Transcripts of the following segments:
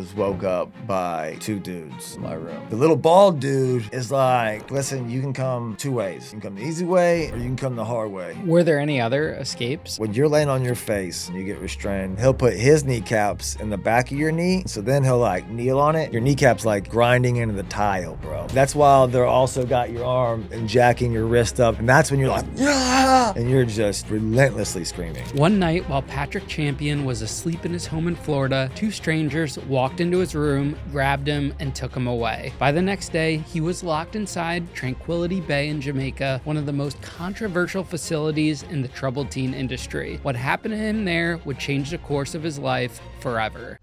was woke up by two dudes in my room. The little bald dude is like, listen, you can come two ways. You can come the easy way or you can come the hard way. Were there any other escapes? When you're laying on your face and you get restrained, he'll put his kneecaps in the back of your knee. So then he'll like kneel on it. Your kneecap's like grinding into the tile, bro. That's while they're also got your arm and jacking your wrist up. And that's when you're like, yeah! And you're just relentlessly screaming. One night, while Patrick Champion was asleep in his home in Florida, two strangers walked into his room, grabbed him, and took him away. By the next day, he was locked inside Tranquility Bay in Jamaica, one of the most controversial facilities in the troubled teen industry. What happened to him there would change the course of his life forever.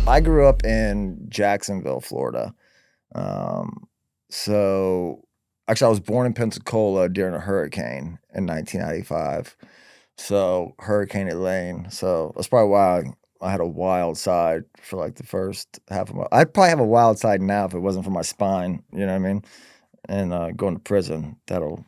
I grew up in Jacksonville, Florida. Actually, I was born in Pensacola during a hurricane in 1995. So Hurricane Elaine. So that's probably why I had a wild side for like the first half of my. I'd probably have a wild side now if it wasn't for my spine. You know what I mean? And going to prison, that'll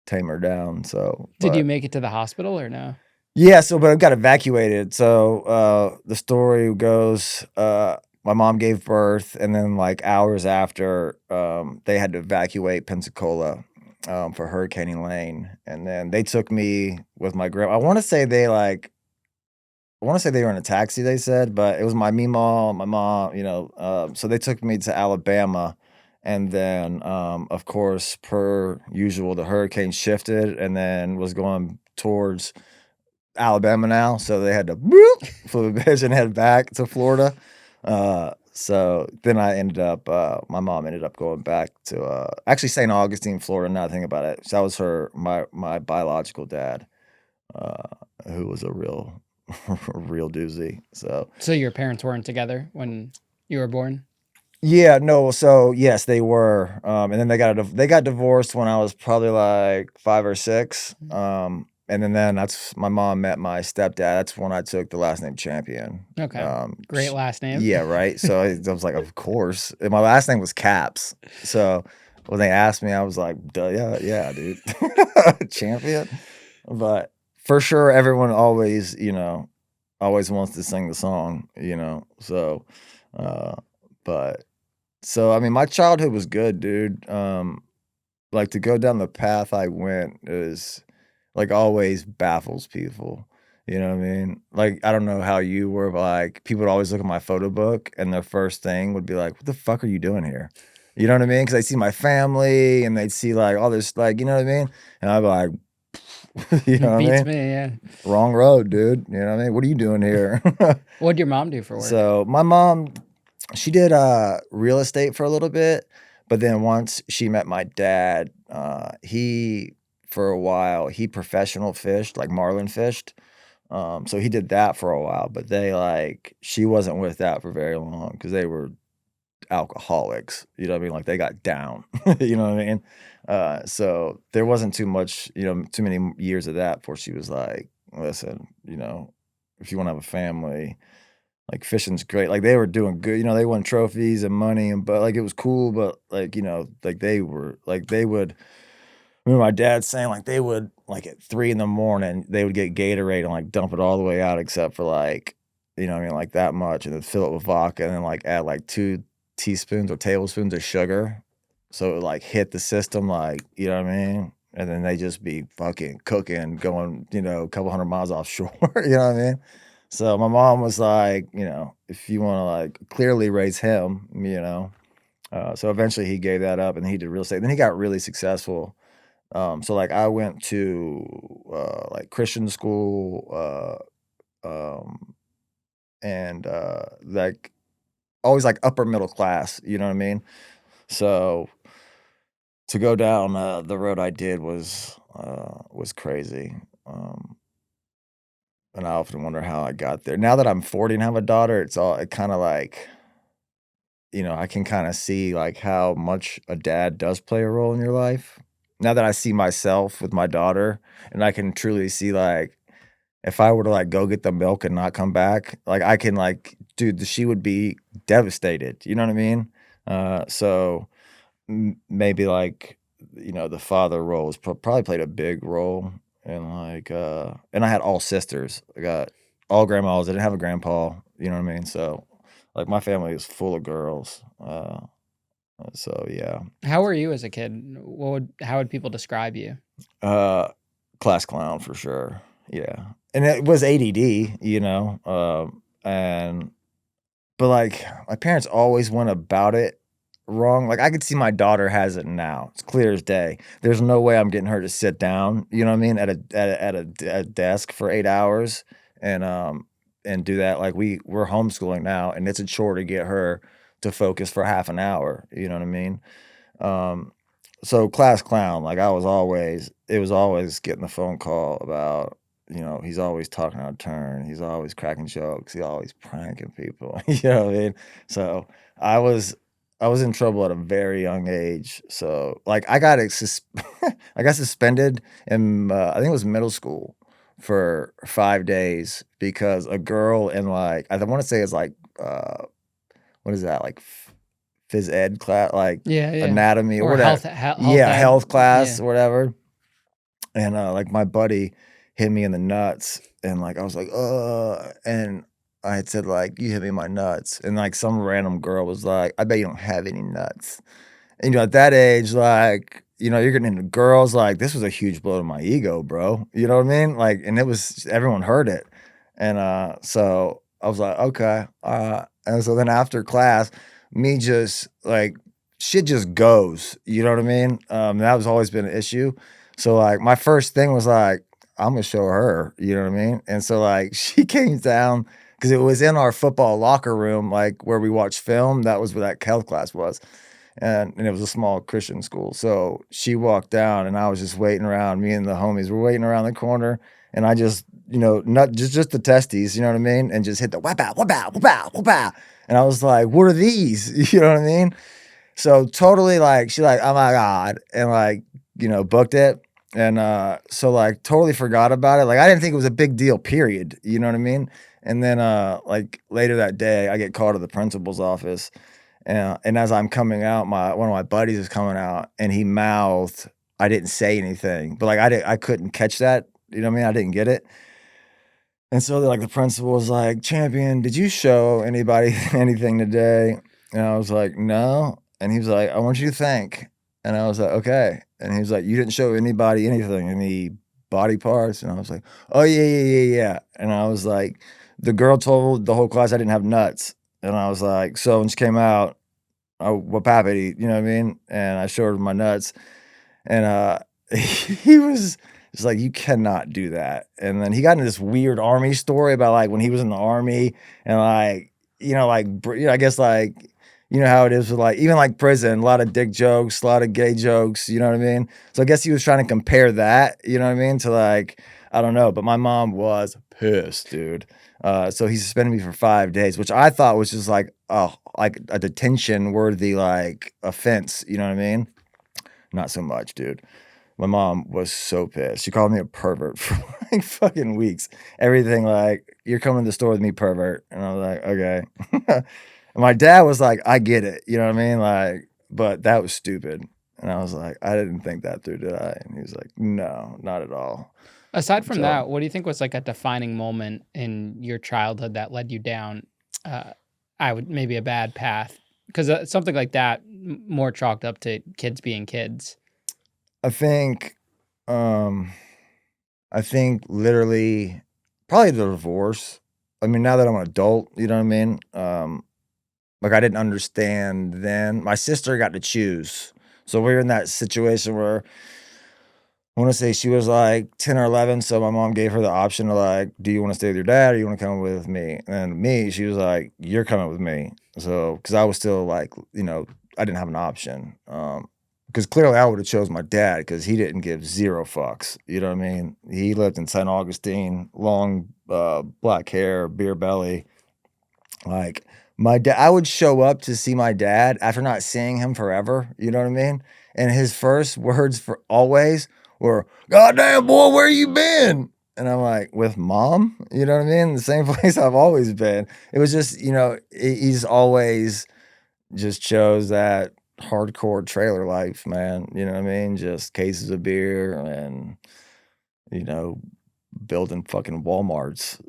tame her down. So Did you make it to the hospital or no? Yeah, but I got evacuated. So the story goes, my mom gave birth, and then like hours after, they had to evacuate Pensacola for Hurricane Elaine, and then they took me with my grandma. I want to say they were in a taxi. They said, but it was my mom, so they took me to Alabama. And then, of course, per usual, the hurricane shifted and then was going towards Alabama now, so they had to flip a bitch and head back to Florida. So then my mom ended up going back to actually St. Augustine, Florida. Now I think about it, so that was my biological dad, who was a real doozy. So your parents weren't together when you were born? Yeah, no. So yes, they were, and then they got divorced when I was probably like 5 or 6. And then that's my mom met my stepdad. That's when I took the last name Champion. Okay. Great last name. Yeah, right. So I was like, of course. And my last name was Caps. So when they asked me, I was like, duh, yeah, dude. Champion. But for sure, everyone always wants to sing the song, So, I mean, my childhood was good, dude. Like to go down the path I went is like always baffles people. You know what I mean? Like, I don't know how you were, but like people would always look at my photo book and their first thing would be like, what the fuck are you doing here? You know what I mean? Because they see my family and they'd see like all this, like, you know what I mean? And I'd be like, you know what I mean? Beats me, yeah. Wrong road, dude. You know what I mean? What are you doing here? What'd your mom do for work? So my mom, she did real estate for a little bit, but then once she met my dad, for a while, he professional fished, like marlin fished. So he did that for a while, but she wasn't with that for very long because they were alcoholics. You know what I mean? Like they got down. You know what I mean? So there wasn't too many years of that before she was like, listen, if you want to have a family, like fishing's great. Like they were doing good. They won trophies and money, but like it was cool. But like they would. I remember my dad saying like they would like at 3 a.m. they would get Gatorade and like dump it all the way out except for like like that much, and then fill it with vodka and then like add like 2 teaspoons or tablespoons of sugar, so it would like hit the system, like what I mean. And then they just be fucking cooking, going a couple 100 miles offshore. You know what I mean? So my mom was like, if you want to like clearly raise him, so eventually he gave that up and he did real estate. Then he got really successful. So like I went to like Christian school, and like always like upper middle class, you know what I mean? So to go down the road I did was crazy. And I often wonder how I got there. Now that I'm 40 and have a daughter, it kind of like, I can kind of see like how much a dad does play a role in your life. Now that I see myself with my daughter, and I can truly see like if I were to like go get the milk and not come back, like I can like, dude, she would be devastated. You know what I mean? So maybe like the father role was probably played a big role, and like and I had all sisters. I got all grandmas. I didn't have a grandpa, you know what I mean? So, like, my family is full of girls. So yeah. How were you as a kid? How would people describe you? Uh, Class clown for sure. Yeah. And it was ADD, and but, like, my parents always went about it wrong. Like, I could see my daughter has it now. It's clear as day. There's no way I'm getting her to sit down, you know what I mean, at a desk for 8 hours and do that. Like, we're homeschooling now, and it's a chore to get her to focus for half an hour, you know what I mean? Um, so class clown, like, it was always getting the phone call about, he's always talking out of turn, he's always cracking jokes, he's always pranking people, you know what I mean? So, I was I was in trouble at a very young age, so, like, I got suspended in, I think it was middle school for 5 days because a girl in, like, I wanna say it's, like, what is that, like, phys ed class, like, Yeah, yeah. anatomy or Or whatever. health Yeah, ed. health class Yeah. or whatever, and, like, my buddy hit me in the nuts, and, like, I was like, "Ugh," and I had said, like, "You hit me in my nuts," and, like, some random girl was like, "I bet you don't have any nuts." And, at that age, like, you're getting into girls, like, this was a huge blow to my ego, bro, you know what I mean? Like, and it was everyone heard it, and, so I was like, "Okay," and so then after class, me just, like, shit just goes, you know what I mean? That was always been an issue, so, like, my first thing was like, "Imma show her," you know what I mean? And so, like, she came down because it was in our football locker room, like, where we watched film, that was where that health class was, and it was a small Christian school. So she walked down, and I was just waiting around. Me and the homies were waiting around the corner, and I just, not just the testes, you know what I mean, and just hit the whap out, whap out, whap out, whap out. And I was like, "What are these?" You know what I mean? So totally like she's like, "Oh my god," and like booked it, and so like totally forgot about it. Like I didn't think it was a big deal. Period. You know what I mean? And then like later that day, I get called to the principal's office and as I'm coming out, my one of my buddies is coming out, and he mouthed, I didn't say anything, but, like, I couldn't catch that, you know what I mean? I didn't get it, and so, like, the principal was like, "Champion, did you show anybody anything today?" And I was like, "No," and he was like, "I want you to think," and I was like, "Okay," and he was like, "You didn't show anybody anything, any body parts?" And I was like, "Oh, yeah, yeah, yeah, yeah," and I was like, "The girl told the whole class I didn't have nuts," and I was like, so when she came out oh, wapapity, you know what I mean? And I showed him my nuts, and, he was just like, "You cannot do that." And then he got into this weird army story about, like, when he was in the army and, like, I guess, like, you know how it is with, like even, like, prison, a lot of dick jokes, a lot of gay jokes, you know what I mean? So I guess he was trying to compare that, you know what I mean, to, like I don't know, but my mom was pissed, dude. So he suspended me for 5 days, which I thought was just like a detention worthy, like, offense, you know what I mean? Not so much, dude. My mom was so pissed. She called me a pervert for, like, fucking weeks. Everything like, "You're coming to the store with me, pervert." And I was like, "Okay." And my dad was like, "I get it." You know what I mean? Like, but that was stupid. And I was like, "I didn't think that through, did I?" And he was like, "No, not at all." Aside from So that, what do you think was like a defining moment in your childhood that led you down, uh, I would maybe a bad path? Because something like that, more chalked up to kids being kids. I think, um I think literally probably the divorce. I mean, now that I'm an adult, you know what I mean? Like I didn't understand then. My sister got to choose. So we are in that situation where I want to say she was like 10 or 11. So my mom gave her the option to like, do you want to stay with your dad or you want to come with me? And me, she was like, you're coming with me. So, cause I was still like, I didn't have an option. Because clearly I would have chose my dad because he didn't give zero fucks. You know what I mean? He lived in St. Augustine, long black hair, beer belly. Like my dad, I would show up to see my dad after not seeing him forever. You know what I mean? And his first words for always were, "Goddamn boy, where you been?" And I'm like, "With mom." You know what I mean? The same place I've always been. It was just, he's always just chose that hardcore trailer life, man. You know what I mean? Just cases of beer and, you know, building fucking Walmarts.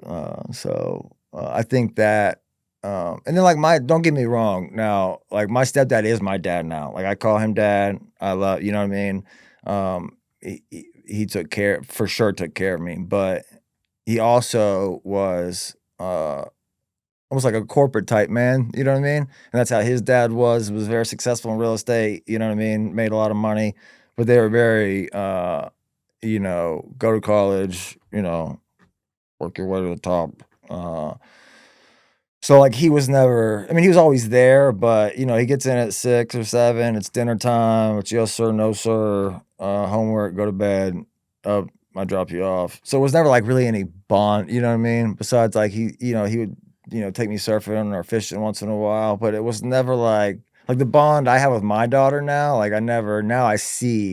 I think that, and then like don't get me wrong. Now, like my stepdad is my dad now. Like I call him dad. I love, you know what I mean? He for sure took care of me, but he also was, almost like a corporate type man, you know what I mean? And that's how his dad was very successful in real estate, you know what I mean? Made a lot of money, but they were very, go to college, work your way to the top. So like he was never, I mean, he was always there, but he gets in at 6 or 7, it's dinner time, it's yes sir, no sir, homework, go to bed, I drop you off. So it was never like really any bond, you know what I mean? Besides like he would, take me surfing or fishing once in a while, but it was never like the bond I have with my daughter now, like I never now I see,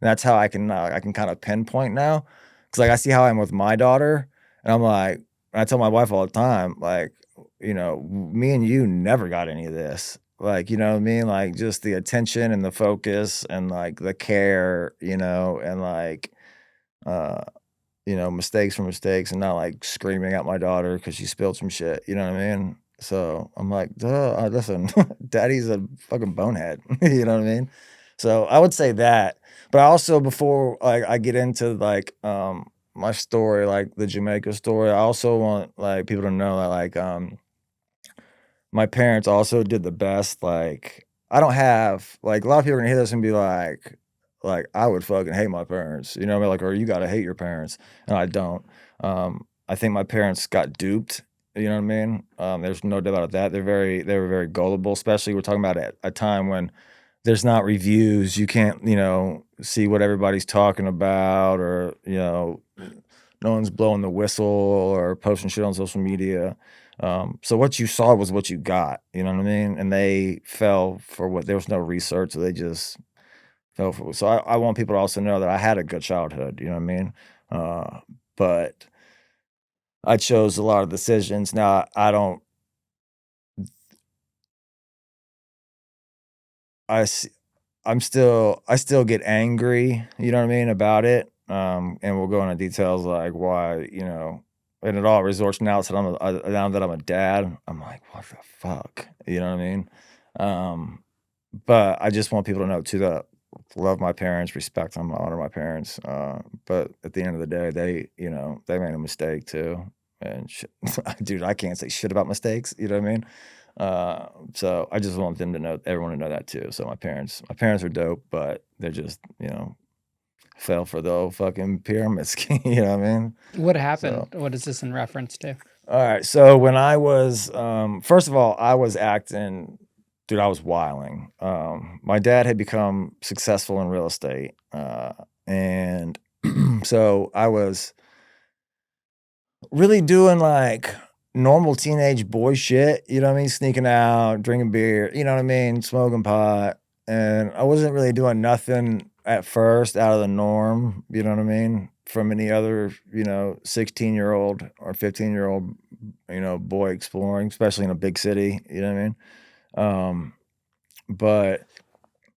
and that's how I can kind of pinpoint now. Cause like I see how I'm with my daughter, and I'm like, I tell my wife all the time, like, me and you never got any of this. Like, you know what I mean? Like just the attention and the focus and like the care, and like uh mistakes for mistakes and not like screaming at my daughter because she spilled some shit. You know what I mean? So I'm like, duh, listen, daddy's a fucking bonehead. You know what I mean? So I would say that. But I also, before like I get into like my story, like the Jamaica story, I also want like people to know that like my parents also did the best. Like I don't have like a lot of people are gonna hear this and be like I would fucking hate my parents, you know what I mean? Like, or you gotta hate your parents, and I don't. I think my parents got duped. You know what I mean? There's no doubt about that. They were very gullible, especially we're talking about at a time when there's not reviews. You can't, see what everybody's talking about, or no one's blowing the whistle or posting shit on social media. So what you saw was what you got, you know what I mean? And they fell for what there was no research, so they just fell for. So I want people to also know that I had a good childhood, you know what I mean? But I chose a lot of decisions. Now I don't. I s- I still get angry, you know what I mean, about it. And we'll go into details like why, and it all resorts now that I'm a dad. I'm like, what the fuck, you know what I mean? Um, but I just want people to know too that love my parents, respect them, honor my parents. But at the end of the day, they made a mistake too. And shit, dude, I can't say shit about mistakes. You know what I mean? So I just want them to know, everyone to know that too. So my parents are dope, but they're just, fell for the old fucking pyramid scheme. You know what I mean? What happened? So, What is this in reference to? all right. So when I was, first of all, I was acting, dude, I was wilding. My dad had become successful in real estate. And so I was really doing like normal teenage boy shit, you know what I mean? Sneaking out, drinking beer, you know what I mean? Smoking pot. And I wasn't really doing nothing at first out of the norm, you know what I mean? From any other, 16-year-old or 15-year-old, boy exploring, especially in a big city, you know what I mean? But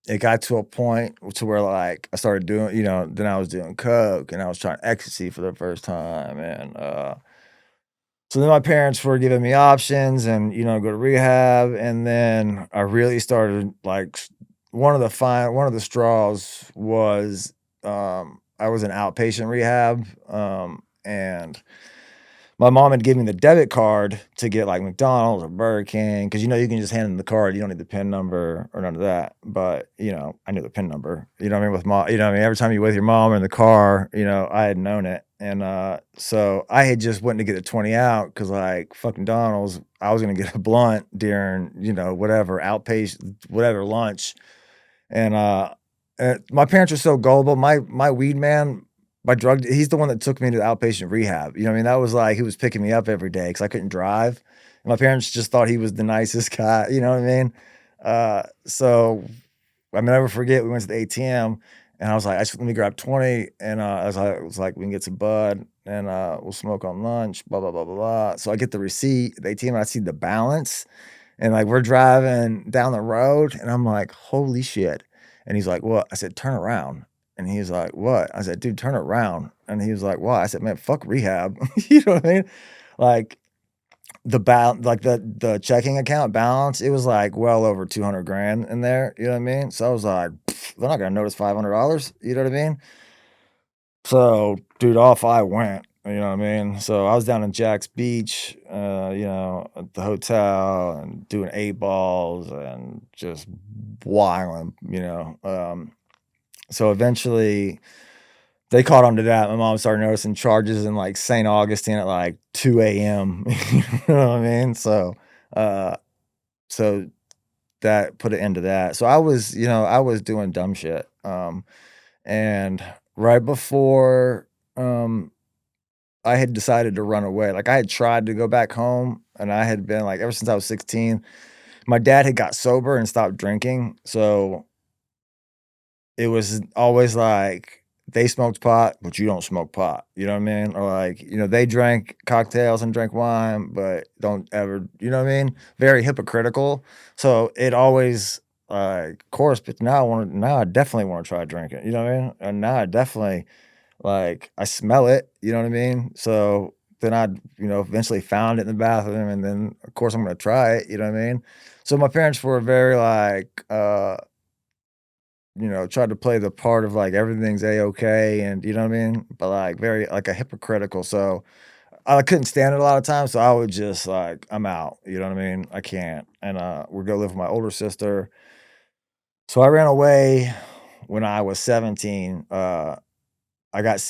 it got to a point to where like I started doing, then I was doing coke and I was trying ecstasy for the first time. And so then my parents were giving me options and, go to rehab, and then I really started, like, one of the straws was, I was in outpatient rehab, and my mom had given me the debit card to get, like, McDonald's or Burger King, because you can just hand them the card, you don't need the PIN number or none of that, but, I knew the PIN number, you know what I mean, with mom, what I mean, every time you're with your mom in the car, I had known it, and, so I had just went to get a 20 out because, like, fucking Donald's, I was gonna get a blunt during, whatever, outpatient whatever, lunch, and, my parents are so gullible. My weed man, my drug he's the one that took me to outpatient rehab, you know what I mean? That was like he was picking me up every day because I couldn't drive, and my parents just thought he was the nicest guy, you know what I mean? So I never forget, we went to the ATM, and I was like, "I just let me grab 20," and, I was like, "We can get some bud, and, we'll smoke on lunch, blah, blah, blah, blah, blah." So I get the receipt at the ATM, and I see the balance, and, like, we're driving down the road, and I'm like, "Holy shit." And he's like, "What?" I said, "Turn around." And he was like, "What?" I said, "Dude, turn around." And he was like, "Why?" I said, "Man, fuck rehab." You know what I mean? Like the checking account balance, it was like well over 200 grand in there. You know what I mean? So I was like, they're not gonna notice $500. You know what I mean? So, dude, off I went, you know what I mean? So I was down in Jack's Beach, at the hotel and doing 8 balls and just wilding, so eventually they caught on to that. My mom started noticing charges in like St. Augustine at like 2 a.m. You know what I mean? Uh, so that put an end to that. So I was doing dumb shit. And right before, um, I had decided to run away. Like, I had tried to go back home, and I had been, like ever since I was 16, my dad had got sober and stopped drinking, so it was always like, they smoked pot, but you don't smoke pot, you know what I mean? Or, like, they drank cocktails and drank wine, but don't ever you know what I mean? Very hypocritical, so it always, of course, but now I definitely wanna try drinking, you know what I mean? And now I definitely like, I smell it, you know what I mean? So, then I, eventually found it in the bathroom, and then, of course, I'm gonna try it, you know what I mean? So, my parents were very, like, tried to play the part of, like, everything's A-okay, and you know what I mean? But, like, very like, a hypocritical, so I couldn't stand it a lot of times, so I would just, like, "I'm out," you know what I mean? I can't, and, we'd go live with my older sister. So, I ran away when I was 17. I got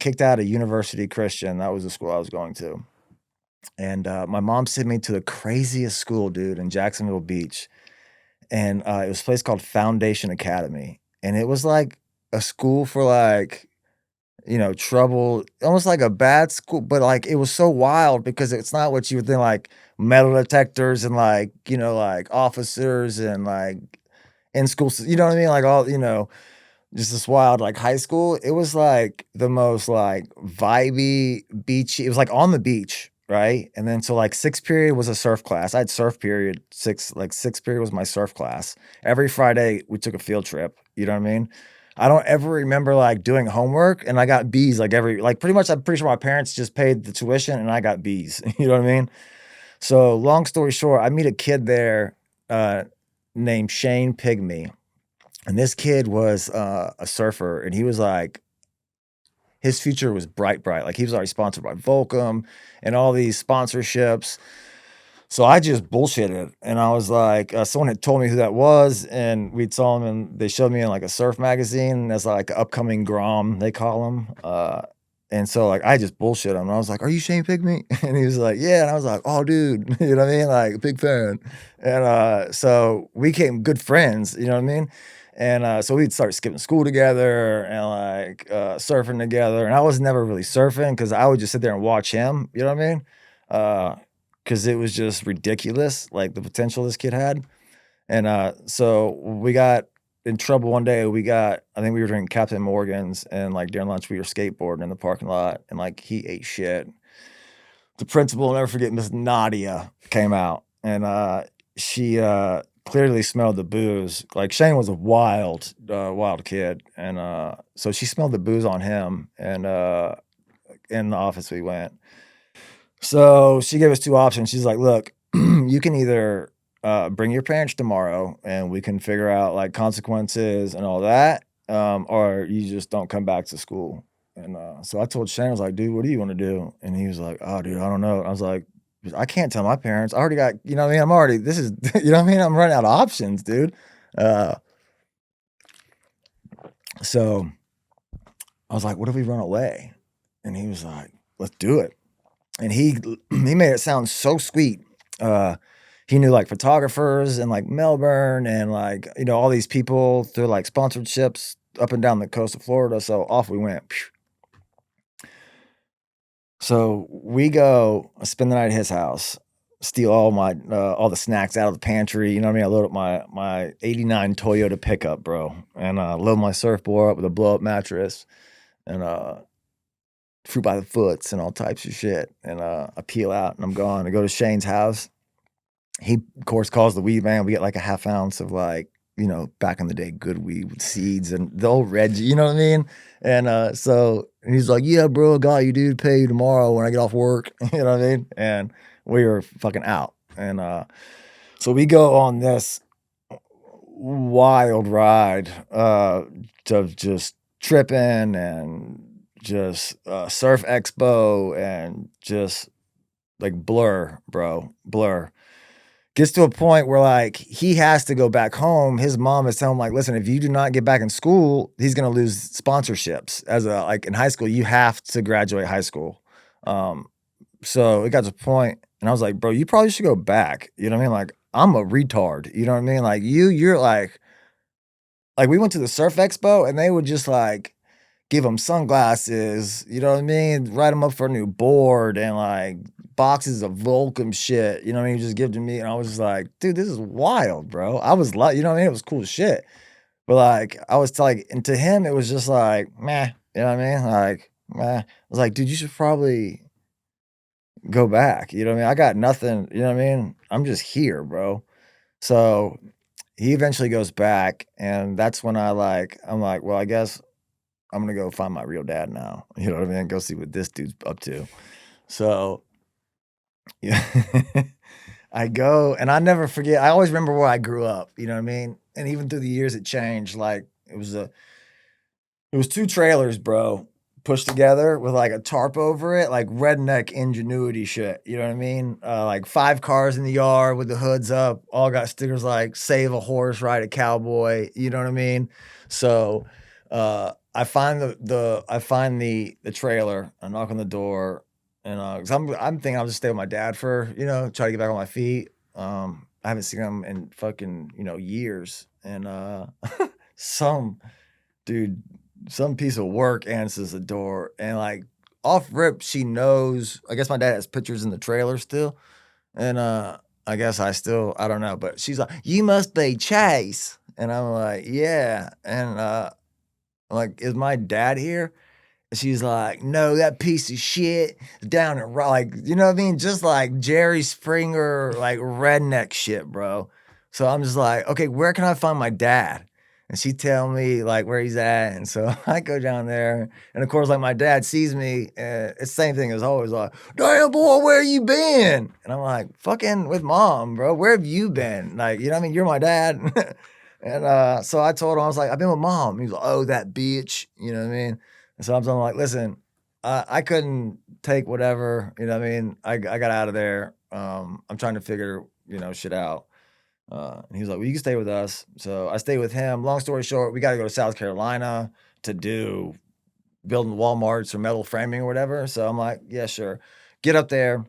kicked out of University Christian, that was the school I was going to, and, my mom sent me to the craziest school, dude, in Jacksonville Beach, and, it was a place called Foundation Academy, and it was like a school for, like, trouble, almost like a bad school, but, like, it was so wild because it's not what you would think, like, metal detectors and, like, like, officers and, like, in school you know what I mean? Like, all just this wild, like, high school, it was, like, the most, like, vibey, beachy it was, like, on the beach, right? And then so, like, 6th period was a surf class. I had surf period, 6th period was my surf class. Every Friday, we took a field trip, you know what I mean? I don't ever remember, like, doing homework, and I got B's, pretty much, I'm pretty sure my parents just paid the tuition, and I got B's, you know what I mean? So, long story short, I meet a kid there, named Shane Pygmy. And this kid was, a surfer, and he was like his future was bright, bright. Like, he was already sponsored by Volcom and all these sponsorships. So I just bullshitted, and I was like, someone had told me who that was, and we saw him, and they showed me in, like, a surf magazine as, like, a upcoming Grom, they call him, and so, like, I just bullshit him, and I was like, "Are you Shane Pygmy?" And he was like, "Yeah," and I was like, "Oh, dude," you know what I mean? Like, big fan, and, so we became good friends, you know what I mean? And, so we'd start skipping school together and, like, surfing together, and I was never really surfing because I would just sit there and watch him, you know what I mean? Uh 'Cause it was just ridiculous, like, the potential this kid had, and, so we got in trouble one day, I think we were drinking Captain Morgan's, and, like, during lunch, we were skateboarding in the parking lot, and, like, he ate shit. The principal, I'll never forget, Miss Nadia came out, and, she, clearly smelled the booze, like, Shane was a wild kid, and, so she smelled the booze on him, and, in the office we went. So, she gave us 2 options. She's like, "Look, you can either, bring your parents tomorrow, and we can figure out, like, consequences and all that, or you just don't come back to school." And, so I told Shane, I was like, "Dude, what do you wanna do?" And he was like, "Oh, dude, I don't know." I was like, "I can't tell my parents. I already got" you know what I mean? I'm already this is you know what I mean? I'm running out of options, dude. Uh, so I was like, "What if we run away?" And he was like, "Let's do it." And he made it sound so sweet. Uh, he knew, like, photographers in, like, Melbourne and, like, all these people through, like, sponsorships up and down the coast of Florida, so off we went. So, we go spend the night at his house, steal all the snacks out of the pantry, you know what I mean? I load up my '89 Toyota pickup, bro, and, load my surfboard up with a blow-up mattress and, fruit by the foots and all types of shit, and, I peel out and I'm gone. I go to Shane's house. He, of course, calls the weed man. We get, like, a half ounce of, like, back in the day, good weed with seeds and the old Reggie, you know what I mean? And he's like, "Yeah, bro, I got you, dude. Pay you tomorrow when I get off work." You know what I mean? And we were fucking out. So we go on this wild ride of just tripping and just surf expo and just like blur, bro, blur. Gets to a point where like he has to go back home. His mom is telling him like, listen, if you do not get back in school, he's gonna lose sponsorships. As a like in high school, you have to graduate high school. Um, so it got to a point, and I was like, bro, you probably should go back. You know what I mean? Like I'm a retard. You know what I mean? Like you're like we went to the surf expo, and they would just like give him sunglasses, you know what I mean? Write him up for a new board and like boxes of Volcom shit, you know what I mean? Just give to me. And I was just like, dude, this is wild, bro. I was like, you know what I mean? It was cool as shit. But like, I was like, and to him, it was just like, meh, you know what I mean? Like, meh. I was like, dude, you should probably go back. You know what I mean? I got nothing, you know what I mean? I'm just here, bro. So he eventually goes back. And that's when I'm like, well, I guess I'm gonna go find my real dad now. You know what I mean? Go see what this dude's up to. So, yeah, I go and I never forget. I always remember where I grew up. You know what I mean? And even through the years, it changed. Like it was two trailers, bro, pushed together with like a tarp over it, like redneck ingenuity shit. You know what I mean? Like 5 cars in the yard with the hoods up, all got stickers like "Save a horse, ride a cowboy." You know what I mean? So I find the trailer. I knock on the door, and because I'm thinking I'll just stay with my dad for try to get back on my feet. I haven't seen him in fucking years, and some dude, some piece of work answers the door, and like off rip, she knows. I guess my dad has pictures in the trailer still, and I guess I don't know, but she's like, "You must be Chase," and I'm like, "Yeah," and I'm like, "Is my dad here?" She's like, "No, that piece of shit is down at like, you know what I mean? Just like Jerry Springer, like redneck shit, bro." So I'm just like, "Okay, where can I find my dad?" And she tell me like where he's at, and so I go down there, and of course, like my dad sees me, it's the same thing as always, like, "Damn boy, where you been?" And I'm like, "Fucking with mom, bro. Where have you been?" Like, you know what I mean? You're my dad. And so I told him, I was like, "I've been with mom." He's like, "Oh, that bitch," you know what I mean? And so I'm telling him like, "Listen, I couldn't take whatever, you know what I mean? I got out of there. I'm trying to figure, shit out." And he was like, "Well, you can stay with us." So I stayed with him. Long story short, we got to go to South Carolina to do building Walmarts or metal framing or whatever. So I'm like, "Yeah, sure." Get up there.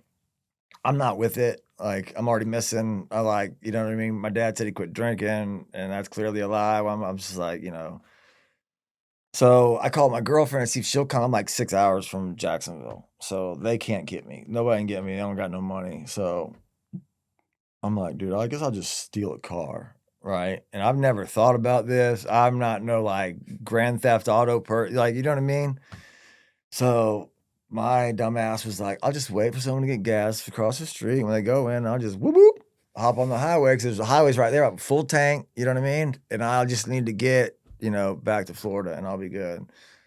I'm not with it. Like, I'm already missing. I like, you know what I mean? My dad said he quit drinking, and that's clearly a lie. Well, I'm just like, So I called my girlfriend and see if she'll come. I'm like 6 hours from Jacksonville. So they can't get me. Nobody can get me. I don't got no money. So I'm like, dude, I guess I'll just steal a car. Right. And I've never thought about this. I'm not no like grand theft auto like, you know what I mean? So my dumbass was like, I'll just wait for someone to get gas across the street. When they go in, I'll just whoop whoop, hop on the highway because there's a highways right there, full tank. You know what I mean? And I'll just need to get back to Florida, and I'll be good.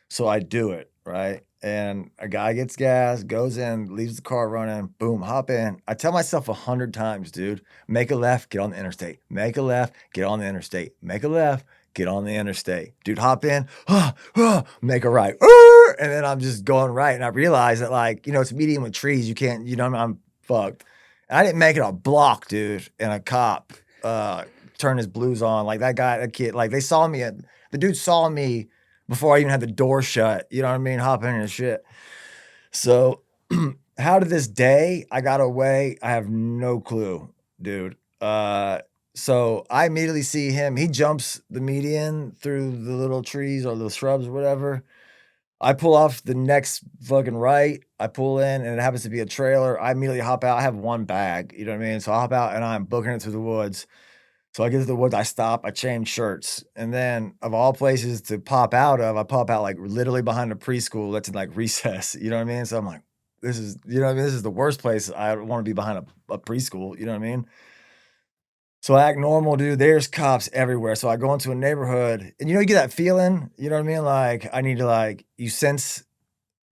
So I do it right, and a guy gets gas, goes in, leaves the car running. Boom, hop in. I tell myself 100 times, dude, make a left, get on the interstate. Make a left, get on the interstate. Make a left, get on the interstate. Dude, hop in, make a right, and then I'm just going right. And I realize that, like, it's medium with trees. You can't, I'm fucked. And I didn't make it a block, dude. And a cop turned his blues on. Like that kid, like the dude saw me before I even had the door shut. You know what I mean? Hopping in his shit. So, how to this day I got away, I have no clue, dude. So I immediately see him. He jumps the median through the little trees or the shrubs or whatever. I pull off the next fucking right. I pull in, and it happens to be a trailer. I immediately hop out. I have one bag, you know what I mean? So I hop out, and I'm booking it through the woods. So I get to the woods, I stop, I change shirts, and then of all places to pop out of, I pop out like literally behind a preschool that's in like recess. You know what I mean? So I'm like, this is, you know what I mean? This is the worst place. I want to be behind a preschool. You know what I mean? So I act normal, dude. There's cops everywhere. So I go into a neighborhood and you get that feeling, you know what I mean? Like I need to like you sense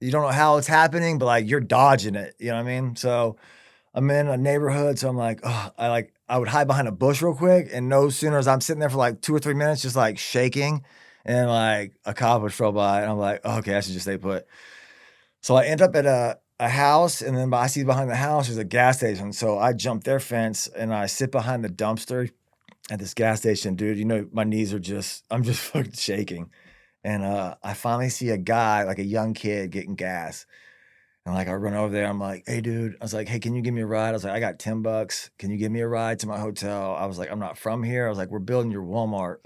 you don't know how it's happening, but like you're dodging it. You know what I mean? So I'm in a neighborhood, so I'm like, oh, I would hide behind a bush real quick, and no sooner as I'm sitting there for like 2 or 3 minutes, just like shaking, and like a cop would stroll by, and I'm like, oh, okay, I should just stay put. So I end up at a house, and then I see behind the house there's a gas station. So I jump their fence and I sit behind the dumpster at this gas station, dude. My knees are just I'm just fucking shaking. And I finally see a guy, like a young kid, getting gas. And like I run over there, I'm like, hey dude, I was like, hey, can you give me a ride? I was like, I got $10. Can you give me a ride to my hotel? I was like, I'm not from here. I was like, we're building your Walmart.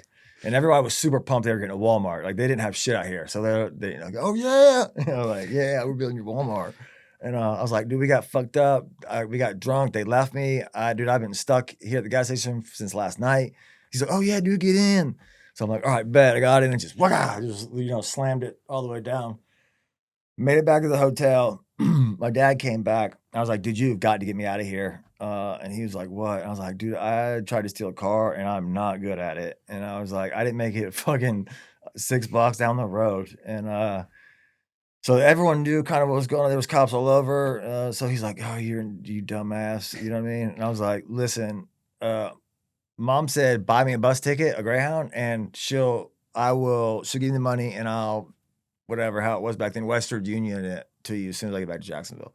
And everybody was super pumped they were getting a Walmart. Like they didn't have shit out here. So they like, oh yeah. Like, yeah, we're building your Walmart. And I was like, dude, we got fucked up. We got drunk. They left me. Dude, I've been stuck here at the gas station since last night. He's like, oh yeah, dude, get in. So I'm like, all right, bet. I got in and just, slammed it all the way down. Made it back to the hotel. My dad came back. I was like, dude, you've got to get me out of here. And he was like, what? I was like, dude, I tried to steal a car and I'm not good at it. And I was like, I didn't make it fucking 6 blocks down the road. And so everyone knew kind of what was going on. There was cops all over. So he's like, oh, you dumbass. You know what I mean? And I was like, listen, uh, mom said, buy me a bus ticket, a Greyhound, and she'll give me the money and I'll whatever, how it was back then, Western Union it to you as soon as I get back to Jacksonville.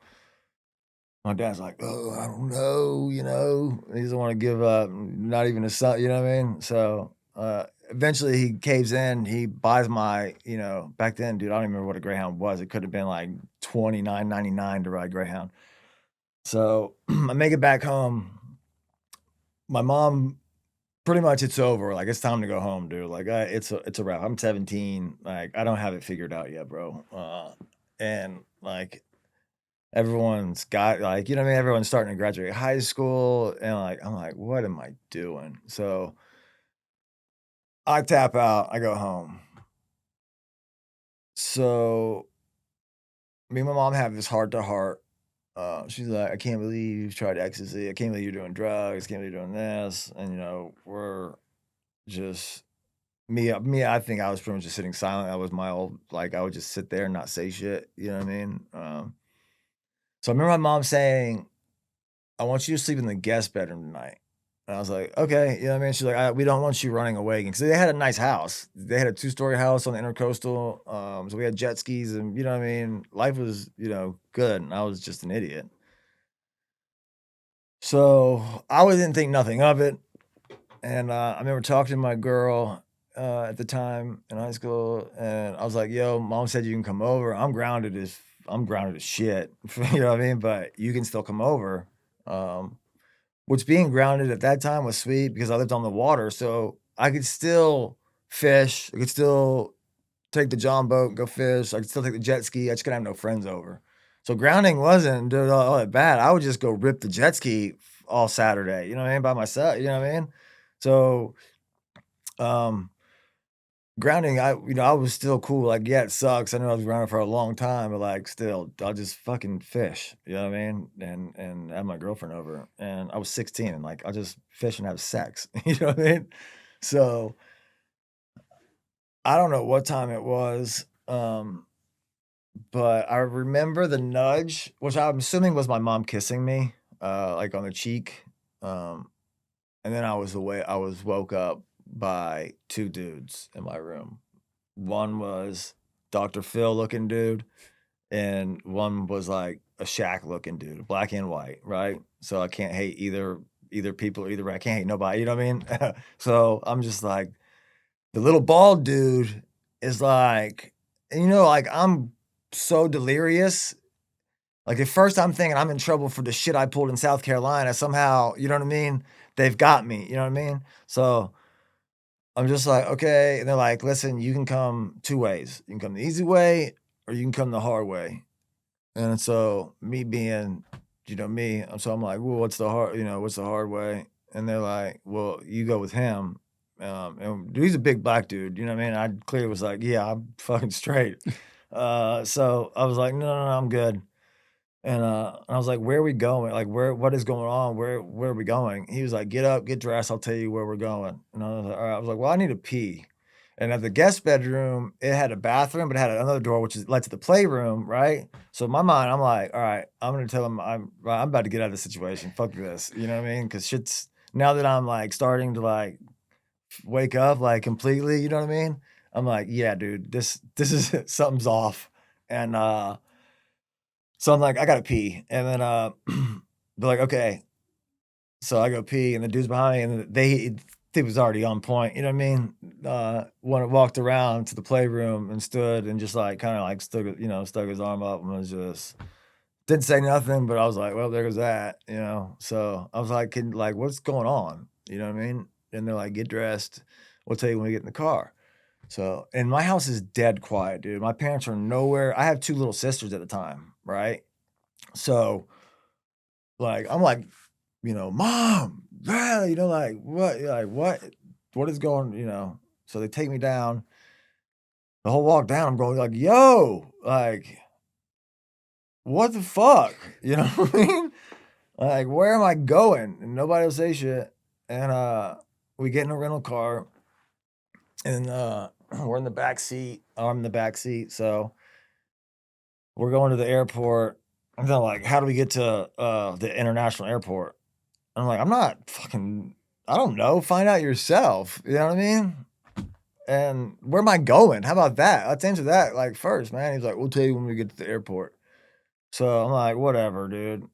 My dad's like, "Oh, I don't know, he doesn't wanna give up, not even a son," you know what I mean? So, eventually he caves in, he buys back then, dude, I don't even remember what a Greyhound was. It could have been like 29.99 to ride Greyhound. So, I make it back home. My mom pretty much it's over, like, it's time to go home, dude, like, it's a wrap. I'm 17, like, I don't have it figured out yet, bro, and, like, everyone's got like, you know what I mean? Everyone's starting to graduate high school, and, like, I'm like, "What am I doing?" So, I tap out, I go home. So, me and my mom have this heart to heart. She's like, "I can't believe you've tried ecstasy. I can't believe you're doing drugs. I can't believe you're doing this." And, we're just I think I was pretty much just sitting silent. That was my old like, I would just sit there and not say shit, you know what I mean? So I remember my mom saying, "I want you to sleep in the guest bedroom tonight." And I was like, "Okay," you know what I mean? She's like, "We don't want you running away," because they had a nice house. They had a two-story house on the Intercoastal, so we had jet skis and, you know what I mean? Life was, good, and I was just an idiot. So, didn't think nothing of it, and, I remember talking to my girl, at the time in high school, and I was like, "Yo, mom said you can come over. I'm grounded as shit." You know what I mean? "But you can still come over." Um Which being grounded at that time was sweet because I lived on the water, so I could still fish, I could still take the john boat and go fish, I could still take the jet ski, I just couldn't have no friends over. So grounding wasn't, dude, all that bad. I would just go rip the jet ski all Saturday, you know what I mean, by myself, you know what I mean? So, um, grounding, I was still cool, like, yeah, it sucks, I know I was grounded for a long time, but, like, still, I'll just fucking fish, you know what I mean? And have my girlfriend over, and I was 16, and, like, I'll just fish and have sex, you know what I mean? So, I don't know what time it was, but I remember the nudge, which I'm assuming was my mom kissing me, like, on the cheek, um, and then I was woke up by 2 dudes in my room. One was Dr. Phil looking dude, and one was like a Shaq looking dude, black and white, right? So I can't hate either people, either I can't hate nobody, you know what I mean? So I'm just like, the little bald dude is like, and like I'm so delirious. Like at first I'm thinking I'm in trouble for the shit I pulled in South Carolina. Somehow, you know what I mean? They've got me, you know what I mean? So I'm just like, "Okay," and they're like, "Listen, you can come 2 ways. You can come the easy way, or you can come the hard way." And so, me being, me, so I'm like, "Well, what's the hard way?" And they're like, "Well, you go with him." And dude, he's a big black dude, you know what I mean? I clearly was like, "Yeah, I'm fucking straight." So I was like, "No, no, no, I'm good." And I was like, "Where are we going? Like, what is going on? Where are we going?" He was like, "Get up, get dressed, I'll tell you where we're going." And I was like, "All right." I was like, "Well, I need to pee." And at the guest bedroom, it had a bathroom, but it had another door which is led to the playroom, right? So in my mind, I'm like, "All right, I'm gonna tell him I'm about to get out of this situation. Fuck this." You know what I mean? Because shit's now that I'm like starting to like wake up like completely, you know what I mean? I'm like, "Yeah, dude, this is something's off." And so I'm like, "I gotta pee," and then, they're like, "Okay." So I go pee, and the dude's behind me, and they was already on point, you know what I mean? When walked around to the playroom and stood and just, like, kinda, like, stuck his arm up and was just didn't say nothing, but I was like, "Well, there goes that," you know? So I was like, "Can like, what's going on?" You know what I mean? And they're like, "Get dressed. We'll tell you when we get in the car." So and my house is dead quiet, dude. My parents are nowhere. I have 2 little sisters at the time, right? So, like, I'm like, "Mom, dad," like, "What?" Like, "What? What is going," you know? So they take me down. The whole walk down, I'm going like, "Yo, like, what the fuck?" You know what I mean? Like, "Where am I going?" And nobody will say shit. And, we get in a rental car, and, we're in the back seat. I'm in the back seat, so we're going to the airport, and they're like, "How do we get to, the international airport?" I'm like, I don't know, find out yourself, you know what I mean? And where am I going? How about that? Let's answer that, like, first, man. He's like, "We'll tell you when we get to the airport." So I'm like, "Whatever, dude.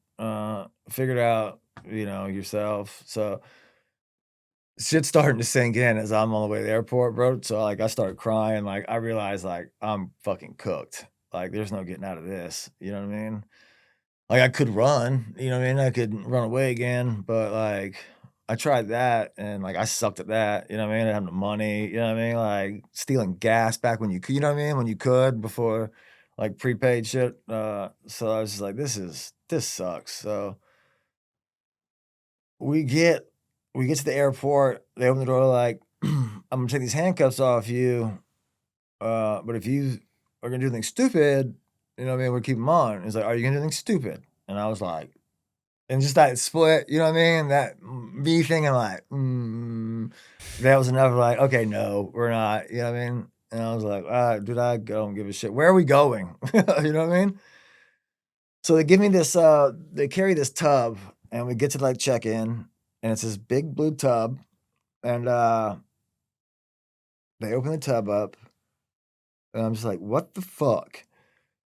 Figure it out, yourself." So shit's starting to sink in as I'm on the way to the airport, bro. So, like, I start crying, like, I realize, like, I'm fucking cooked. Like, there's no getting out of this, you know what I mean? Like, I could run, you know what I mean? I could run away again, but, like, I tried that and, like, I sucked at that, you know what I mean? I didn't have the money, you know what I mean? Like, stealing gas back when you could, you know what I mean? When you could before, like, prepaid shit, so I was just like, this sucks." So, we get we get to the airport, they open the door like, "I'm gonna take these handcuffs off you, but if you are gonna do anything stupid, you know what I mean, we'll keep them on." He's like, "Are you gonna do anything stupid?" And I was like, and just that split, you know what I mean? That me thinking like, that was enough like, "Okay, no, we're not," you know what I mean? And I was like, dude, I don't give a shit. Where are we going?" You know what I mean? So they give me this, they carry this tub, and we get to, like, check in, and it's this big blue tub, and, they open the tub up, and I'm just like, "What the fuck?"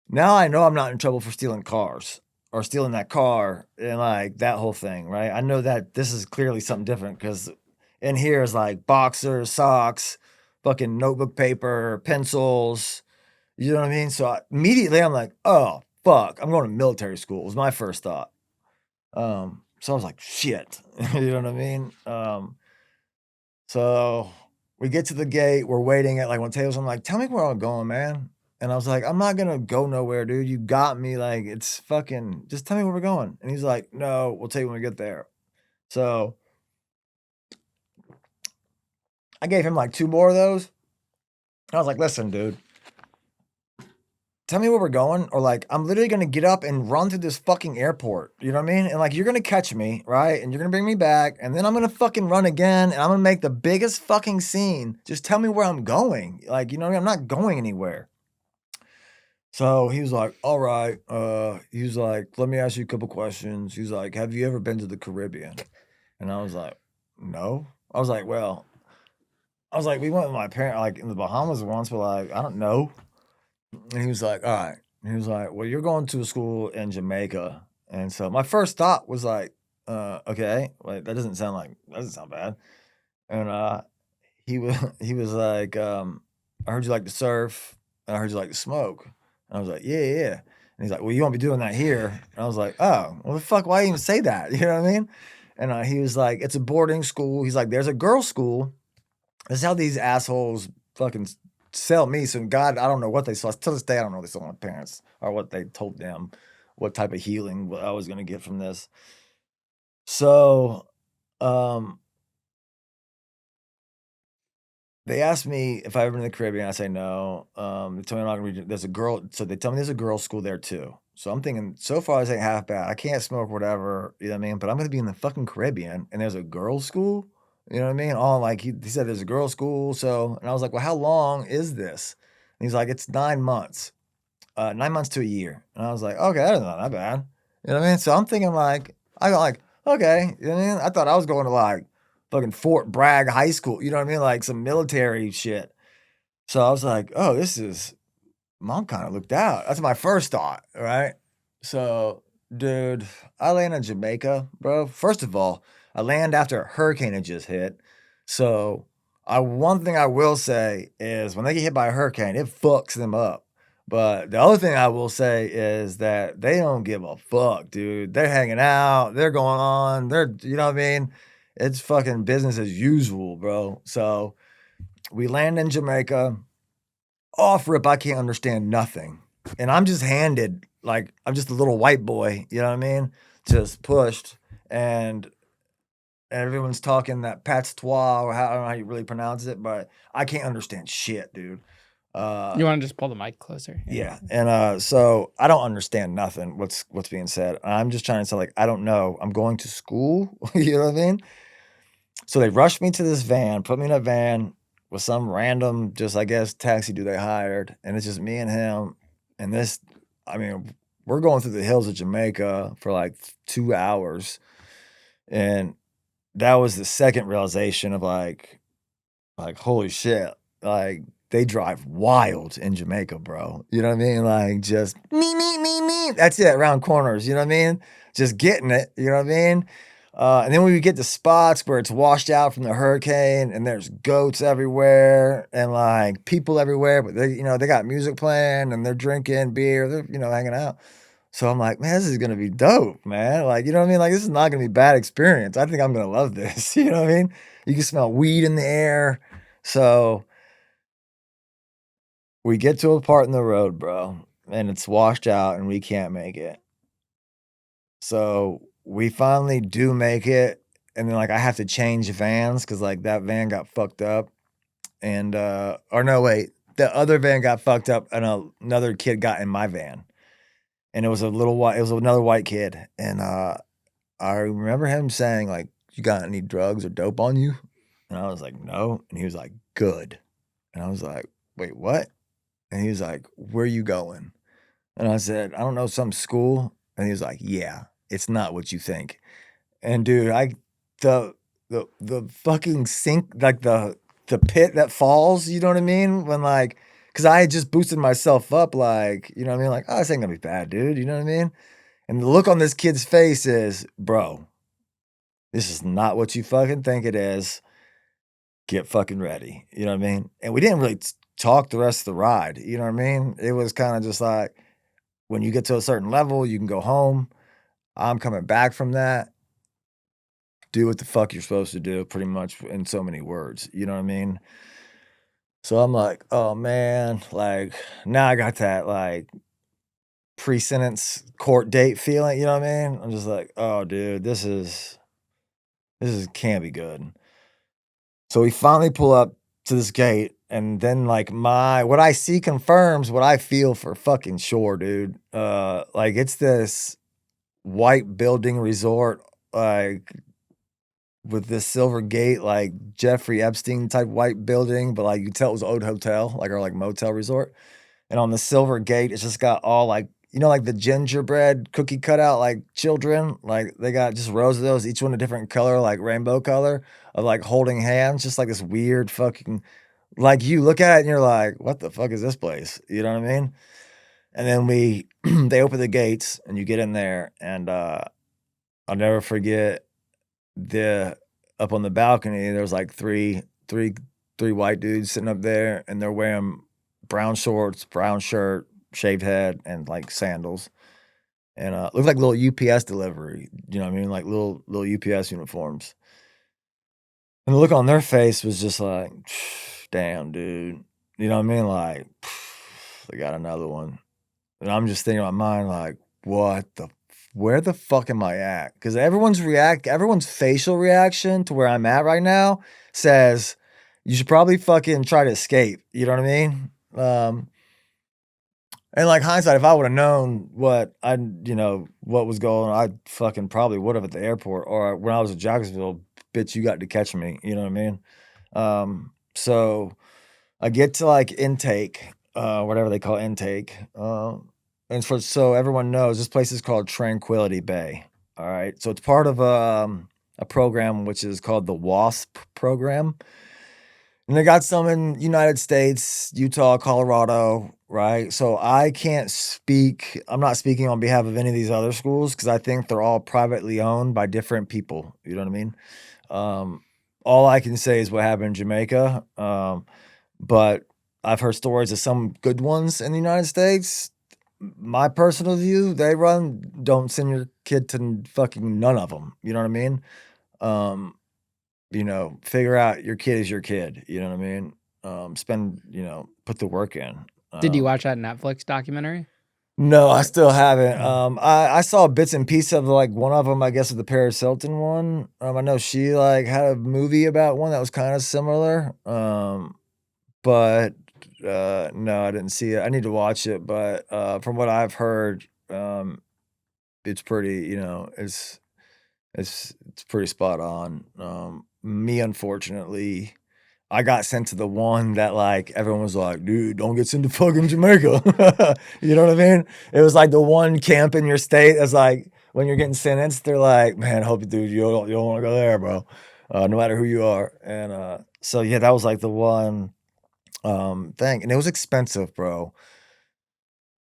Now I know I'm not in trouble for stealing cars or stealing that car and, like, that whole thing, right? I know that this is clearly something different because in here is, like, boxers, socks, fucking notebook paper, pencils, you know what I mean? So, immediately, I'm like, "Oh, fuck, I'm going to military school," was my first thought. So I was like, "Shit." You know what I mean? So we get to the gate, we're waiting at, like, one tables, I'm like, "Tell me where I'm going, man." And I was like, "I'm not gonna go nowhere, dude. You got me, like, it's fucking just tell me where we're going." And he's like, "No, we'll tell you when we get there." So I gave him, like, 2 more of those. I was like, "Listen, dude, tell me where we're going, or, like, I'm literally gonna get up and run through this fucking airport." You know what I mean? And, like, you're gonna catch me, right? And you're gonna bring me back, and then I'm gonna fucking run again, and I'm gonna make the biggest fucking scene. Just tell me where I'm going. Like, you know what I mean? I'm not going anywhere. So he was like, "All right." He was like, "Let me ask you a couple questions." He's like, "Have you ever been to the Caribbean?" And I was like, "No." I was like, "Well," I was like, "We went with my parent like in the Bahamas once, but like, I don't know." And he was like, "All right." And he was like, "Well, you're going to a school in Jamaica." And so my first thought was like, okay, like that doesn't sound bad." And he was he was like, "I heard you like to surf, and I heard you like to smoke." And I was like, "Yeah, yeah, yeah." And he's like, "Well, you won't be doing that here." And I was like, "Oh, well, the fuck, why even say that?" You know what I mean? And, he was like, "It's a boarding school." He's like, "There's a girls' school." This is how these assholes fucking sell me some God, I don't know what they saw. To this day, I don't know what they saw my parents or what they told them, what type of healing I was gonna get from this. So, um They asked me if I ever been in the Caribbean. I say no. They told me I'm not gonna be. There's a girl, so they tell me there's a girls' school there too. So I'm thinking, so far this ain't half bad. I can't smoke whatever, you know what I mean? But I'm gonna be in the fucking Caribbean, and there's a girls' school. You know what I mean? All like he said there's a girls' school. So and I was like, well, how long is this? And he's like, it's 9 months, 9 months to a year. And I was like, okay, that's not that bad. You know what I mean? So I'm thinking like, I got like, okay, you know what I mean? I thought I was going to like fucking Fort Bragg High School, you know what I mean? Like some military shit. So I was like, oh, this is, mom kind of looked out. That's my first thought, right? So, dude, I land in Jamaica, bro. First of all, I land after a hurricane had just hit. So, one thing I will say is when they get hit by a hurricane, it fucks them up. But the other thing I will say is that they don't give a fuck, dude. They're hanging out, they're going on, you know what I mean? It's fucking business as usual, bro. So, we land in Jamaica. Off rip, I can't understand nothing. And I'm just handed, like, I'm just a little white boy, you know what I mean? Just pushed, and everyone's talking that patois, or how, I don't know how you really pronounce it, but I can't understand shit, dude. You want to just pull the mic closer? Yeah, and so I don't understand nothing what's being said. I'm just trying to say, like, I don't know. I'm going to school, you know what I mean? So they rushed me to this van, put me in a van with some random, just I guess, taxi dude they hired, and it's just me and him. And this, I mean, we're going through the hills of Jamaica for like 2 hours, and that was the second realization of like holy shit, like they drive wild in Jamaica, bro. You know what I mean? Like just me. That's it, around corners. You know what I mean? Just getting it. You know what I mean? And then when we get to spots where it's washed out from the hurricane and there's goats everywhere and like people everywhere, but they got music playing and they're drinking beer, they're hanging out. So I'm like, man, this is gonna be dope, man. Like, you know what I mean? Like, this is not gonna be a bad experience. I think I'm gonna love this. You know what I mean? You can smell weed in the air. So we get to a part in the road, bro, and it's washed out and we can't make it. So we finally do make it, and then like I have to change vans because like that van got fucked up. And or no, wait, the other van got fucked up and another kid got in my van. And it was another white kid. And I remember him saying, like, "You got any drugs or dope on you?" And I was like, "No." And he was like, "Good." And I was like, "Wait, what?" And he was like, "Where you going?" And I said, "I don't know, some school." And he was like, "Yeah, it's not what you think." And dude, the the fucking sink, like the pit that falls, you know what I mean? When like, cause I had just boosted myself up, like, you know what I mean? Like, oh, this ain't gonna be bad, dude. You know what I mean? And the look on this kid's face is, bro, this is not what you fucking think it is. Get fucking ready. You know what I mean? And we didn't really talk the rest of the ride. You know what I mean? It was kind of just like when you get to a certain level, you can go home. I'm coming back from that. Do what the fuck you're supposed to do, pretty much in so many words. You know what I mean? So I'm like, oh man, like now I got that like pre-sentence court date feeling. You know what I mean? I'm just like, oh dude, this is can't be good. So we finally pull up to this gate, and then like what I see confirms what I feel for fucking sure, dude. Like it's this white building resort, like with this silver gate, like Jeffrey Epstein type white building, but like you tell it was old hotel, like or like motel resort. And on the silver gate, it's just got all like like the gingerbread cookie cutout, like children, like they got just rows of those, each one a different color, like rainbow color, of like holding hands, just like this weird fucking, like you look at it and you're like, what the fuck is this place? You know what I mean? And then they open the gates and you get in there, and I'll never forget the up on the balcony, there was like three white dudes sitting up there, and they're wearing brown shorts, brown shirt, shaved head, and like sandals. And looked like little UPS delivery, you know what I mean? Like little UPS uniforms. And the look on their face was just like, damn, dude. You know what I mean? Like, they got another one. And I'm just thinking in my mind, like, where the fuck am I at? Because everyone's facial reaction to where I'm at right now says, you should probably fucking try to escape. You know what I mean? And like hindsight, if I would have known what was going on, I fucking probably would have at the airport or when I was in Jacksonville, bitch, you got to catch me. You know what I mean? So I get to like intake, whatever they call intake. And so everyone knows this place is called Tranquility Bay. All right. So it's part of a program which is called the WASP program. And they got some in United States, Utah, Colorado, right? So I can't speak. I'm not speaking on behalf of any of these other schools because I think they're all privately owned by different people. You know what I mean? Um, all I can say is what happened in Jamaica. But I've heard stories of some good ones in the United States. My personal view, don't send your kid to fucking none of them. You know what I mean? Um, figure out your kid is your kid. You know what I mean? Put the work in. Did you watch that Netflix documentary? No, I still haven't. I saw bits and pieces of like one of them, I guess, of the Paris Hilton one. I know she like had a movie about one that was kind of similar. But no, I didn't see it. I need to watch it, but from what I've heard, it's pretty, it's pretty spot on. Me, unfortunately, I got sent to the one that like everyone was like, dude, don't get sent to fucking Jamaica. You know what I mean? It was like the one camp in your state that's like when you're getting sentenced, they're like, man, hope dude, you don't want to go there, bro. No matter who you are. And so yeah, that was like the one thing. And it was expensive, bro.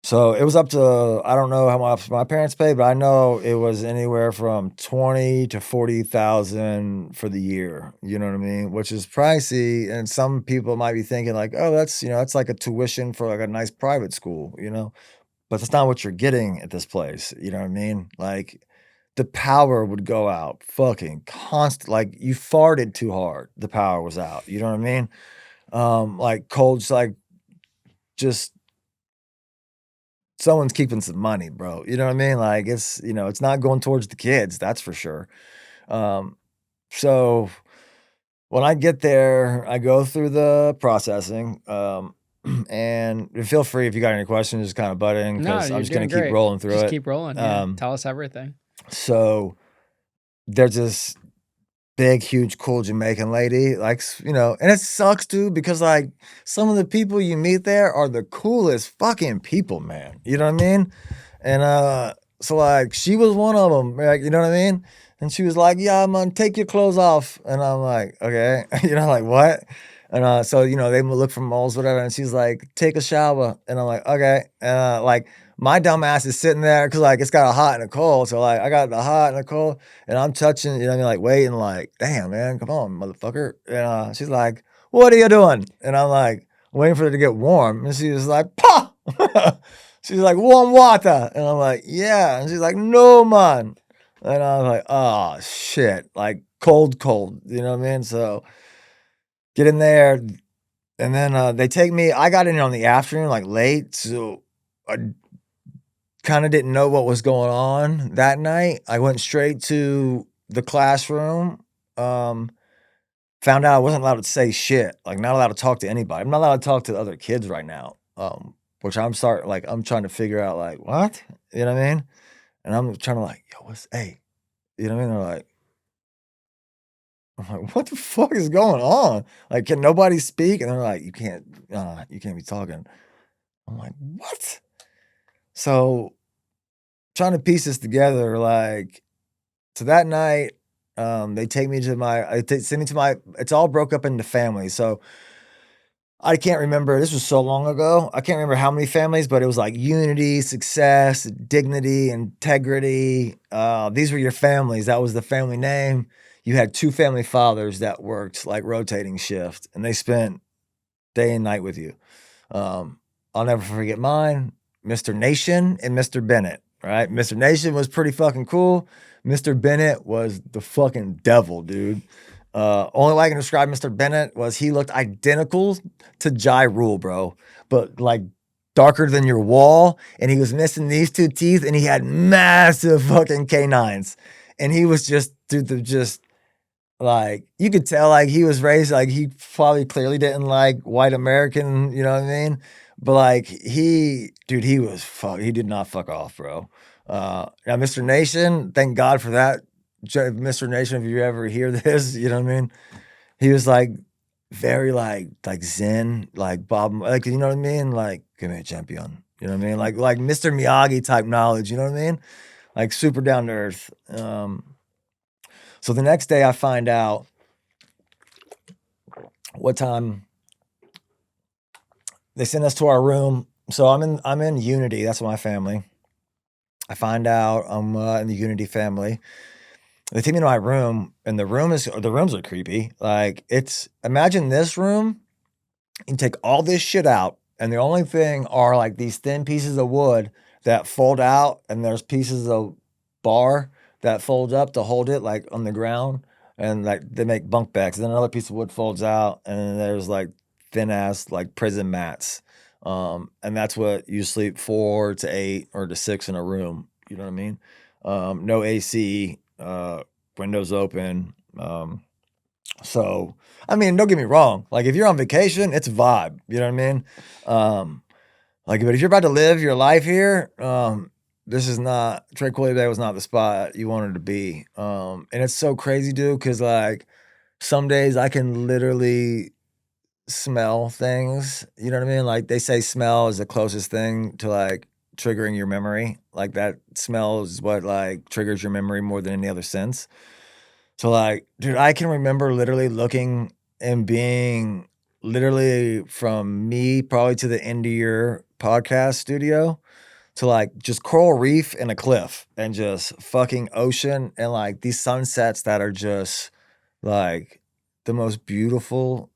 So it was up to I don't know how much my parents paid, but I know it was anywhere from 20 to 40,000 for the year. You know what I mean? Which is pricey. And some people might be thinking like, oh, that's like a tuition for like a nice private school. But that's not what you're getting at this place. You know what I mean? Like the power would go out fucking constant. Like you farted too hard. The power was out. You know what I mean? Like cold, like just someone's keeping some money, bro. You know what I mean? Like it's not going towards the kids, that's for sure. Um, so when I get there, I go through the processing. And feel free if you got any questions, just kind of butt in No, because I'm you're just gonna doing keep great. rolling through Just it. keep rolling. Yeah. Tell us everything. So there's this big, huge, cool Jamaican lady, like, and it sucks, dude, because, like, some of the people you meet there are the coolest fucking people, man. You know what I mean? And, so, like, she was one of them, like, you know what I mean? And she was like, "Yeah, I'm gonna take your clothes off." And I'm like, "Okay." Like, "What?" And, so, they look for moles, whatever, and she's like, "Take a shower." And I'm like, "Okay." And, like, my dumb ass is sitting there because like, it's got a hot and a cold, so, like, I got the hot and the cold, and I'm touching, you know what I mean, like, waiting, like, "Damn, man, come on, motherfucker." And, she's like, "What are you doing?" And I'm like, waiting for it to get warm, and she was like, "Pah!" She's like, "Warm water." And I'm like, "Yeah." And she's like, "No, man." And I was like, "Oh, shit." Like, cold, you know what I mean? So, get in there, and then, they take me I got in on the afternoon, like, late, so I kinda didn't know what was going on that night. I went straight to the classroom, um, found out I wasn't allowed to say shit, like, not allowed to talk to anybody. I'm not allowed to talk to the other kids right now, which I'm trying to figure out, like, "What?" You know what I mean? And I'm trying to like, "Yo, hey." You know what I mean? They're like I'm like, "What the fuck is going on? Like, can nobody speak?" And they're like, you can't be talking." I'm like, "What?" So, trying to piece this together, like, so that night, they take me to send me to my it's all broke up into families, so I can't remember this was so long ago, I can't remember how many families, but it was like unity, success, dignity, integrity, these were your families, that was the family name. You had 2 family fathers that worked, like, rotating shift, and they spent day and night with you. Um, I'll never forget mine, Mr. Nation and Mr. Bennett, right? Mr. Nation was pretty fucking cool. Mr. Bennett was the fucking devil, dude. Only way I can describe Mr. Bennett was he looked identical to Ja Rule, bro, but like darker than your wall. And he was missing these 2 teeth, and he had massive fucking canines. And he was just, dude, just Like, you could tell, like, he was raised like, he probably clearly didn't like white American, you know what I mean? But, like, he was he did not fuck off, bro. Now Mr. Nation, thank God for that. Mr. Nation, if you ever hear this, you know what I mean? He was, like, very, like zen, like Bob like, you know what I mean? Like, "Give me a champion." You know what I mean? Like Mr. Miyagi type knowledge, you know what I mean? Like, super down to earth. So the next day I find out what time they send us to our room. So I'm in Unity. That's my family. I find out I'm in the Unity family. They take me to my room, and the rooms are creepy. Like, it's imagine this room. You take all this shit out, and the only thing are like these thin pieces of wood that fold out, and there's pieces of bar that folds up to hold it like on the ground, and like they make bunk beds. And then another piece of wood folds out, and then there's like thin ass like prison mats. And that's what you sleep 4 to 8 or to 6 in a room. You know what I mean? No AC, windows open. So, I mean, don't get me wrong. Like, if you're on vacation, it's a vibe. You know what I mean? Um, like, but if you're about to live your life here, this is not Tranquility Bay was not the spot you wanted to be. And it's so crazy, dude, because like some days I can literally smell things. You know what I mean? Like they say smell is the closest thing to like triggering your memory. Like that smell is what like triggers your memory more than any other sense. So, like, dude, I can remember literally looking and being literally from me probably to the end of your podcast studio to like just coral reef and a cliff and just fucking ocean and like these sunsets that are just like the most beautiful,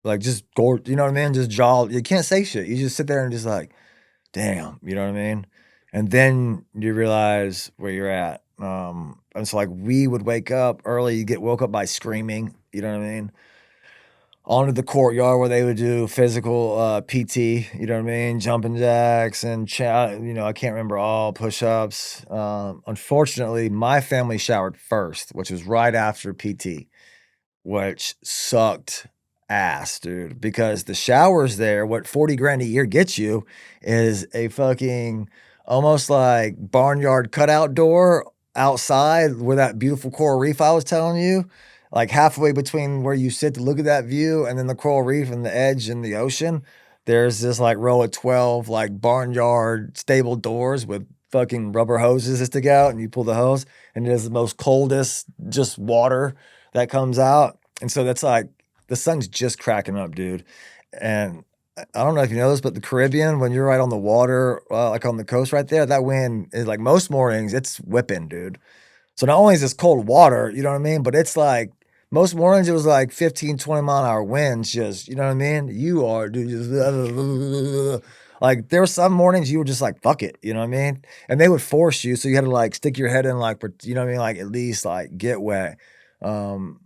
like just gorgeous, you know what I mean? Just jaw, you can't say shit. You just sit there and just like, damn, you know what I mean? And then you realize where you're at. And so like we would wake up early, you get woke up by screaming, you know what I mean? Onto the courtyard where they would do physical PT, you know what I mean? Jumping jacks and I can't remember all push-ups. Unfortunately, my family showered first, which was right after PT, which sucked ass, dude, because the showers there, what 40 grand a year gets you is a fucking almost like barnyard cutout door outside where that beautiful coral reef I was telling you, like halfway between where you sit to look at that view and then the coral reef and the edge and the ocean. There's this like row of 12 like barnyard stable doors with fucking rubber hoses that stick out and you pull the hose and it is the most coldest just water that comes out. And so that's like the sun's just cracking up, dude. And I don't know if you know this, but the Caribbean, when you're right on the water, like on the coast right there, that wind is like most mornings, it's whipping, dude. So not only is this cold water, you know what I mean? But it's like most mornings it was like 15, 20-mile-an-hour winds, just, you know what I mean? You are, dude, just like there were some mornings you were just like, fuck it, you know what I mean? And they would force you, so you had to like stick your head in, like, you know what I mean? Like at least like get wet. Um,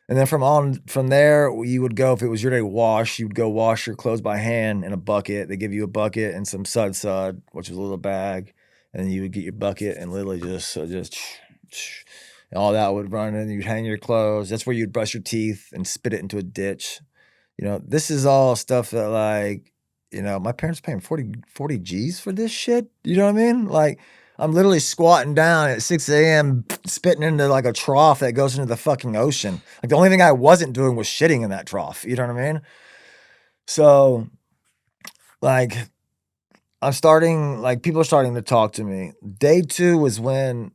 and then from there, you would go if it was your day to wash, you'd go wash your clothes by hand in a bucket. They give you a bucket and some sud, which is a little bag, and you would get your bucket and literally just and all that would run and you'd hang your clothes. That's where you'd brush your teeth and spit it into a ditch. You know, this is all stuff that like, my parents paying 40 G's for this shit. You know what I mean? Like, I'm literally squatting down at 6 a.m. spitting into like a trough that goes into the fucking ocean. Like the only thing I wasn't doing was shitting in that trough. You know what I mean? So like people are starting to talk to me. Day two was when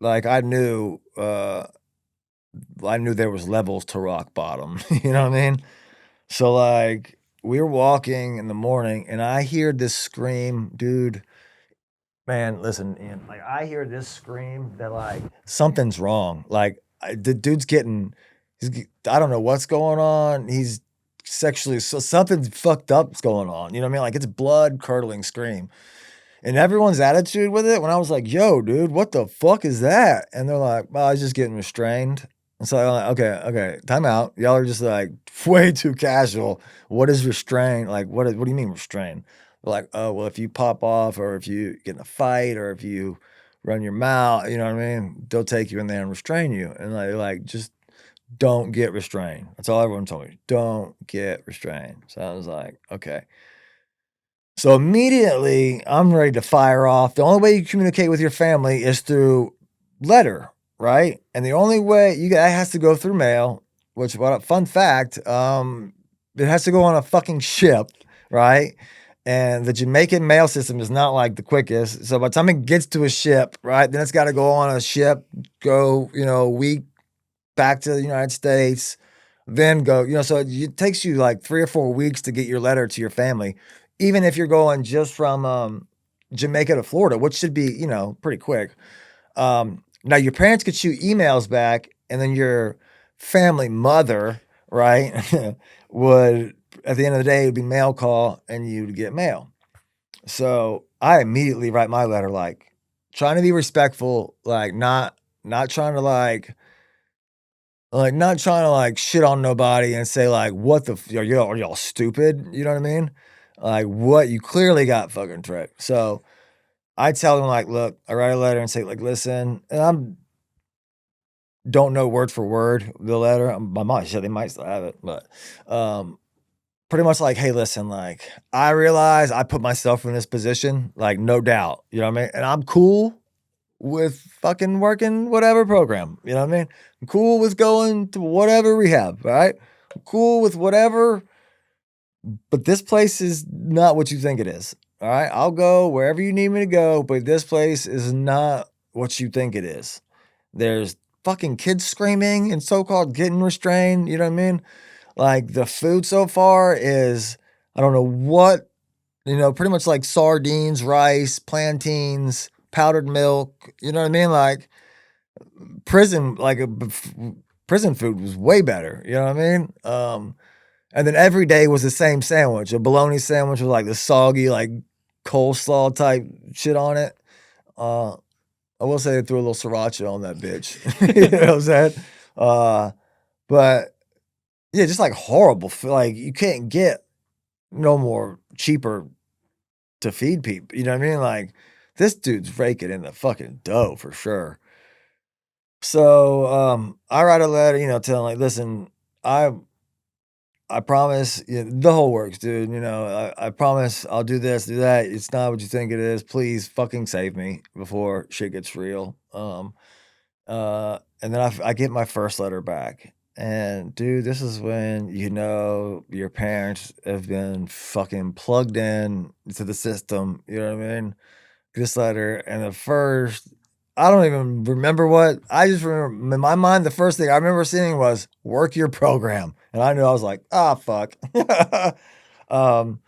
like I knew there was levels to rock bottom. You know what I mean? So like we were walking in the morning and I hear this scream, dude. Man, listen, Ian, like I hear this scream that like something's wrong. Like the dude's I don't know what's going on. He's sexually, so something fucked up's going on. You know what I mean? Like it's blood curdling scream. And everyone's attitude with it when I was like, yo, dude, what the fuck is that? And they're like, well, I was just getting restrained. And so I'm like, okay, time out. Y'all are just like way too casual. What is restrained? Like, what do you mean restrained? They're like, oh, well, if you pop off or if you get in a fight or if you run your mouth, you know what I mean? They'll take you in there and restrain you. And like just don't get restrained. That's all everyone told me. Don't get restrained. So I was like, okay. So immediately I'm ready to fire off. The only way you communicate with your family is through letter, right? And the only way that has to go through mail, which what a fun fact, it has to go on a fucking ship, right? And the Jamaican mail system is not like the quickest. So by the time it gets to a ship, right, then it's got to go on a ship, go, a week back to the United States, then go, so it takes you like 3 or 4 weeks to get your letter to your family, even if you're going just from Jamaica to Florida, which should be, pretty quick. Now your parents could shoot emails back, and then your family mother, right, would at the end of the day it would be mail call, and you'd get mail. So I immediately write my letter like trying to be respectful, like not trying to not trying to, shit on nobody and say, like, "What the f are y'all stupid?" You know what I mean? Like, "What? You clearly got fucking tricked." So, I tell them, like, "Look," I write a letter and say, like, "Listen," and I'm don't know word for word the letter. My mom said they might still have it, but, pretty much like, "Hey, listen, like, I realize I put myself in this position, like, no doubt." You know what I mean? And I'm cool with fucking working whatever program, you know what I mean? I'm cool with going to whatever rehab, right? I'm cool with whatever, but this place is not what you think it is. All right. I'll go wherever you need me to go, but this place is not what you think it is. There's fucking kids screaming and so-called getting restrained, you know what I mean? Like the food so far is, I don't know what, pretty much like sardines, rice, plantains, powdered milk, you know what I mean? Like prison, prison food was way better, you know what I mean? And then every day was the same sandwich, a bologna sandwich with like the soggy, like coleslaw type shit on it. Uh, I will say they threw a little sriracha on that bitch. You know what I'm saying? Uh, but yeah, just like horrible. Like you can't get no more cheaper to feed people. You know what I mean? Like this dude's raking in the fucking dough for sure. So I write a letter, telling like, listen, I I promise the whole works, dude. I promise I'll do this, do that. It's not what you think it is. Please fucking save me before shit gets real. And then I get my first letter back. And dude, this is when your parents have been fucking plugged in to the system. You know what I mean? This letter and the first I don't even remember what I just remember in my mind, the first thing I remember seeing was work your program. And I knew I was like, "Ah, fuck." Um,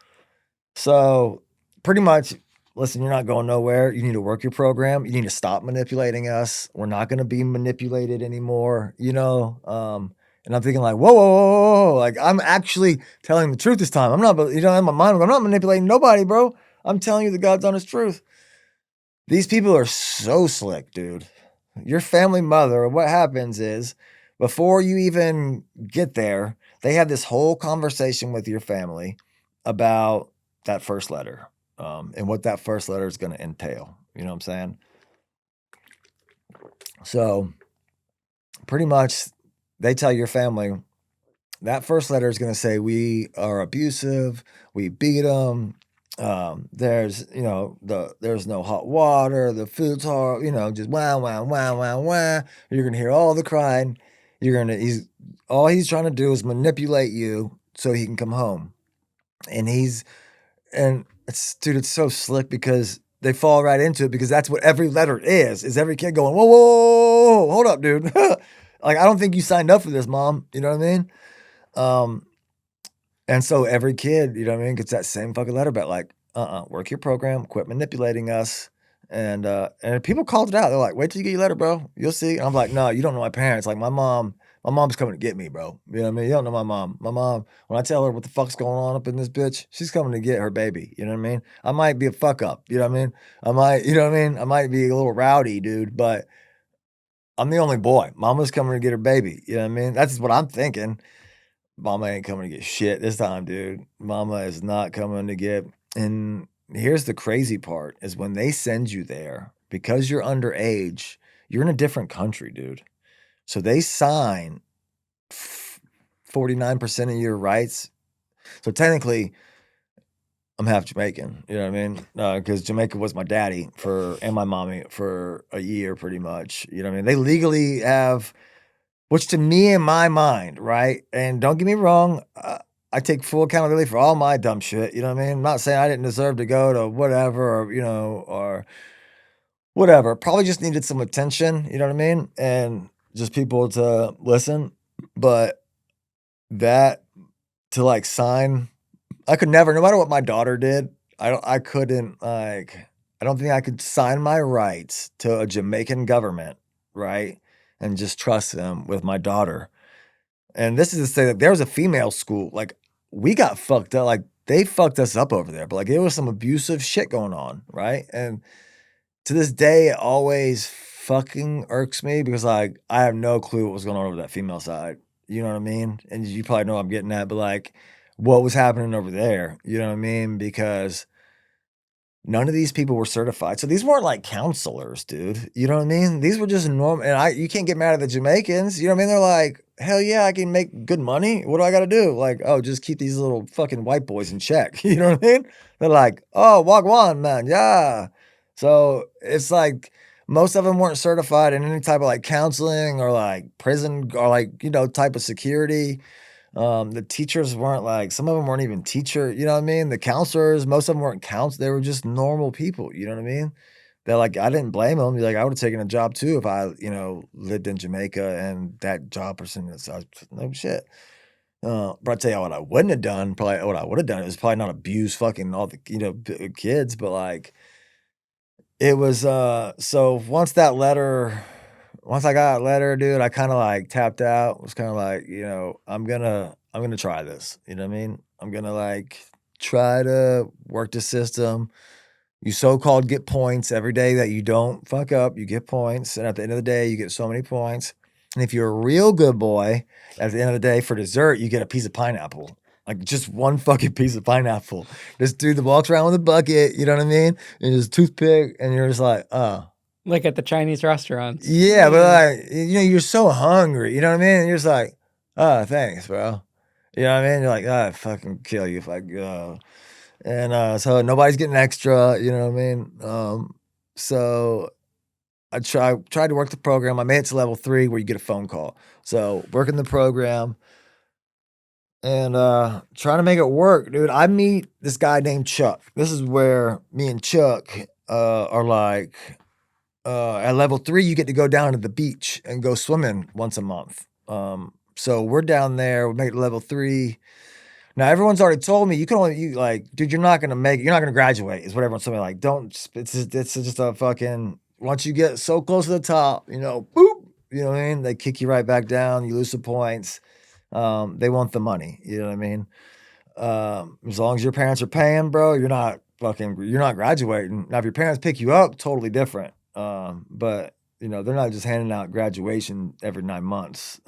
so pretty much, listen, you're not going nowhere. You need to work your program. You need to stop manipulating us. We're not gonna be manipulated anymore, and I'm thinking like, "Whoa, whoa, whoa, whoa, whoa." Like, I'm actually telling the truth this time. I'm not, in my mind, I'm not manipulating nobody, bro. I'm telling you the God's honest truth. These people are so slick, dude. Your family mother, what happens is before you even get there, they have this whole conversation with your family about that first letter, and what that first letter is going to entail. You know what I'm saying? So, pretty much, they tell your family that first letter is going to say we are abusive, we beat them. There's there's no hot water, the food's hard, just wow wow wow wow wow. You're gonna hear all the crying. He's all he's trying to do is manipulate you so he can come home. And it's so slick because they fall right into it because that's what every letter is every kid going, whoa, whoa, whoa, whoa, hold up, dude. Like, I don't think you signed up for this, mom. You know what I mean? Um, and so every kid, you know what I mean, gets that same fucking letter back, like, work your program, quit manipulating us. And people called it out. They're like, wait till you get your letter, bro. You'll see. And I'm like, no, you don't know my parents. Like my mom's coming to get me, bro. You know what I mean? You don't know my mom. My mom, when I tell her what the fuck's going on up in this bitch, she's coming to get her baby. You know what I mean? I might be a fuck up. You know what I mean? You know what I mean? I might be a little rowdy, dude, but I'm the only boy. Mama's coming to get her baby. You know what I mean? That's what I'm thinking. Mama ain't coming to get shit this time, dude. Mama is not coming to get. And here's the crazy part is when they send you there, because you're underage, you're in a different country, dude. So they sign 49% of your rights. So technically, I'm half Jamaican. You know what I mean? Because Jamaica was my daddy and my mommy for a year, pretty much. You know what I mean? They legally have, which to me in my mind, right? And don't get me wrong, I take full accountability for all my dumb shit. You know what I mean? I'm not saying I didn't deserve to go to whatever, or whatever. Probably just needed some attention. You know what I mean? And just people to listen. But that to like sign, I could never, no matter what my daughter did, I couldn't like, I don't think I could sign my rights to a Jamaican government, right? And just trust them with my daughter. And this is to say that there was a female school, like we got fucked up, like they fucked us up over there, but like there was some abusive shit going on, right? And to this day, it always fucking irks me because like I have no clue what was going on over that female side. You know what I mean? And you probably know what I'm getting at, but like what was happening over there, you know what I mean? Because none of these people were certified. So these weren't like counselors, dude. You know what I mean? These were just normal. And you can't get mad at the Jamaicans. You know what I mean? They're like, hell yeah, I can make good money. What do I got to do? Like, oh, just keep these little fucking white boys in check. You know what I mean? They're like, oh, walk one, man. Yeah. So it's like most of them weren't certified in any type of like counseling or like prison or like, type of security. The teachers weren't like, some of them weren't even you know what I mean? The counselors, most of them weren't they were just normal people, you know what I mean? They're like, I didn't blame them. Like, I would have taken a job too if I, lived in Jamaica and that job person is no shit. But I tell you what I wouldn't have done, probably what I would have done is probably not abuse fucking all the, kids, but like it was, so once I got a letter, dude, I kinda, like, tapped out, was kinda like, I'm gonna try this, you know what I mean? I'm gonna, like, try to work the system. You so-called get points every day that you don't fuck up, you get points, and at the end of the day, you get so many points, and if you're a real good boy, at the end of the day, for dessert, you get a piece of pineapple, like, just one fucking piece of pineapple. This dude that walks around with a bucket, you know what I mean? And his toothpick, and you're just like, "Oh." Like at the Chinese restaurants. Yeah, but, like, you're so hungry, you know what I mean? And you're just like, "Oh, thanks, bro." You know what I mean? You're like, "I'd fucking kill you if I go." And, so nobody's getting extra, you know what I mean? So I tried to work the program. I made it to level 3 where you get a phone call. So working the program and, trying to make it work, dude. I meet this guy named Chuck. This is where me and Chuck, are like, at level 3, you get to go down to the beach and go swimming once a month. So we're down there, we make it to level 3. Now everyone's already told me dude, you're not gonna graduate, is what everyone's telling me. Like, don't, it's just a fucking, once you get so close to the top, boop, you know what I mean? They kick you right back down, you lose some points. They want the money, you know what I mean? As long as your parents are paying, bro, you're not graduating. Now, if your parents pick you up, totally different. But they're not just handing out graduation every 9 months.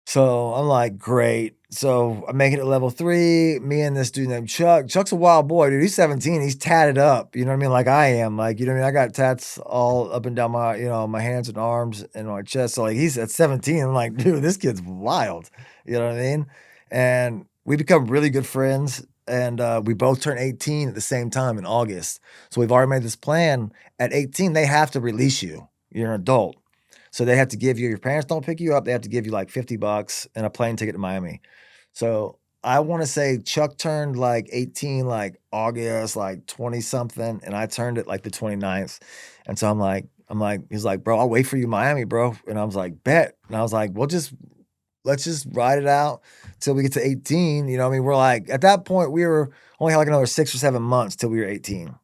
So I'm like, great. So I'm making it level 3. Me and this dude named Chuck. Chuck's a wild boy, dude. He's 17. He's tatted up. You know what I mean? Like I am. Like, you know what I mean? I got tats all up and down my hands and arms and my chest. So like he's at 17. I'm like, dude, this kid's wild. You know what I mean? And we become really good friends. And we both turn 18 at the same time in August. So we've already made this plan. At 18, they have to release you. You're an adult. So they have to give you, your parents don't pick you up, they have to give you like $50 and a plane ticket to Miami. So I want to say Chuck turned like 18, like August, like 20 something, and I turned it like the 29th. And so he's like, bro, I'll wait for you in Miami, bro. And I was like, bet. And I was like, let's just ride it out till we get to 18. You know what I mean? We're like, at that point, we were only had like another 6 or 7 months till we were 18.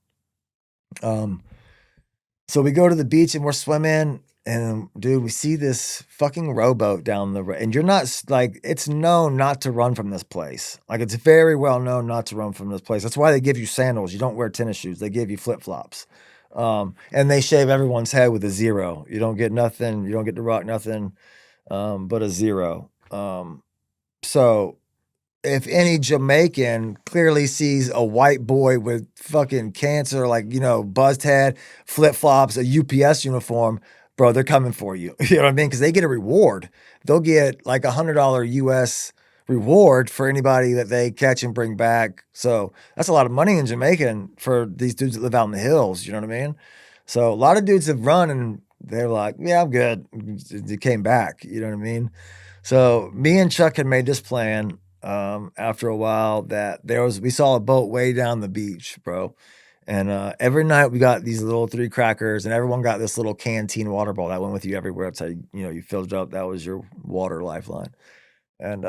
So we go to the beach and we're swimming, and dude, we see this fucking rowboat down the road. And you're not like, it's known not to run from this place. Like, it's very well known not to run from this place. That's why they give you sandals. You don't wear tennis shoes. They give you flip flops. And they shave everyone's head with a 0. You don't get nothing. You don't get to rock nothing, but a 0. So if any Jamaican clearly sees a white boy with fucking cancer, like, buzzed head, flip flops, a UPS uniform, bro, they're coming for you. You know what I mean? Because they get a reward. they'll get like $100 US reward for anybody that they catch and bring back. So that's a lot of money in Jamaica for these dudes that live out in the hills. You know what I mean? So a lot of dudes have run and they're like, yeah, I'm good. They came back. You know what I mean? So me and Chuck had made this plan after a while that we saw a boat way down the beach, bro. And every night we got these little 3 crackers, and everyone got this little canteen water bottle that went with you everywhere. That's how you filled it up. That was your water lifeline. And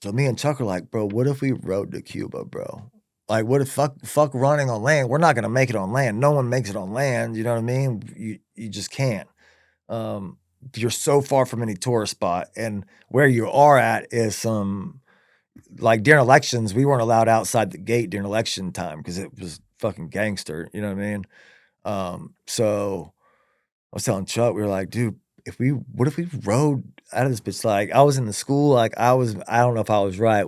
so me and Chuck were like, bro, what if we rode to Cuba, bro? Like, what if fuck running on land? We're not gonna make it on land. No one makes it on land. You know what I mean? You just can't. Um, you're so far from any tourist spot, and where you are at is some like during elections, we weren't allowed outside the gate during election time because it was fucking gangster. You know what I mean? So I was telling Chuck, we were like, dude, what if we rode out of this bitch? Like, I was in the school, like I don't know if I was right.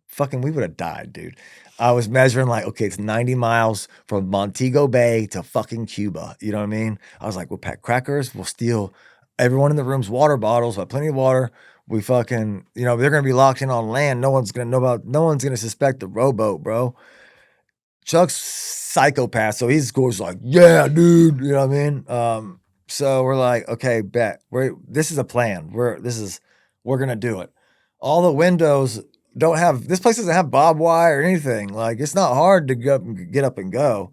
Fucking, we would have died, dude. I was measuring like, okay, it's 90 miles from Montego Bay to fucking Cuba. You know what I mean? I was like, we'll pack crackers, we'll steal everyone in the room's water bottles, we'll have plenty of water. We fucking, they're gonna be locked in on land. No one's gonna suspect the rowboat, bro. Chuck's psychopath, so he scores like, yeah, dude. You know what I mean? So we're like, okay, bet. This is a plan. We're gonna do it. All the windows this place doesn't have barbed wire or anything. Like, it's not hard to get up and go.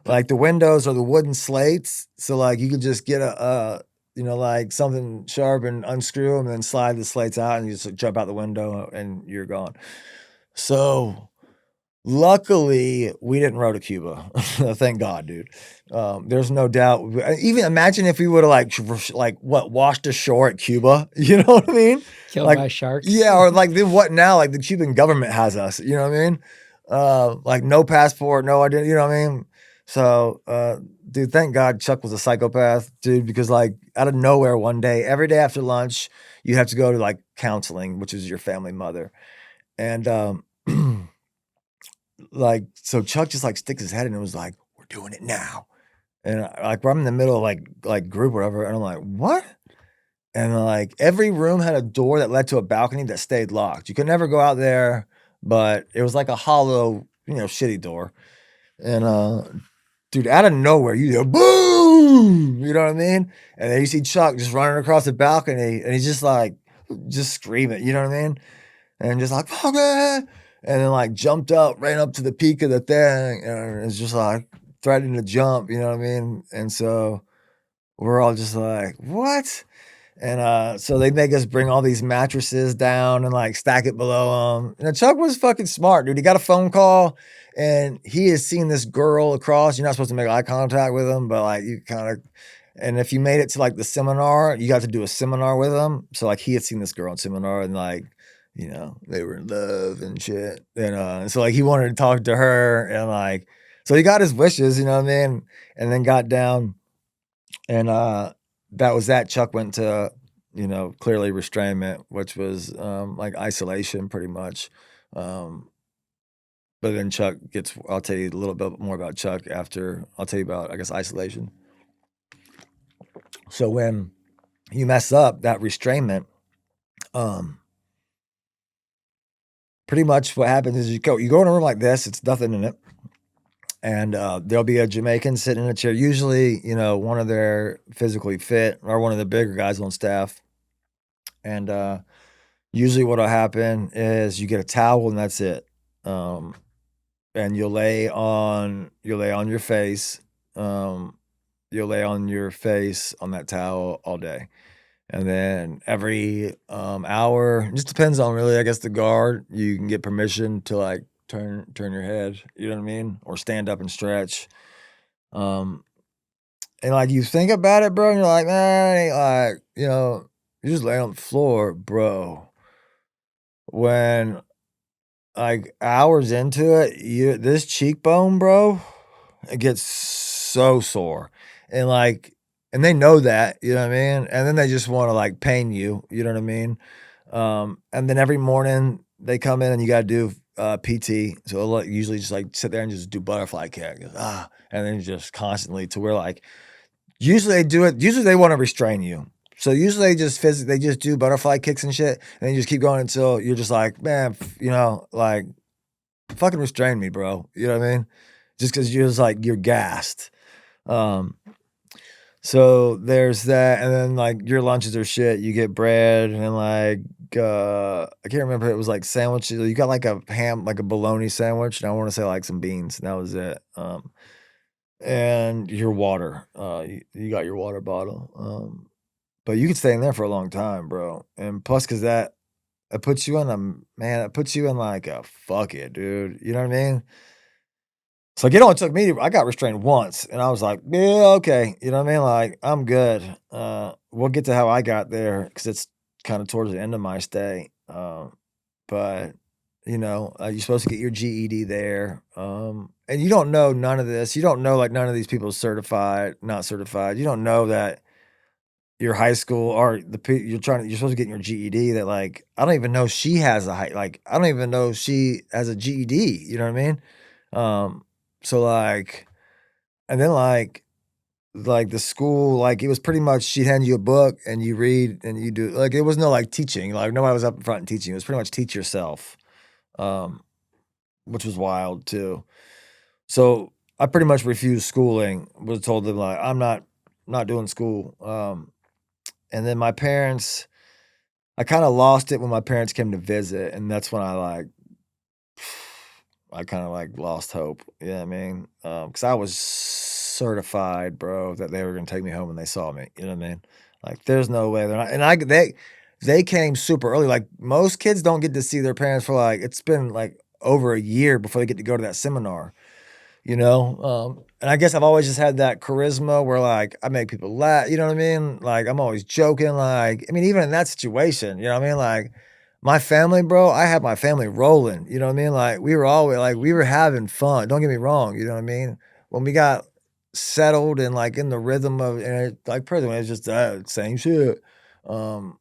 Like, the windows are the wooden slates, so like you could just get like something sharp and unscrew them and then slide the slates out and you just jump out the window and you're gone. So luckily, we didn't row to Cuba. Thank God, dude. There's no doubt. Even imagine if we would have washed ashore at Cuba. You know what I mean? Killed by sharks. Yeah, or like then what now? Like the Cuban government has us. You know what I mean? Like no passport, no idea. You know what I mean? So, dude, thank God Chuck was a psychopath, dude, because like out of nowhere one day, every day after lunch, you have to go to like counseling, which is your family mother, and like, so Chuck just like sticks his head in and was like, we're doing it now. And like, I'm in the middle of like group or whatever. And I'm like, what? And like every room had a door that led to a balcony that stayed locked. You could never go out there, but it was like a hollow, shitty door. And dude, out of nowhere, you hear boom, you know what I mean? And then you see Chuck just running across the balcony and he's just screaming, you know what I mean? And just like, fuck it. And then like jumped up, ran up to the peak of the thing, and it's just like threatening to jump, you know what I mean? And so we're all just like, what? And so they make us bring all these mattresses down and like stack it below them. And Chuck was fucking smart, dude. He got a phone call and he has seen this girl across. You're not supposed to make eye contact with him, but like you kind of, and if you made it to like the seminar, you got to do a seminar with him. So like he had seen this girl in seminar and like, they were in love and shit. And so like he wanted to talk to her and like, so he got his wishes, you know what I mean? And then got down and that was that. Chuck went to, clearly restrainment, which was like isolation pretty much. But then I'll tell you a little bit more about Chuck after I'll tell you about, I guess, isolation. So when you mess up that restrainment, pretty much what happens is you go in a room like this, it's nothing in it. And there'll be a Jamaican sitting in a chair, usually, one of their physically fit or one of the bigger guys on staff. And usually what'll happen is you get a towel and that's it. And you'll lay on your face. You'll lay on your face on that towel all day. And then every hour, it just depends on really, I guess, the guard, you can get permission to like turn your head, you know what I mean? Or stand up and stretch. And like you think about it, bro, and you're like, man, it ain't like, you just lay on the floor, bro. When like hours into it, this cheekbone, bro, it gets so sore. And they know that, you know what I mean? And then they just want to like pain you, you know what I mean? And then every morning they come in and you got to do PT. So they'll usually just like sit there and just do butterfly kick. And then just constantly to where like, usually they do it. Usually they want to restrain you. So usually they just do butterfly kicks and shit, and then you just keep going until you're just like, man, like fucking restrain me, bro. You know what I mean? Just because you're just like you're gassed. Um, so there's that, and then like your lunches are shit. You get bread and like I can't remember. It was like sandwiches. You got like a ham, like a bologna sandwich, and I want to say like some beans, and that was it. And your water. You got your water bottle. But you could stay in there for a long time, bro. And plus, because that it puts you in a man, it puts you in like a fuck it, dude. You know what I mean? So like, it only took me I got restrained once, and I was like, "Yeah, okay." You know what I mean? Like, I'm good. We'll get to how I got there because it's kinda towards the end of my stay. But, you're supposed to get your GED there, and you don't know none of this. You don't know, like, none of these people certified, not certified. You don't know that your high school or you're supposed to get your GED that, like, I don't even know she has I don't even know she has a GED, you know what I mean? So, like and then, the school, like, it was pretty much she'd hand you a book and you read and you do like, it was no, like, teaching, like, nobody was up in front and teaching, it was pretty much teach yourself, um, which was wild too. So, I pretty much refused schooling, was told them, like, "I'm not doing school," and then my parents I kinda lost it when my parents came to visit, and that's when I kinda, like, lost hope, you know what I mean? Because I was certified, bro, that they were gonna take me home when they saw me, you know what I mean? Like, there's no way they're not and I they came super early, like, most kids don't get to see their parents for, like it's been, like, over a year before they get to go to that seminar. And I guess I've always just had that charisma where, like, I make people laugh, you know what I mean? Like, I'm always joking, like I mean, even in that situation, you know what I mean? Like, my family, bro, I had my family rolling, you know what I mean? Like, we were always like, we were having fun, don't get me wrong, you know what I mean? When we got settled and, like, in the rhythm of like, prison, it's just, same shit. Um,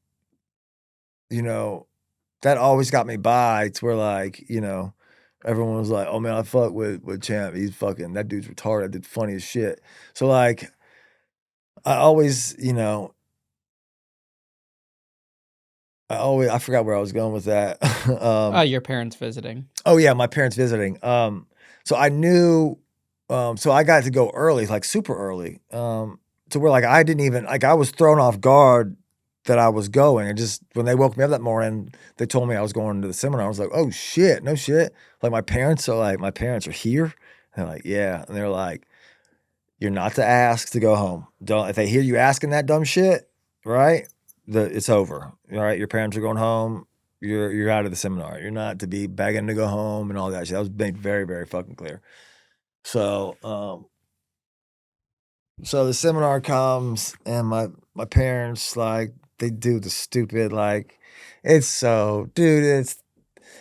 you know that always got me by to where, like, everyone was like, "Oh, man, I fuck with Champ. He's fucking that dude's retarded, did funny as shit." So, like, I always, I forgot where I was going with that. Your parents visiting. Oh, yeah, my parents visiting. So I knew so I got to go early, like, super early, to where, like, I didn't even like, I was thrown off guard that I was going, and just when they woke me up that morning, they told me I was going to the seminar. I was like, "Oh, shit, no shit." Like, my parents are here? They're like, "Yeah," and they're like, "You're not to ask to go home. Don't if they hear you asking that dumb shit, right, it's over, alright? Your parents are going home. You're out of the seminar. You're not to be begging to go home and all that shit." That was made very, very fucking clear. So, so the seminar comes and my parents, like, they do the stupid, like it's so dude,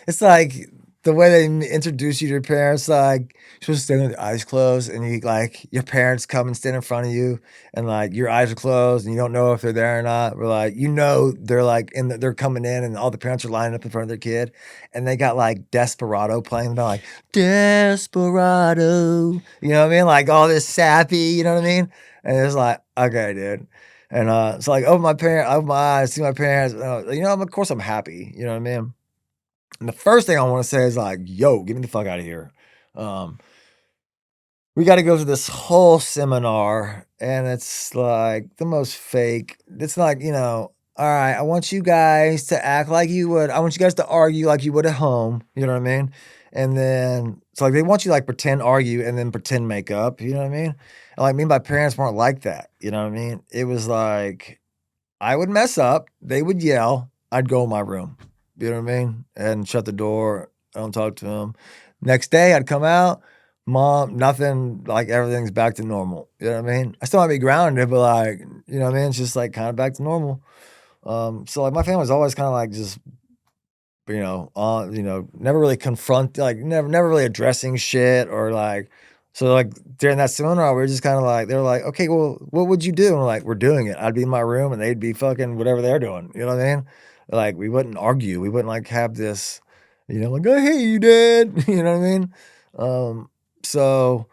it's like the way they introduce you to your parents, like, you're supposed to stand with your eyes closed, and your parents come and stand in front of you, and, like, your eyes are closed, and you don't know if they're there or not, or, like, they're, like, they're coming in, and all the parents are lining up in front of their kid, and they got, like, Desperado playing, they're like, "Desperado," you know what I mean? Like, all this sappy, you know what I mean? And it's like, "Okay, dude." And, so, like, I open my eyes, see my parents, of course, I'm happy, you know what I mean? And the first thing I wanna say is like, "Yo, get me the fuck out of here." Um, we gotta go to this whole seminar, and it's, like, the most fake it's like, "Alright, I want you guys to act like you would I want you guys to argue like you would at home," you know what I mean? And then it's like they want you to, like, pretend argue and then pretend make up, you know what I mean? And, like, me and my parents weren't like that, you know what I mean? It was like I would mess up, they would yell, I'd go in my room, you know what I mean? And shut the door, I don't talk to them. Next day, I'd come out, mom, nothing, like, everything's back to normal, you know what I mean? I still might be grounded, but, like, you know what I mean? It's just, like, kinda back to normal. So, like, my family's always kinda, like, just never really never really addressing shit or like so like during that seminar, we are just kinda like they were like, "Okay, well, what would you do?" And we're like, "We're doing it." I'd be in my room and they'd be fucking whatever they're doing, you know what I mean? Like, we wouldn't argue, we wouldn't, like, have this, like, "I hate you, dad," you know what I mean? So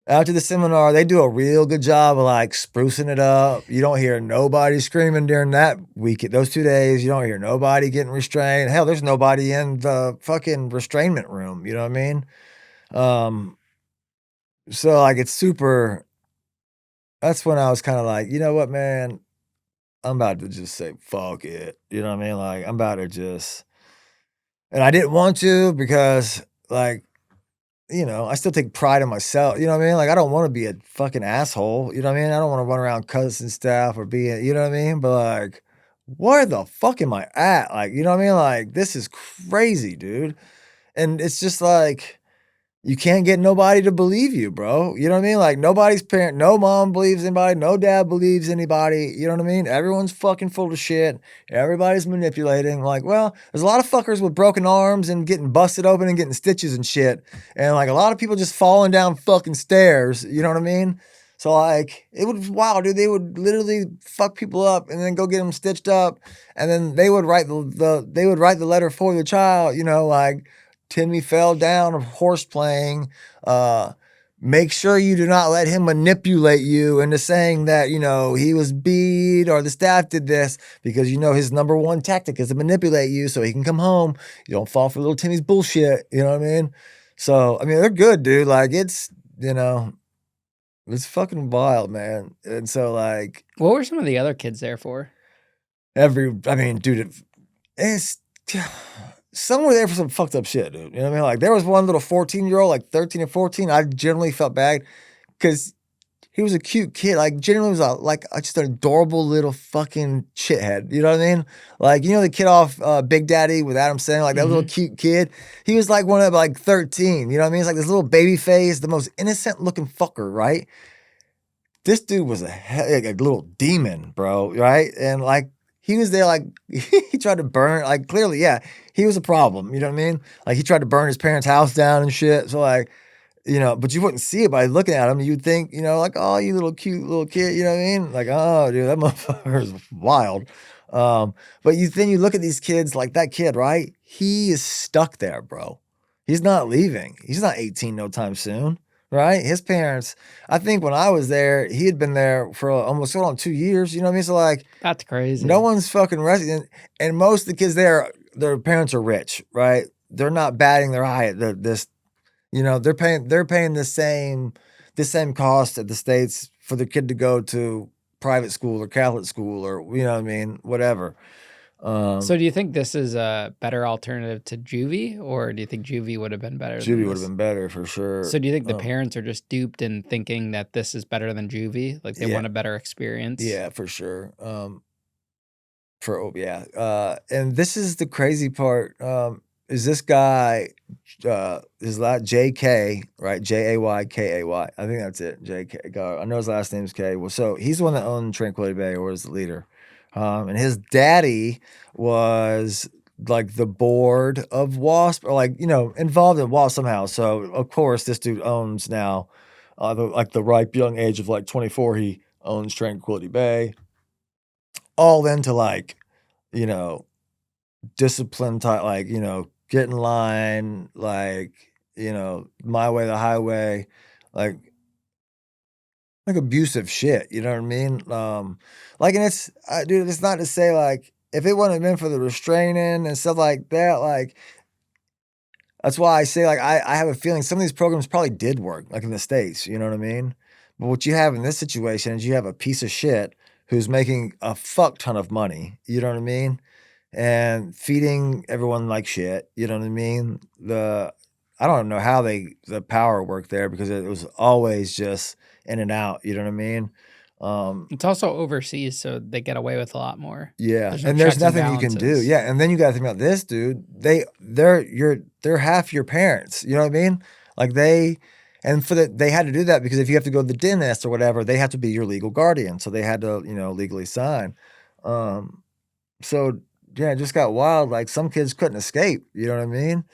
After the seminar, they do a real good job of like sprucing it up. You don't hear nobody screaming during that week. Those 2 days, you don't hear nobody getting restrained. Hell, there's nobody in the fucking restrainment room. You know what I mean? Um, so like it's super. That's when I was kind of like, you know what, man, I'm about to just say fuck it. You know what I mean? Like I'm about to just, and I didn't want to because like I still take pride in myself, you know what I mean? Like, I don't wanna be a fucking asshole, you know what I mean? I don't wanna run around cussing stuff or being, you know what I mean? But, like, where the fuck am I at? Like, you know what I mean? Like, this is crazy, dude. And it's just like you can't get nobody to believe you, bro. You know what I mean? Like nobody's parent, no mom believes anybody, no dad believes anybody. You know what I mean? Everyone's fucking full of shit. Everybody's manipulating. Like, well, there's a lot of fuckers with broken arms and getting busted open and getting stitches and shit. And like a lot of people just falling down fucking stairs. You know what I mean? So like it was wild, dude. They would literally fuck people up and then go get them stitched up, and then they would write they would write the letter for the child. Like Timmy fell down horse playing. Uh, Make sure you do not let him manipulate you into saying that, he was beat or the staff did this because his number one tactic is to manipulate you so he can come home. You don't fall for little Timmy's bullshit. You know what I mean? So, I mean, they're good, dude. Like, it's fucking wild, man. And so, like, What were some of the other kids there for? I mean, dude, it's some were there for some fucked up shit, dude. You know what I mean? Like there was one little 14-year-old, like 13 and 14. I generally felt bad because he was a cute kid. Like generally was just an adorable little fucking shithead. You know what I mean? Like the kid off Big Daddy with Adam Sandler, like that little cute kid. He was like one of like 13. You know what I mean? It's like this little baby face, the most innocent looking fucker, right? This dude was like a little demon, bro, right? And like he was there, like he tried to burn, like clearly, yeah, he was a problem. You know what I mean? Like he tried to burn his parents' house down and shit. So like, but you wouldn't see it by looking at him. You'd think, like, oh, you little cute little kid. You know what I mean? Like, oh, dude, that motherfucker is wild. But then you look at these kids, like that kid, right? He is stuck there, bro. He's not leaving. He's not 18 no time soon. Right? His parents, I think when I was there, he had been there for almost going on 2 years. You know what I mean? So like, That's crazy. no one's fucking resident, and most of the kids there, their parents are rich, right? They're not batting their eye at this. They're paying the same cost at the states for the kid to go to private school or Catholic school or you know what I mean, whatever. So do you think this is a better alternative to juvie, or do you think juvie would have been better than Juvie would have this? been better for sure. So do you think the parents are just duped in thinking that this is better than juvie? Like they Yeah. want a better experience? Yeah, for sure. And this is the crazy part. Is this guy, his last JK, right? Jaykay. I think that's it. JK. I know his last name's K. Well, so he's the one that owned Tranquility Bay or was the leader. And his daddy was like the board of WASP or like, involved in WASP somehow. So of course this dude owns now, the ripe young age of like 24, he owns Tranquility Bay. All into like, you know, discipline type, like, get in line, like, my way, the highway, like abusive shit. You know what I mean? And dude, it's not to say like if it wouldn't have been for the restraining and stuff like that, like that's why I say like I have a feeling some of these programs probably did work, like in the States. You know what I mean? But what you have in this situation is you have a piece of shit who's making a fuck ton of money. You know what I mean? And feeding everyone like shit. You know what I mean? I don't know how the power worked there because it was always just in and out. You know what I mean? It's also overseas, so they get away with a lot more. Yeah, There's no and there's checks and nothing you can do. balances. Yeah, and then you gotta think about this, dude. They're half your parents. You know what I mean? Like they had to do that because if you have to go to the dentist or whatever, they have to be your legal guardian. So they had to, legally sign. Um, so yeah, it just got wild. Like some kids couldn't escape. You know what I mean?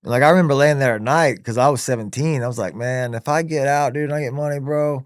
Like I remember laying there at night because I was 17. I was like, man, if I get out, dude, and I get money, bro.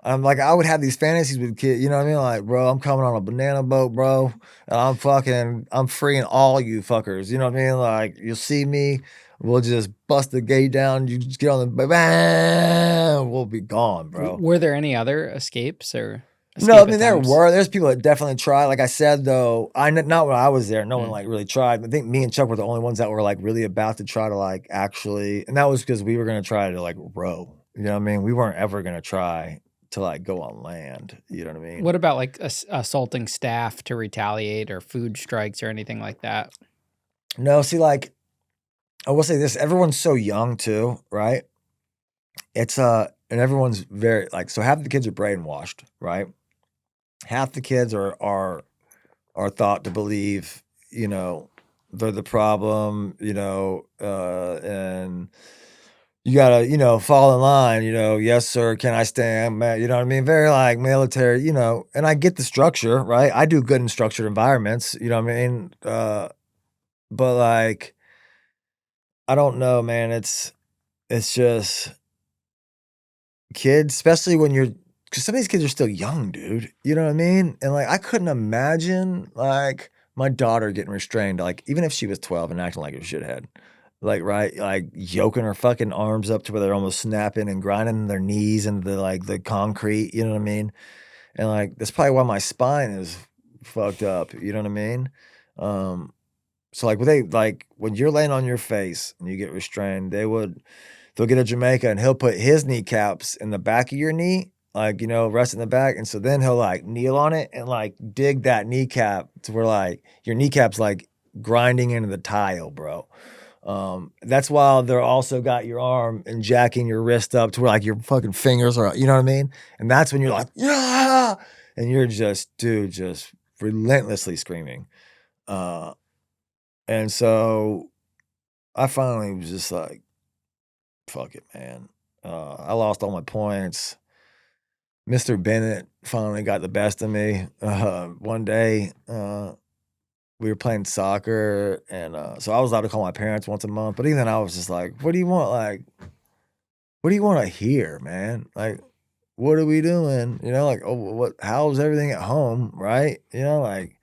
I'm like, I would have these fantasies with kids, you know what I mean? Like, bro, I'm coming on a banana boat, bro, and I'm freeing all you fuckers, you know what I mean? Like, you'll see me We'll just bust the gate down. You just get on the bam, we'll be gone, bro. Were there any other escapes or No, I escape mean attempts? there's people that definitely try. Like I said though, not when I was there. No one Mm. like really tried. I think me and Chuck were the only ones that were like really about to try to like actually, and that was because we were gonna try to like row. You know what I mean? We weren't ever gonna try to like go on land. You know what I mean? What about like assaulting staff to retaliate or food strikes or anything like that? No, see, like I will say this: everyone's so young too, right? It's and everyone's very like so. Half the kids are brainwashed, right? Half the kids are thought to believe, you know, they're the problem, and you gotta, fall in line, yes, sir, can I stand? You know what I mean? Very like military, and I get the structure, right? I do good in structured environments, you know what I mean? But like, I don't know, man. It's just kids, especially when you're because some of these kids are still young, dude. You know what I mean? And like, I couldn't imagine like my daughter getting restrained, like even if she was 12 and acting like a shithead, like right, like yoking her fucking arms up to where they're almost snapping and grinding their knees into the concrete. You know what I mean? And like that's probably why my spine is fucked up. You know what I mean? Um, so like when you're laying on your face and you get restrained, they'll get a Jamaica and he'll put his kneecaps in the back of your knee, like, rest in the back. And so then he'll like kneel on it and like dig that kneecap to where like your kneecap's like grinding into the tile, bro. That's why they're also got your arm and jacking your wrist up to where like your fucking fingers are, you know what I mean? And that's when you're like, yeah, and you're just, dude, just relentlessly screaming. Uh, and so I finally was just like, fuck it, man. I lost all my points. Mr. Bennett finally got the best of me. One day, we were playing soccer, and so I was allowed to call my parents once a month. But even then, I was just like, "What do you want? Like, what do you want to hear, man? Like, what are we doing? Like, oh, what? How's everything at home? Right? Like,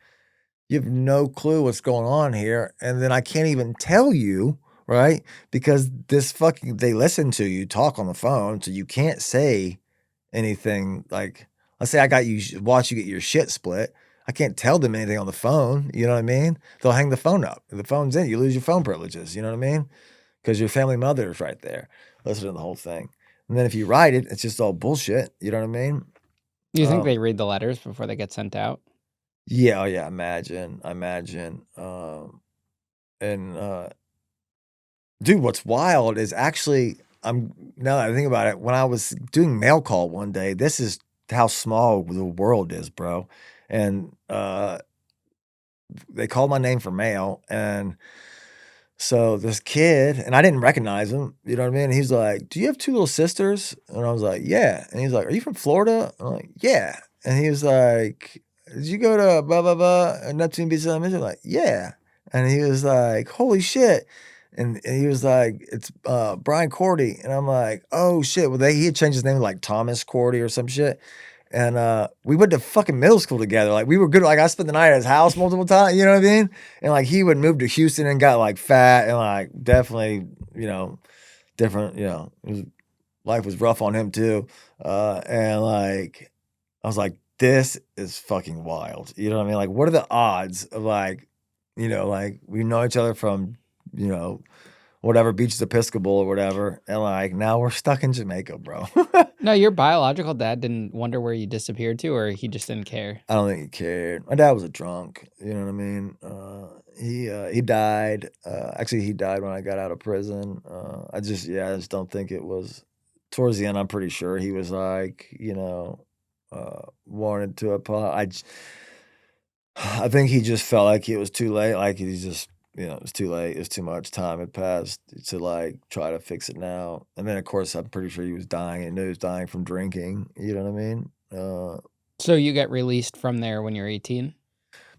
you have no clue what's going on here, and then I can't even tell you, right? Because they listen to you talk on the phone, so you can't say anything like, let's say I got you watch you get your shit split. I can't tell them anything on the phone. You know what I mean? They'll hang the phone up. If the phone's in, you lose your phone privileges. You know what I mean? Because your family mother is right there, listening to the whole thing. And then if you write it, it's just all bullshit. You know what I mean? You think Um, they read the letters before they get sent out? yeah, oh yeah, imagine. And dude, what's wild is actually now that I think about it, when I was doing mail call one day, this is how small the world is, bro. And they called my name for mail, and so this kid, and I didn't recognize him, you know what I mean? He's like, "Do you have two little sisters?" And I was like, "Yeah." And he's like, "Are you from Florida?" I'm like, "Yeah." And he was like, "Did you go to blah blah blah Neptune Beach Elementary?" I'm like, "Yeah." And he was like, "Holy shit." And he was like, "It's Brian Cordy." And I'm like, "Oh shit." Well, he had changed his name to like Thomas Cordy or some shit. And, we went to fucking middle school together, like, we were good like, I spent the night at his house multiple times, you know what I mean? And, like, he would move to Houston and got, like, fat and, like, definitely, different, life was rough on him too, and, like, I was like, "This is fucking wild," you know what I mean? Like, what are the odds of, like, like, we know each other from, you know, whatever, Beaches Episcopal or whatever, and, like, now we're stuck in Jamaica, bro. No, your biological dad didn't wonder where you disappeared to, or he just didn't care? I don't think he cared. My dad was a drunk, you know what I mean? He died. Actually, he died when I got out of prison. I just don't think it was towards the end, I'm pretty sure he was like, wanted to I think he just felt like it was too late. Like he just, it was too late. It was too much time had passed to like try to fix it now. And then of course I'm pretty sure he was dying and knew he was dying from drinking. You know what I mean? So you get released from there when you're 18?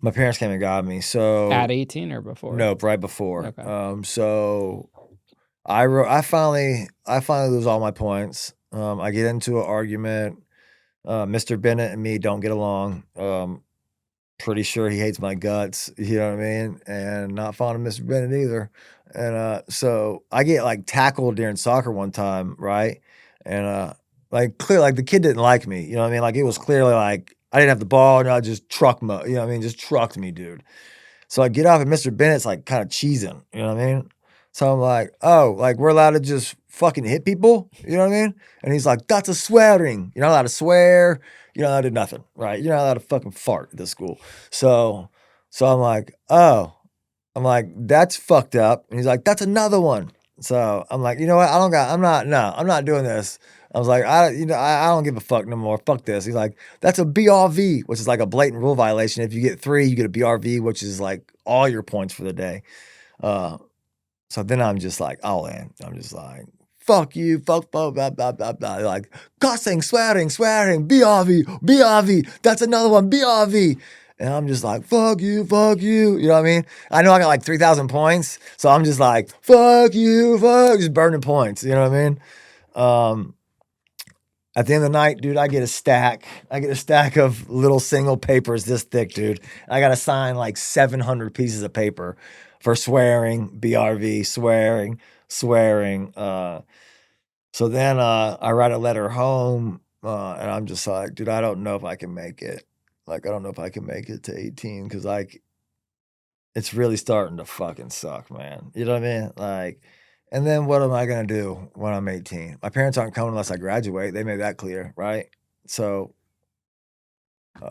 My parents came and got me, At so 18 or before? nope, right before. Okay. So I finally lose all my points. I get into an argument. Mr. Bennett and me don't get along. Pretty sure he hates my guts, you know what I mean? And not fond of Mr. Bennett either. And so I get like tackled during soccer one time, right? And like clear, like the kid didn't like me. You know what I mean? Like it was clearly like I didn't have the ball, and I just you know what I mean? Just trucked me, dude. So I get off, and Mr. Bennett's like kind of cheesing. You know what I mean? So I'm like, oh, like we're allowed to just fucking hit people. You know what I mean? And he's like, that's a swearing. You're not allowed to swear. You're not allowed to do nothing, right? You're not allowed to fucking fart at this school. So, so I'm like, oh. I'm like, "That's fucked up." And he's like, "That's another one." So I'm like, "You know what? I'm not doing this." I was like, I don't give a fuck no more. Fuck this." He's like, "That's a BRV," which is like a blatant rule violation. If you get 3, you get a BRV, which is like all your points for the day. Uh, so then I'm just like, all in. I'm just like, fuck you, fuck, blah, blah, blah, blah, blah. Like, cussing, swearing, BRV, BRV, that's another one, BRV. And I'm just like, fuck you, fuck you. You know what I mean? I know I got like 3,000 points. So I'm just like, fuck you, just burning points. You know what I mean? Um, at the end of the night, dude, I get a stack. I get a stack of little single papers this thick, dude. I got to sign like 700 pieces of paper for swearing, BRV, swearing. So then I write a letter home, and I'm just like, dude, I don't know if I can make it. Like, I don't know if I can make it to 18 because like it's really starting to fucking suck, man. You know what I mean? Like, and then what am I gonna do when I'm 18? My parents aren't coming unless I graduate. They made that clear, right? So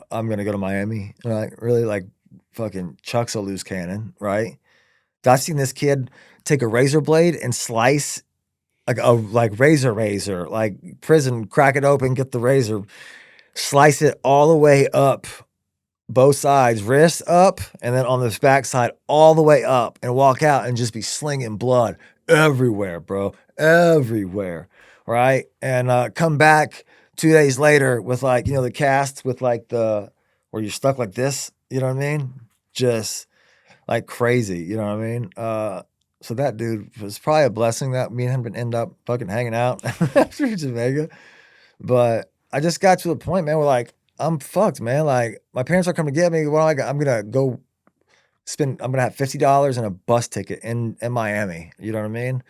I'm gonna go to Miami, like really, like fucking chucks a loose cannon, right? I've seen this kid take a razor blade and slice like a razor, like prison, crack it open, get the razor, slice it all the way up both sides, wrist up, and then on this back side, all the way up, and walk out and just be slinging blood everywhere, bro, everywhere, right? And come back 2 days later with like, you know, the cast with like the where you're stuck like this, you know what I mean? Just like crazy, you know what I mean? So that dude was probably a blessing that me and him would end up fucking hanging out after Jamaica. But I just got to the point, man, where like I'm fucked, man. Like my parents are coming to get me. What am I got? I'm gonna go spend. I'm gonna have $50 and a bus ticket in Miami. You know what I mean?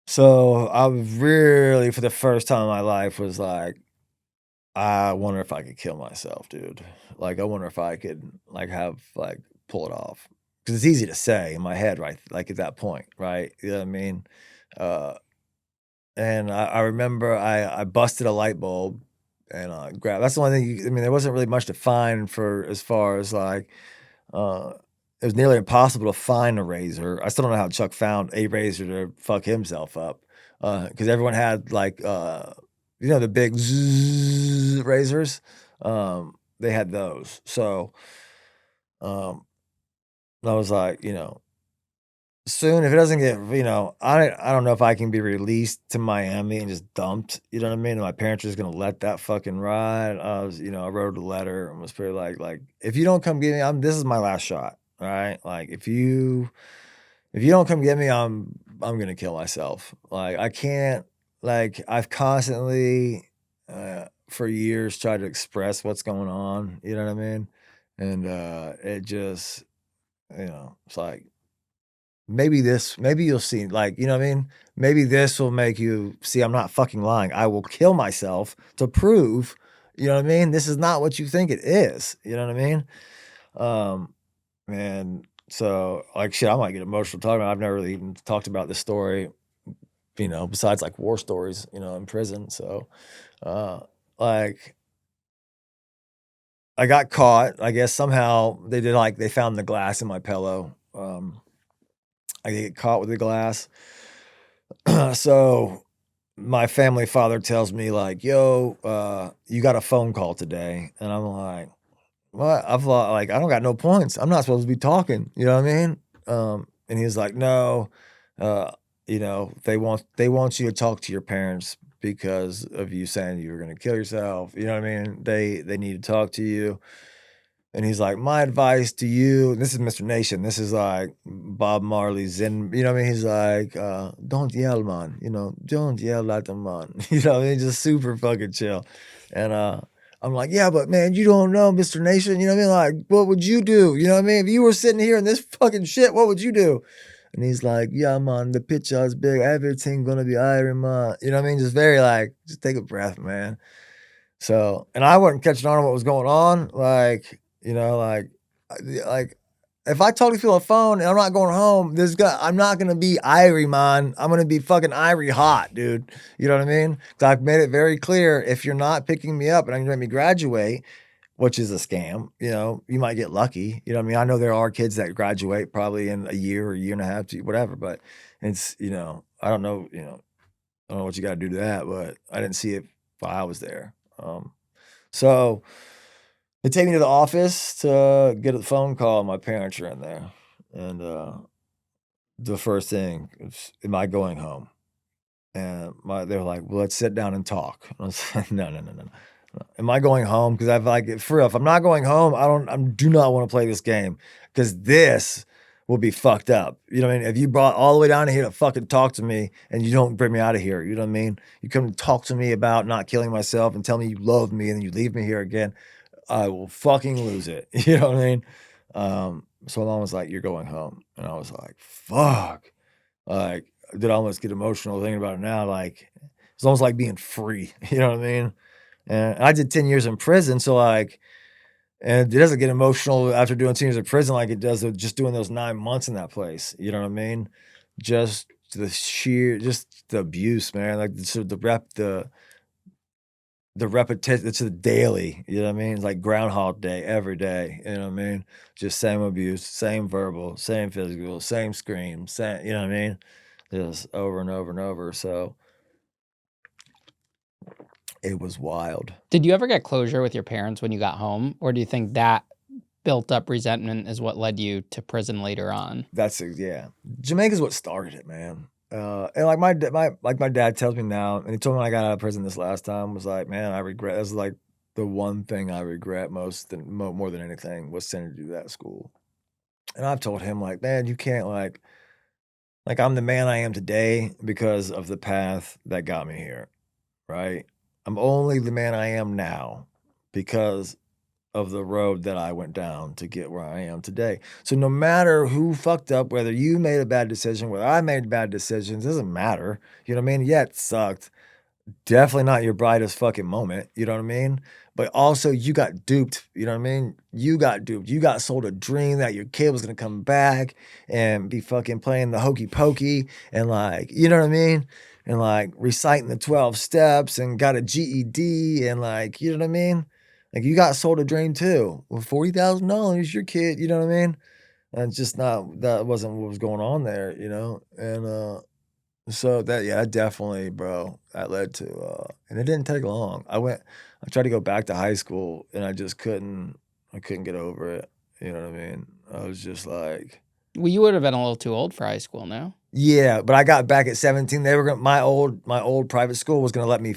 So I was really, for the first time in my life, was like, I wonder if I could kill myself, dude. Like I wonder if I could like have like pull it off because it's easy to say in my head, right? Like at that point, right? You know what I mean? Uh, And I remember I busted a light bulb and, grabbed that's the only thing I mean, there wasn't really much to find for as far as, like, uh, it was nearly impossible to find a razor. I still don't know how Chuck found a razor to fuck himself up, because everyone had, like, you know, the big zzz razors? They had those. So, um, I was like, you know, soon, if it doesn't get, you know, I don't know if I can be released to Miami and just dumped, you know what I mean? And my parents are just gonna let that fucking ride. I wrote a letter and was pretty like, if you don't come get me, this is my last shot. All right. Like if you don't come get me, I'm gonna kill myself. Like I can't like I've constantly for years tried to express what's going on, you know what I mean? And it just, it's like maybe you'll see, like, you know what I mean? Maybe this will make you see I'm not fucking lying. I will kill myself to prove, you know what I mean? This is not what you think it is. You know what I mean? Um, and so like shit, I might get emotional talking about it. I've never really even talked about this story, besides like war stories, in prison. So like I got caught. I guess somehow they found the glass in my pillow. I get caught with the glass. So my family father tells me like, "Yo, you got a phone call today," and I'm like, "What?" Like, I don't got no points. I'm not supposed to be talking. You know what I mean? And he's like, "No, uh, they want you to talk to your parents because of you saying you were gonna kill yourself. You know what I mean? They need to talk to you." And he's like, "My advice to you," this is Mr. Nation, this is like Bob Marley's Zen, you know what I mean? He's like, "Don't yell, man, don't yell at them, man." You know what I mean? Just super fucking chill. And I'm like, "Yeah, but man, you don't know, Mr. Nation, you know what I mean? Like, what would you do? You know what I mean? If you were sitting here in this fucking shit, what would you do?" And he's like, yeah, man, the picture is big. Everything gonna be Iron Man. You know what I mean? Just very like, just take a breath, man. So, and I wasn't catching on to what was going on. Like, you know, like if I talk to people on the phone and I'm not going home, I'm not gonna be Irie, man. I'm gonna be fucking Irie hot, dude. You know what I mean? 'Cause I've made it very clear if you're not picking me up and I'm gonna let me graduate, which is a scam, you know, you might get lucky. You know what I mean? I know there are kids that graduate probably in a year or a year and a half to whatever, but it's, you know, I don't know, I don't know what you gotta do to that, but I didn't see it while I was there. So they take me to the office to get a phone call. My parents are in there. And the first thing is, am I going home? And they were like, well, let's sit down and talk. I was like, no, no, no, no, no. Am I going home? Because I've like, for real, if I'm not going home, I do not want to play this game because this will be fucked up. You know what I mean? If you brought all the way down here to fucking talk to me and you don't bring me out of here, you know what I mean? You come to talk to me about not killing myself and tell me you love me and then you leave me here again. I will fucking lose it. You know what I mean? So my mom was like, "You're going home," and I was like, "Fuck!" Like, did I almost get emotional thinking about it now? Like, it's almost like being free. You know what I mean? And I did 10 years in prison, so like, and it doesn't get emotional after doing 10 years in prison like it does with just doing those 9 months in that place. You know what I mean? Just just the abuse, man. Like the repetition, it's a daily, you know what I mean? It's like Groundhog Day every day, you know what I mean? Just same abuse, same verbal, same physical, same scream, same, you know what I mean? Just over and over and over. So it was wild. Did you ever get closure with your parents when you got home, or do you think that built up resentment is what led you to prison later on? Yeah. Jamaica's what started it, man. And like my dad tells me now, and he told me when I got out of prison this last time, was like, man, I regret. That's like the one thing I regret more than anything was sending you to that school. And I've told him like, man, you can't like I'm the man I am today because of the path that got me here, right? I'm only the man I am now because of the road that I went down to get where I am today. So no matter who fucked up, whether you made a bad decision, whether I made bad decisions, doesn't matter. You know what I mean? Yeah, it sucked. Definitely not your brightest fucking moment, you know what I mean? But also you got duped, you know what I mean? You got duped. You got sold a dream that your kid was gonna come back and be fucking playing the hokey pokey and like, you know what I mean? And like reciting the 12 steps and got a GED and like, you know what I mean? Like you got sold a dream too. With $40,000, your kid, you know what I mean? And it's just not that wasn't what was going on there, you know? And so that yeah, definitely, bro, that led to, and it didn't take long. I tried to go back to high school and I couldn't get over it. You know what I mean? I was just like, Well, you would have been a little too old for high school, no? yeah, but I got back at 17. They were gonna my old private school was gonna let me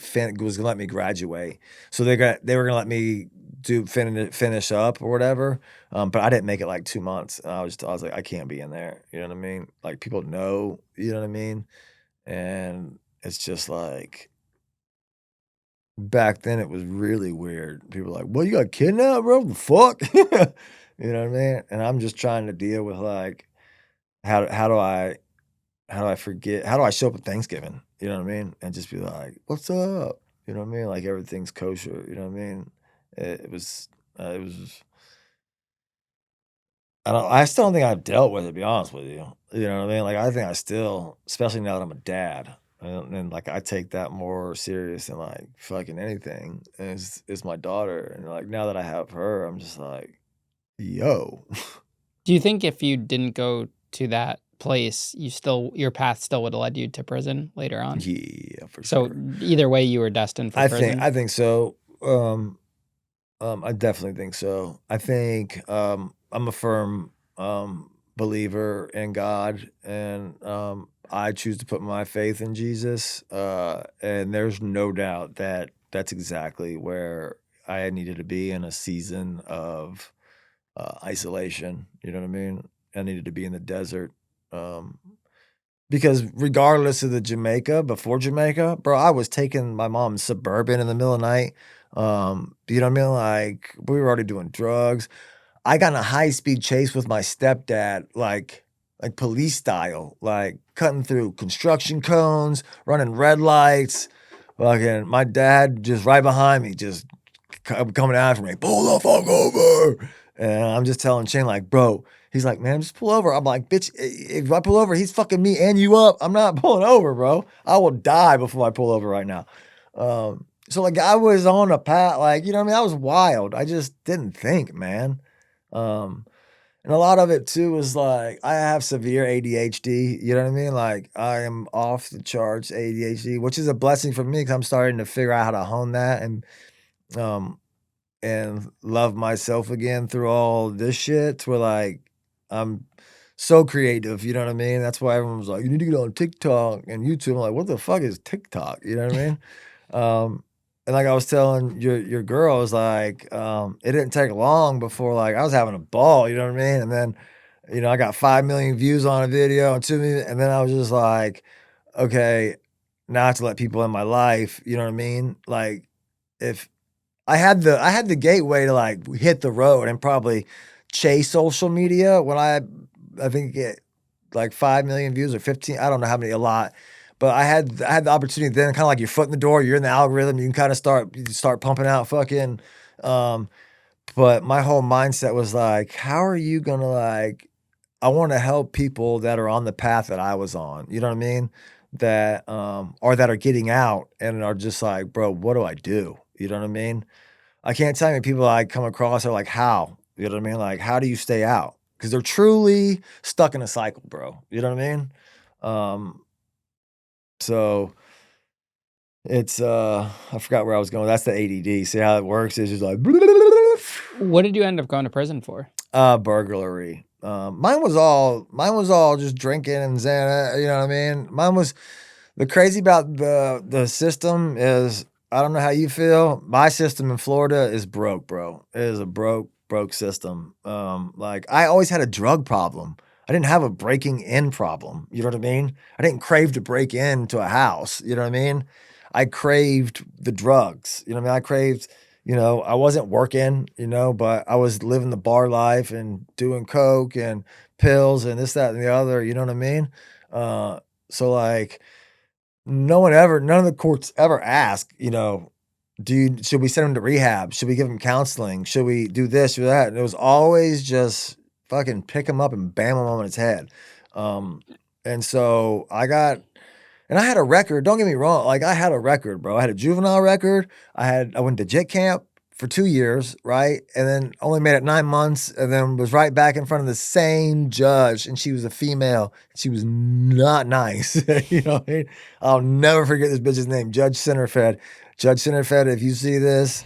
graduate. So they were gonna let me finish up or whatever. But I didn't make it like 2 months. And I was like, I can't be in there. You know what I mean? Like people know, you know what I mean? And it's just like back then it was really weird. People were like, "Well, you got kidnapped, bro? The fuck?" You know what I mean? And I'm just trying to deal with like how do I forget how do I show up at Thanksgiving? You know what I mean? And just be like, "What's up?" You know what I mean? Like everything's kosher. You know what I mean? It was. I still don't think I've dealt with it, to be honest with you. You know what I mean? Like, I think I still especially now that I'm a dad, and, like, I take that more serious than, like, fucking anything, is my daughter, and, like, now that I have her, I'm just like, "Yo." Do you think if you didn't go to that place, your path still would have led you to prison later on? Yeah, for So sure. either way, you were destined for prison? I think so. I definitely think so. I think, I'm a firm, believer in God, and, I choose to put my faith in Jesus, and there's no doubt that that's exactly where I needed to be in a season of, isolation, you know what I mean? I needed to be in the desert, um, because regardless of before Jamaica, bro, I was taking my mom Suburban in the middle of the night. You know what I mean? Like we were already doing drugs. I got in a high speed chase with my stepdad, like like police style, like cutting through construction cones, running red lights. Fucking my dad just right behind me, just coming after me, pull the fuck over. And I'm just telling Shane, like, bro, he's like, man, just pull over. I'm like, bitch, if I pull over, he's fucking me and you up. I'm not pulling over, bro. I will die before I pull over right now. So like I was on a path, like, you know what I mean? I was wild. I just didn't think, man. Um, and a lot of it too was like I have severe ADHD. You know what I mean? Like I am off the charts ADHD, which is a blessing for me because I'm starting to figure out how to hone that um and love myself again through all this shit. To where like I'm so creative. You know what I mean? That's why everyone was like, you need to get on TikTok and YouTube. I'm like, what the fuck is TikTok? You know what I mean? Um, and like I was telling your girl, I was like, it didn't take long before like I was having a ball, you know what I mean? And then, I got 5 million views on a video and 2 million, and then I was just like, okay, now I have to let people in my life, you know what I mean? Like if I had the gateway to like hit the road and probably chase social media when I think get like 5 million views or 15, I don't know how many, a lot. But I had the opportunity then, kind of like your foot in the door, you're in the algorithm, you can kind of start pumping out fucking um but my whole mindset was like, how are you gonna like I want to help people that are on the path that I was on. You know what I mean? That or that are getting out and are just like, bro, what do I do? You know what I mean? I can't tell you people I come across are like, how? You know what I mean? Like, how do you stay out? Because they're truly stuck in a cycle, bro. You know what I mean? Um, so it's I forgot where I was going. That's the ADD. See how it works? It's just like What did you end up going to prison for? burglary. Mine was all just drinking and Xana, you know what I mean? Mine was the crazy about the system is I don't know how you feel. My system in Florida is broke, bro. It is a broke system. Like I always had a drug problem. I didn't have a breaking in problem. You know what I mean? I didn't crave to break into a house. You know what I mean? I craved the drugs. You know what I mean? I craved, I wasn't working, but I was living the bar life and doing coke and pills and this, that, and the other. You know what I mean? So like none of the courts ever ask, should we send him to rehab? Should we give him counseling? Should we do this or that? And it was always just fucking pick him up and bam him on his head. Um, and so I had a record. Don't get me wrong. Like I had a record, bro. I had a juvenile record. I went to JIT camp for 2 years, right? And then only made it 9 months and then was right back in front of the same judge. And she was a female. She was not nice. You know what I mean? I'll never forget this bitch's name, Judge Centerfed. Judge Centerfed, if you see this,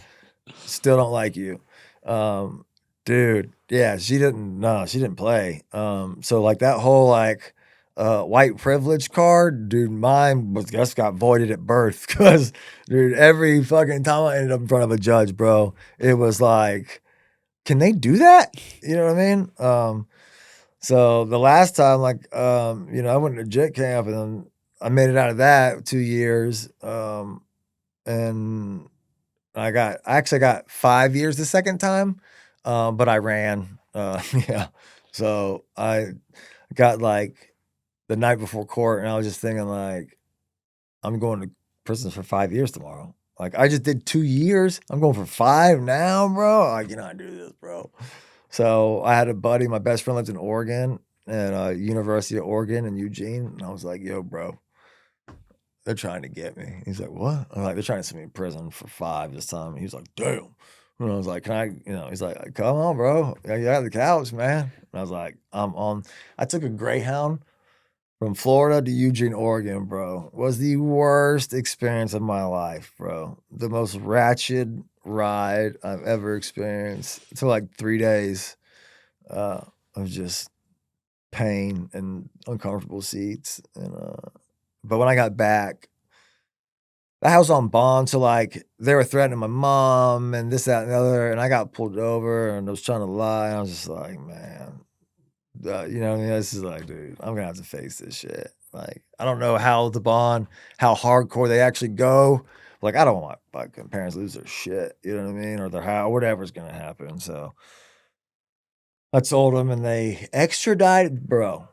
still don't like you. Um, dude, yeah, she didn't play. So like that whole like white privilege card, dude, mine was just got voided at birth because dude, every fucking time I ended up in front of a judge, bro, it was like, can they do that? You know what I mean? So the last time, like, I went to JIT camp and then I made it out of that 2 years. And I actually got 5 years the second time, but I ran. Yeah. So I got like the night before court, and I was just thinking like, I'm going to prison for 5 years tomorrow. Like I just did 2 years. I'm going for 5 now, bro. I cannot do this, bro. So I had a buddy, my best friend lived in Oregon at University of Oregon in Eugene, and I was like, yo, bro, they're trying to get me. He's like, what? I'm like, they're trying to send me to prison for 5 this time. He was like, damn. And I was like, can I, he's like, come on, bro. Yeah, you got the couch, man. And I was like, I took a Greyhound from Florida to Eugene, Oregon, bro. Was the worst experience of my life, bro. The most ratchet ride I've ever experienced. It took like 3 days of just pain and uncomfortable seats. But when I got back, the house on bond, so, like, they were threatening my mom and this, that, and the other, and I got pulled over and I was trying to lie, and I was just like, "Man," you know what I mean? This is like, "Dude, I'm gonna have to face this shit." Like, I don't know how hardcore they actually go. Like, I don't want my fucking parents lose their shit, you know what I mean? Or their house, whatever's gonna happen, so I told them and they extradited bro.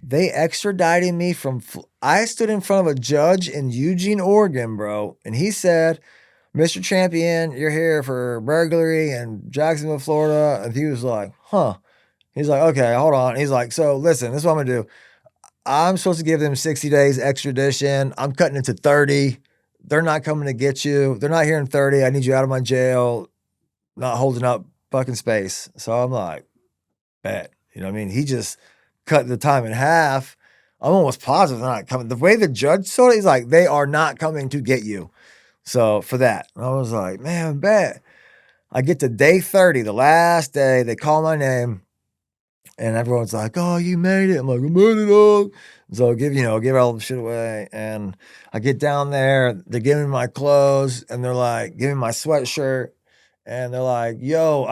They extradited me from. I stood in front of a judge in Eugene, Oregon, bro, and he said, "Mr. Champion, you're here for burglary in Jacksonville, Florida." And he was like, "Huh." He's like, "Okay, hold on." He's like, "So listen, this is what I'm gonna do. I'm supposed to give them 60 days extradition. I'm cutting it to 30. They're not coming to get you. They're not here in 30. I need you out of my jail, not holding up fucking space." So I'm like, bet. You know what I mean? He just cut the time in half. I'm almost positive they're not coming. The way the judge saw it, he's like, they are not coming to get you. So for that, I was like, man, bet. I get to day 30, the last day, they call my name. And everyone's like, "Oh, you made it." I'm like, "I made it up." So give all the shit away. And I get down there, they're giving me my clothes, and they're like, "Give me my sweatshirt." And they're like, "Yo,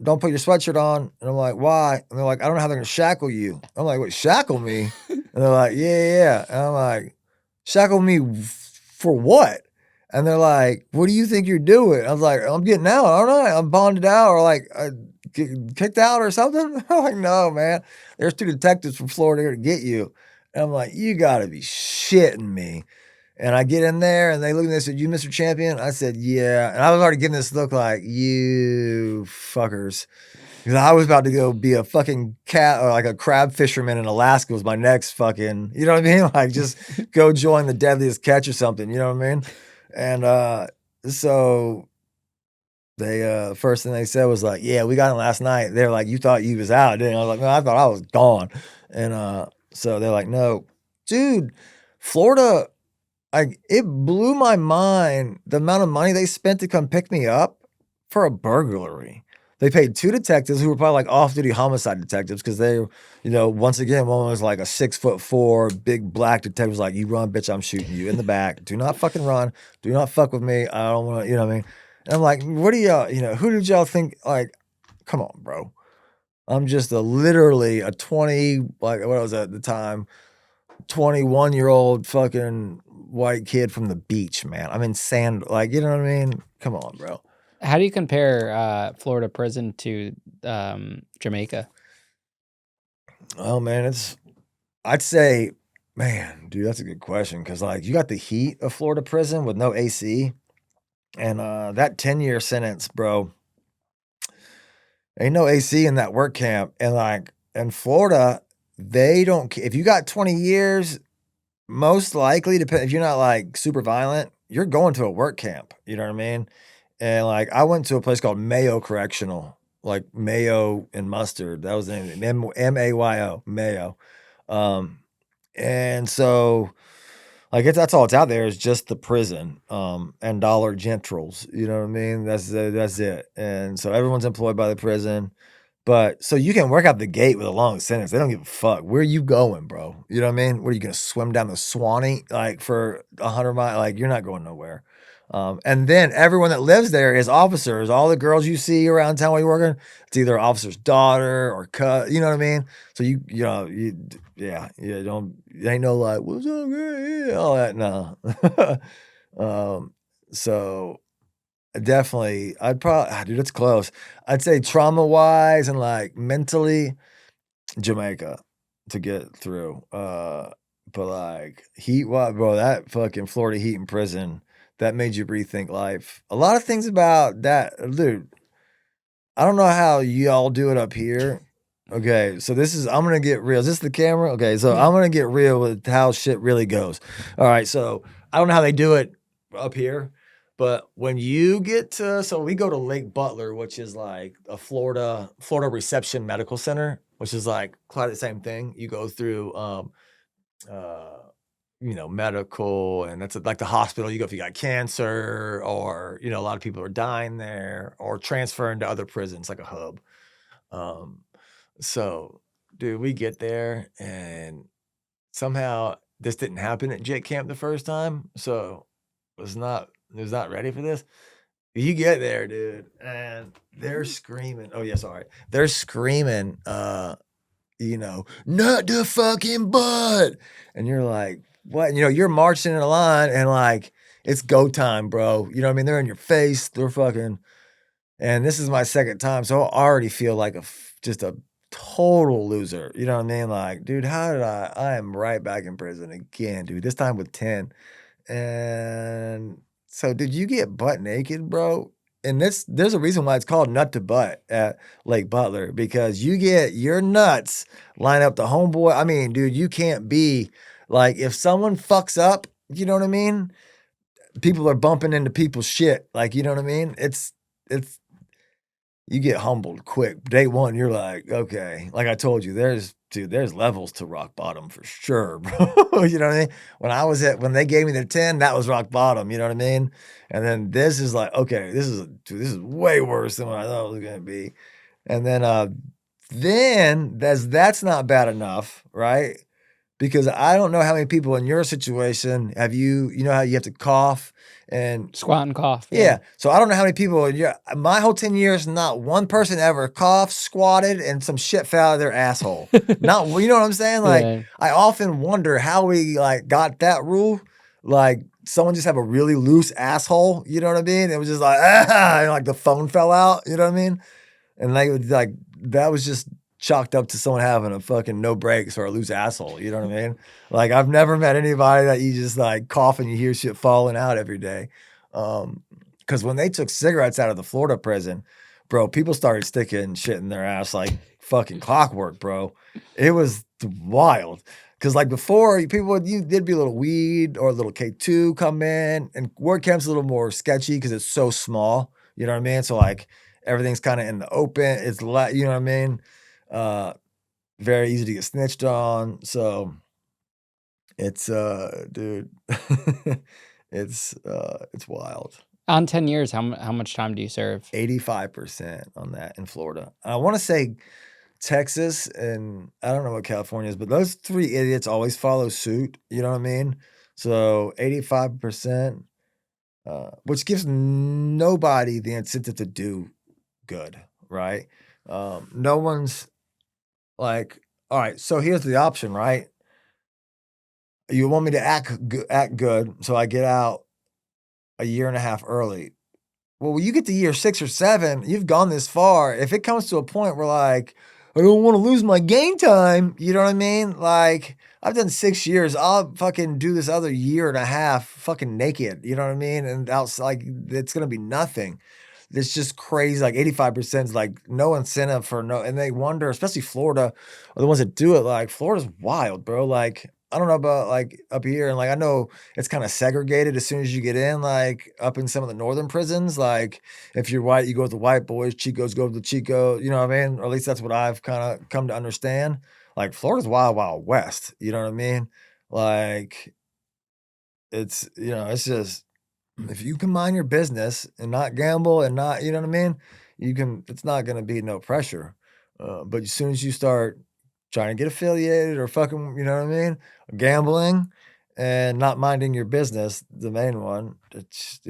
don't put your sweatshirt on." And I'm like, "Why?" And they're like, "I don't know how they're gonna shackle you." I'm like, "What, shackle me?" And they're like, "Yeah, yeah, yeah." And I'm like, "Shackle me for what?" And they're like, "What do you think you're doing?" I was like, "I'm getting out. I don't know. I'm bonded out or like kicked out or something." I'm like, "No, man. There's 2 detectives from Florida here to get you." And I'm like, "You gotta be shitting me." And I get in there and they look at me and they said, "You Mr. Champion?" I said, "Yeah." And I was already getting this look like, "You fuckers." Because I was about to go be a fucking cat or like a crab fisherman in Alaska was my next fucking, you know what I mean? Like just go join the deadliest catch or something, you know what I mean? And so they first thing they said was like, "Yeah, we got him last night." They're like, "You thought you was out, didn't you?" I was like, "No, I thought I was gone." And so they're like, "No, dude, Florida, like it blew my mind the amount of money they spent to come pick me up for a burglary." They paid 2 detectives who were probably like off-duty homicide detectives because once again, one was like a 6'4" big black detective was like, "You run, bitch, I'm shooting you in the back. Do not fucking run. Do not fuck with me. I don't want to," you know what I mean? And I'm like, "What do y'all, who did y'all think, like, come on, bro. I'm just literally a 20, like, what was that at the time? 21-year-old fucking white kid from the beach, man. I'm in sand, like, you know what I mean? Come on, bro." How do you compare Florida prison to Jamaica? Oh man, I'd say, man, dude, that's a good question because like you got the heat of Florida prison with no AC, and that 10-year sentence, bro, ain't no AC in that work camp, and like in Florida, they don't. If you got 20 years, most likely, depend if you're not like super violent, you're going to a work camp. You know what I mean? And like I went to a place called Mayo Correctional, like mayo and mustard. That was the name. Mayo, Mayo. Um, and so like that's all it's out there is just the prison, and Dollar Generals. You know what I mean? That's it. And so everyone's employed by the prison. But so you can work out the gate with a long sentence. They don't give a fuck. Where you going, bro? You know what I mean? What are you gonna swim down the Swanee like for 100 miles? Like you're not going nowhere. And then everyone that lives there is officers. All the girls you see around town while you're working, it's either officer's daughter or cut. You know what I mean? So don't. It ain't no like what's up, man? Yeah, all that. No. um. So definitely, I'd probably dude, it's close. I'd say trauma-wise and, like, mentally, Jamaica to get through, but, like, heat-wise bro, that fucking Florida heat in prison, that made you rethink life. A lot of things about that dude, I don't know how y'all do it up here. Okay, so I'm gonna get real. Is this the camera? Okay, so I'm gonna get real with how shit really goes. Alright, so I don't know how they do it up here, but when you get to so we go to Lake Butler, which is like a Florida Reception Medical Center, which is like quite the same thing. You go through uh medical, and that's like the hospital you go if you got cancer or, a lot of people are dying there or transferring to other prisons, like a hub. Um, so, dude, we get there and somehow this didn't happen at Jet Camp the first time, so was not ready for this. You get there, dude, and they're screaming. Oh yeah, sorry. They're screaming, "Not the fucking butt." And you're like, "What?" You're marching in a line and like it's go time, bro. You know what I mean? They're in your face. They're fucking and this is my second time, so I already feel like just a total loser. You know what I mean? Like, dude, how did I am right back in prison again, dude. This time with 10. And so, did you get butt naked, bro? And there's a reason why it's called nut to butt at Lake Butler because you get your nuts line up the homeboy. I mean, dude, you can't be like if someone fucks up, you know what I mean? People are bumping into people's shit. Like, you know what I mean? It's you get humbled quick. Day one, you're like, okay. Like I told you, there's levels to rock bottom for sure, bro. You know what I mean? When they gave me their 10, that was rock bottom, you know what I mean? And then this is like, okay, this is way worse than what I thought it was gonna be. And then that's not bad enough, right? Because I don't know how many people in your situation you know how you have to cough and Squat and cough. yeah. So I don't know how many people in my whole 10 years, not one person ever coughed, squatted, and some shit fell out of their asshole. Not, you know what I'm saying? Like, Yeah. I often wonder how we like got that rule. Like, someone just have a really loose asshole. You know what I mean? It was just like, and like the phone fell out. You know what I mean? And like that was just chalked up to someone having a fucking no brakes or a loose asshole. You know what I mean? Like I've never met anybody that you just like cough and you hear shit falling out every day. Because when they took cigarettes out of the Florida prison, bro, people started sticking shit in their ass like fucking clockwork, bro. It was wild. Because like before, there'd be a little weed or a little K2 come in, and word camp's a little more sketchy because it's so small. You know what I mean? So like everything's kind of in the open. You know what I mean? Uh, very easy to get snitched on. So it's dude, it's wild. On 10 years, how much time do you serve? 85% on that in Florida. I want to say Texas and I don't know what California is, but those three idiots always follow suit. You know what I mean? So 85%, which gives nobody the incentive to do good, right? No one's like, all right, so here's the option, right? You want me to act good, so I get out a year and a half early. Well, when you get to year 6 or 7, you've gone this far. If it comes to a point where, like, I don't wanna lose my game time, you know what I mean? Like, I've done 6 years, I'll fucking do this other year and a half fucking naked, you know what I mean? And outs like, it's gonna be nothing. It's just crazy, like, 85% is, like, no incentive for no and they wonder, especially Florida are the ones that do it, like, Florida's wild, bro, like, I don't know about, like, up here, and, like, I know it's kinda segregated as soon as you get in, like, up in some of the northern prisons, like, if you're white, you go with the white boys, Chicos go with the Chico, you know what I mean? Or at least that's what I've kinda come to understand. Like, Florida's wild, wild west, you know what I mean? Like, it's just if you can mind your business and not gamble and not you know what I mean? It's not gonna be no pressure. But as soon as you start trying to get affiliated or fucking, you know what I mean? Gambling and not minding your business, the main one, it's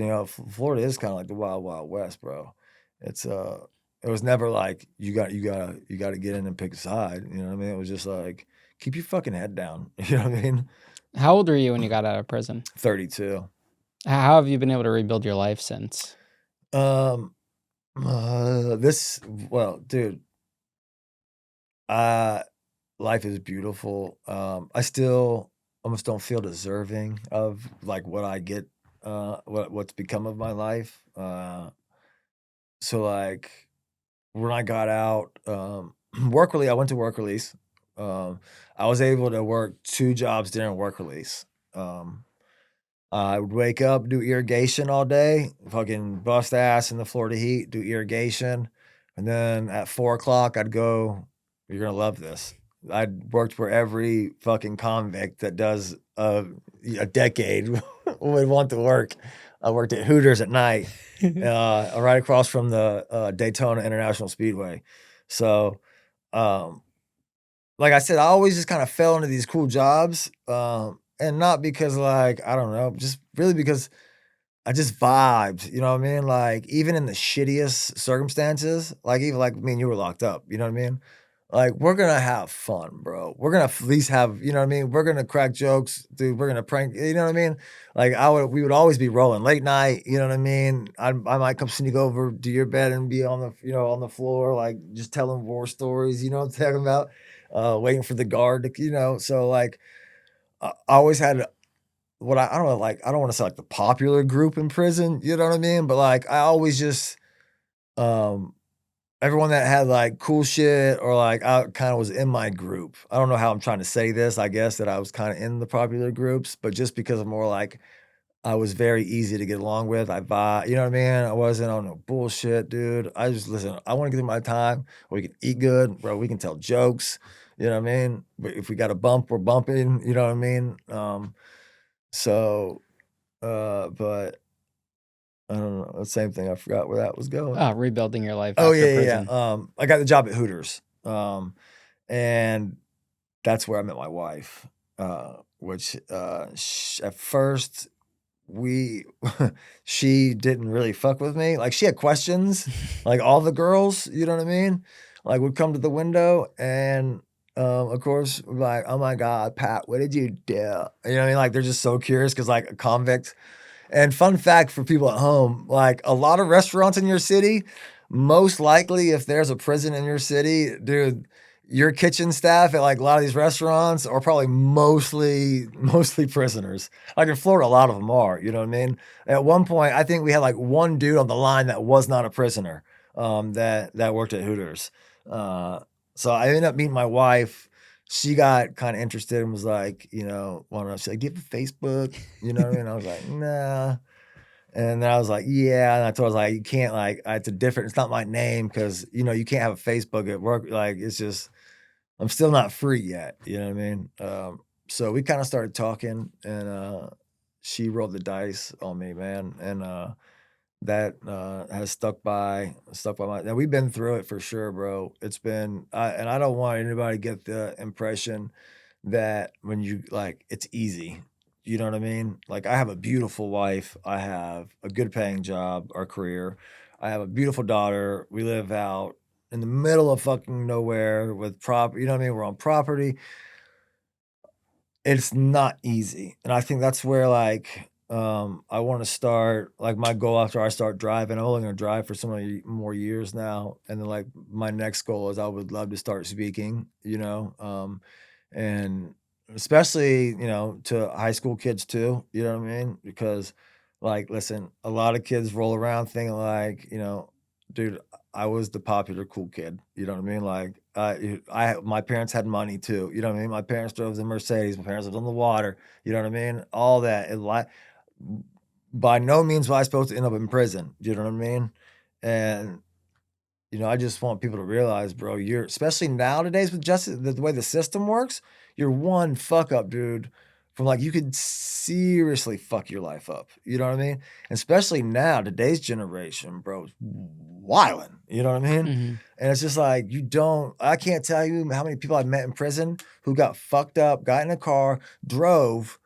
Florida is kinda like the wild, wild west, bro. It's, it was never like you gotta get in and pick a side, you know what I mean? It was just like, keep your fucking head down, you know what I mean? How old were you when you got out of prison? 32. How have you been able to rebuild your life since? Um, well, dude, uh, life is beautiful. I still almost don't feel deserving of like what I get, what's become of my life. So like when I got out, I went to work release. I was able to work 2 jobs during work release. Um, I would wake up, do irrigation all day, fucking bust ass in the Florida heat, do irrigation, and then at 4 o'clock, I'd go, "You're gonna love this." I'd worked for every fucking convict that does a decade would want to work. I worked at Hooters at night, right across from the, Daytona International Speedway. So, um like I said, I always just kinda fell into these cool jobs, and not because, like, I don't know, just really because I just vibed, you know what I mean? Like, even in the shittiest circumstances, like, even like me and you were locked up, you know what I mean? Like, we're gonna have fun, bro. We're gonna at least have, you know what I mean? We're gonna crack jokes, dude. We're gonna prank, you know what I mean? Like, we would always be rolling late night, you know what I mean? I might come sneak over to your bed and be on the, on the floor, like just telling war stories, you know what I'm talking about? Waiting for the guard to, so like I always had what I don't know, like, I don't want to say like the popular group in prison, you know what I mean? But like, I always just, um, everyone that had, like, cool shit or, like, I kinda was in my group. I don't know how I'm trying to say this, I guess that I was kinda in the popular groups, but just because I'm more like I was very easy to get along with, you know what I mean? I wasn't on no bullshit, dude. I just listen, I wanna get through my time, we can eat good, bro, we can tell jokes, you know what I mean? But if we got a bump, we're bumping, you know what I mean? So, but I don't know, the same thing, I forgot where that was going. Rebuilding your life Oh, after yeah, yeah, prison. yeah, I got the job at Hooters, and that's where I met my wife, which, at first, we she didn't really fuck with me, like, she had questions, like all the girls, you know what I mean? Like, would come to the window and, of course, like, "Oh my god, Pat, what did you do?" You know what I mean? Like, they're just so curious because like, a convict and fun fact for people at home, like a lot of restaurants in your city, most likely if there's a prison in your city, dude, your kitchen staff at like a lot of these restaurants are probably mostly prisoners. Like in Florida, a lot of them are, you know what I mean? At one point, I think we had like one dude on the line that was not a prisoner, that worked at Hooters. Uh, so I ended up meeting my wife. She got kind of interested and was like, wanted to, she's like, "Do you have a Facebook?" You know what I mean? I was like, "Nah." And then I was like, "Yeah." And I told her, I was like, "You can't like, it's not my name because, you can't have a Facebook at work. Like, it's just, I'm still not free yet." You know what I mean? So we kind of started talking and, she rolled the dice on me, man. And, that, has stuck by my, now we've been through it for sure, bro. It's been, and I don't want anybody to get the impression that when you like, it's easy. You know what I mean? Like, I have a beautiful wife. I have a good paying job or career. I have a beautiful daughter. We live out in the middle of fucking nowhere with you know what I mean? We're on property. It's not easy, and I think that's where, like, I wanna start like, my goal after I start driving, I'm only gonna drive for so many more years now, and then, like, my next goal is I would love to start speaking, and especially, to high school kids too, you know what I mean? Because, like, listen, a lot of kids roll around thinking like, dude, I was the popular cool kid, you know what I mean? Like, my parents had money too, you know what I mean? My parents drove the Mercedes, my parents lived on the water, you know what I mean? All that, by no means was I supposed to end up in prison, you know what I mean? And I just want people to realize, bro, you're especially nowadays with justice, the way the system works, you're one fuck up, dude, from like you could seriously fuck your life up. You know what I mean? Especially now, today's generation, bro, is wildin'. You know what I mean? Mhm. And it's just like I can't tell you how many people I've met in prison who got fucked up, got in a car, drove,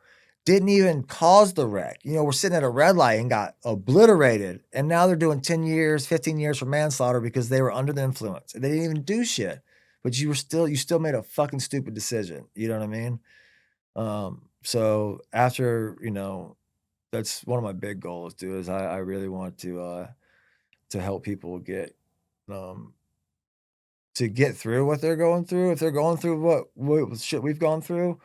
didn't even cause the wreck. We're sitting at a red light and got obliterated. And now they're doing 10 years, 15 years for manslaughter because they were under the influence. They didn't even do shit. But you still made a fucking stupid decision. You know what I mean? So after, that's one of my big goals, dude, is I really want to help people um get through what they're going through. If they're going through what shit we've gone through,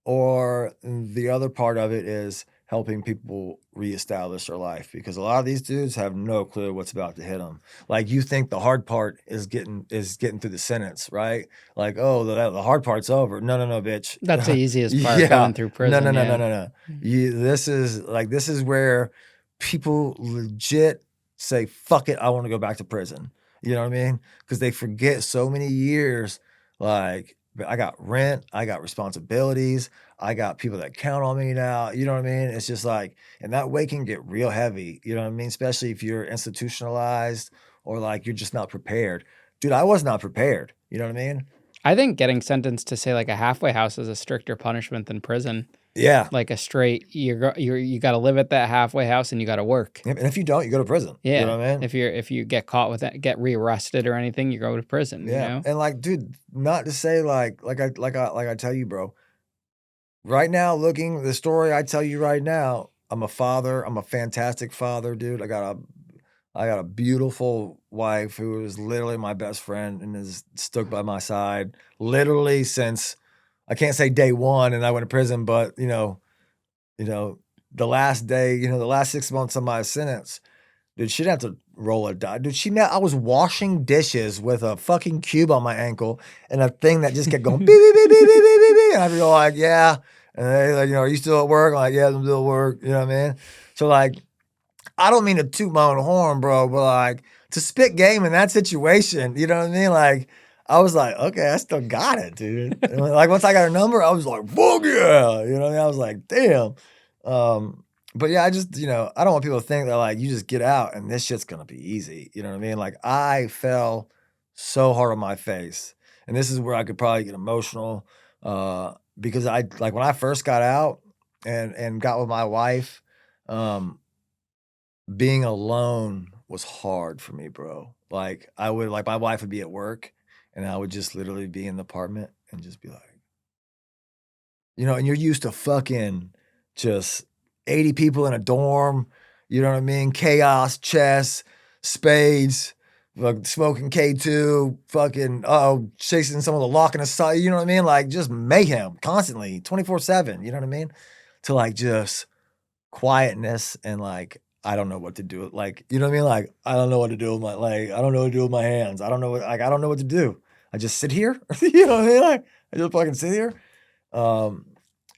or the other part of it is helping people reestablish their life because a lot of these dudes have no clue what's about to hit them. Like, you think the hard part is getting through the sentence, right? Like, "Oh, the hard part's over." No, no, no, bitch. That's the easiest part, Yeah. going through No, no, prison, no, no, yeah. no, no. Mm. This is where people legit say, "Fuck it, I wanna go back to prison." You know what I mean? Because they forget so many years, like, I got rent, I got responsibilities, I got people that count on me now, you know what I mean? It's just like, and that weight can get real heavy, you know what I mean? Especially if you're institutionalized or like you're just not prepared. Dude, I was not prepared. You know what I mean? I think getting sentenced to, say, like, a halfway house is a stricter punishment than prison. Yeah. Like a straight, you got to live at that halfway house and you got to work. And if you don't, you go to prison. Yeah. You know what I mean? If you get caught with that, get rearrested or anything, you go to prison. Yeah. You know? And like, dude, not to say like I tell you, bro. Right now, looking the story I tell you right now, I'm a father. I'm a fantastic father, dude. I got a beautiful wife who is literally my best friend and has stuck by my side literally since I can't say day one and I went to prison, but you know, the last day, the last 6 months of my sentence, dude, she didn't have to roll a die. Dude, I was washing dishes with a fucking cube on my ankle and a thing that just kept going beep, beep, beep, beep, beep, beep, beep, beep. And I'd be like, yeah. And they like, are you still at work? I'm like, yeah, I'm still at work. You know what I mean? So like, I don't mean to toot my own horn, bro, but like to spit game in that situation, you know what I mean? Like, I was like, okay, I still got it, dude. And like once I got her number, I was like, fuck yeah. You know what I mean? I was like, damn. But yeah, I just, I don't want people to think that like you just get out and this shit's gonna be easy. You know what I mean? Like I fell so hard on my face. And this is where I could probably get emotional. Because I like when I first got out and got with my wife, being alone was hard for me, bro. Like my wife would be at work and I would just literally be in the apartment and just be like, and you're used to fucking just 80 people in a dorm, you know what I mean? Chaos, chess, spades, like smoking K2, fucking, chasing someone with a lock in a side, you know what I mean? Like just mayhem constantly, 24/7, you know what I mean? To like just quietness and like, I don't know what to do. Like, you know what I mean? Like, I don't know what to do with I don't know what to do with my hands. I don't know I don't know what to do. I just sit here. You know what I mean? Like, I just fucking sit here. Um,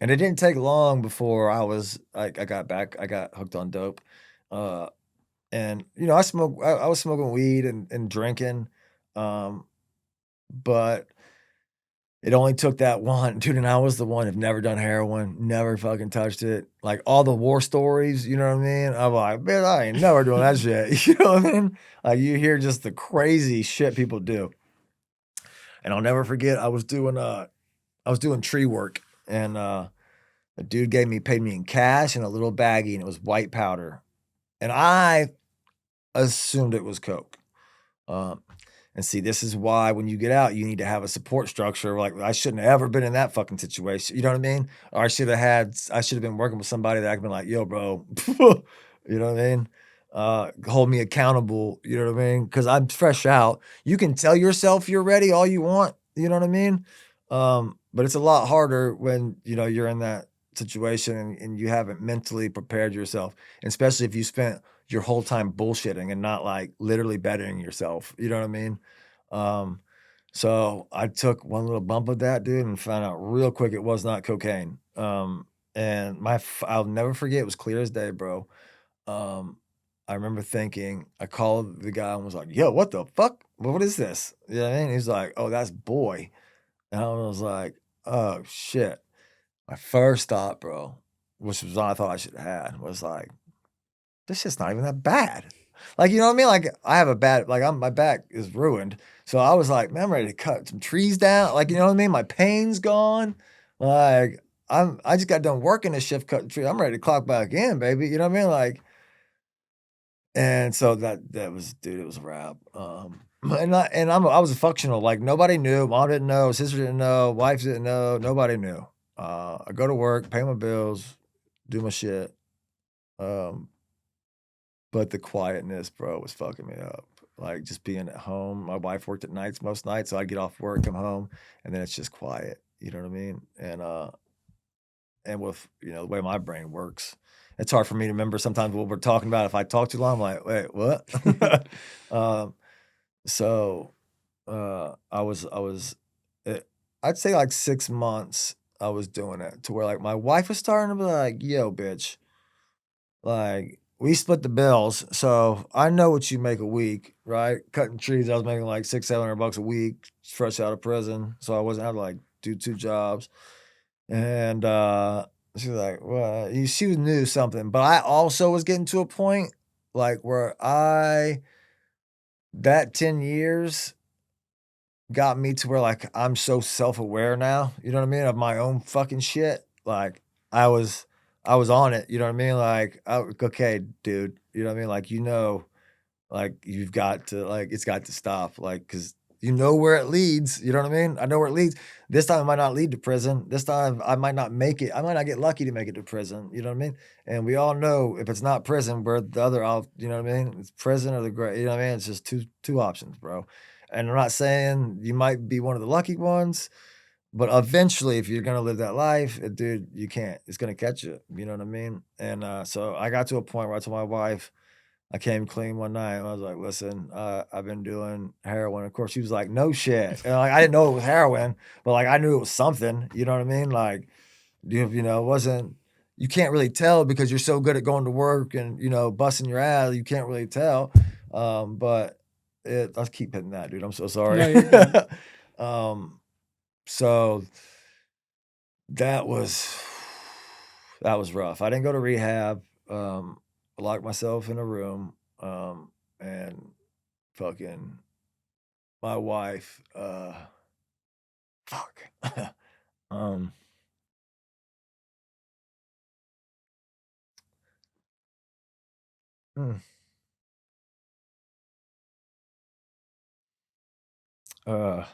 and it didn't take long before I got back. I got hooked on dope. Uh, and I was smoking weed and drinking. Um, but it only took that one, dude, and I was the one who've never done heroin, never fucking touched it. Like all the war stories, you know what I mean? I'm like, man, I ain't never doing that shit. You know what I mean? Like you hear just the crazy shit people do. And I'll never forget, I was doing tree work and a dude paid me in cash in a little baggie and it was white powder. And I assumed it was coke. Um, and see, this is why when you get out, you need to have a support structure. Like I shouldn't have ever been in that fucking situation. You know what I mean? Or I should have been working with somebody that I could be like, yo, bro, you know what I mean? Hold me accountable. You know what I mean? Cause I'm fresh out. You can tell yourself you're ready all you want. You know what I mean? But it's a lot harder when, you're in that situation and you haven't mentally prepared yourself, and especially if you spent your whole time bullshitting and not like literally bettering yourself. You know what I mean? Um, so I took one little bump of that, dude, and found out real quick it was not cocaine. And I'll never forget. It was clear as day, bro. Um, I remember thinking, I called the guy and was like, "Yo, what the fuck? What is this?" You know what I mean? He's like, "Oh, that's boy," and I was like, "Oh shit." My first thought, bro, which was what I thought I should have had, was like, this shit's not even that bad. Like, you know what I mean? Like, I have a bad, like, my back is ruined. So I was like, man, I'm ready to cut some trees down. Like, you know what I mean? My pain's gone. Like, I just got done working this shift cutting trees. I'm ready to clock back in, baby. You know what I mean? Like, and so that was, dude, it was a wrap. I was a functional, like nobody knew. Mom didn't know, sister didn't know, wife didn't know, nobody knew. I go to work, pay my bills, do my shit. Um, But the quietness, bro, was fucking me up. Like, just being at home. My wife worked at nights most nights, so I'd get off work, come home, and then it's just quiet, you know what I mean? And with, the way my brain works, it's hard for me to remember sometimes what we're talking about. If I talk too long, I'm like, "Wait, what?" Um, so, I was eh I'd say, like, 6 months I was doing it to where, like, my wife was starting to be like, "Yo, bitch." Like, we split the bills, so I know what you make a week, right? Cutting trees, I was making like 600-700 bucks a week, fresh out of prison, so I wasn't having to like do 2 jobs. And she's like, "Well," she knew something, but I also was getting to a point like where that 10 years got me to where like I'm so self-aware now, you know what I mean, of my own fucking shit. Like I was on it, you know what I mean? Like, okay, dude, you know what I mean? Like, like, you've got to, like, it's got to stop, like, because you know where it leads, you know what I mean? I know where it leads. This time it might not lead to prison. This time I might not make it. I might not get lucky to make it to prison, you know what I mean? And we all know if it's not prison, where the other you know what I mean? It's prison or the grave, you know what I mean? It's just two options, bro. And I'm not saying you might be one of the lucky ones, but eventually, if you're gonna live that life, dude, you can't. It's gonna catch you, you know what I mean? And, so I got to a point where I told my wife, I came clean one night, and I was like, "Listen, I've been doing heroin." Of course, she was like, "No shit." And, like, I didn't know it was heroin, but, like, I knew it was something, you know what I mean? Like, it wasn't, you can't really tell because you're so good at going to work and, busting your ass, you can't really tell. But I'll keep hitting that, dude. I'm so sorry. No, you're good. Um, so that was that was rough. I didn't go to rehab. I locked myself in a room, and fucking my wife, fuck. Um, mm, uh,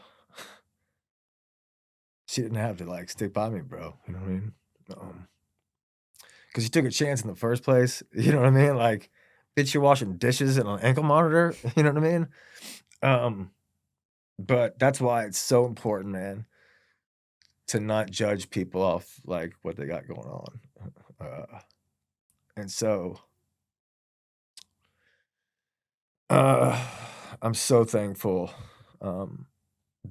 she didn't have to, like, stick by me, bro, you know what I mean? Um, 'Cause she took a chance in the first place, you know what I mean? Like, bitch, you're washing dishes and an ankle monitor, you know what I mean? Um, but that's why it's so important, man, to not judge people off, like, what they got going on. Uh, and so, uh, I'm so thankful, um,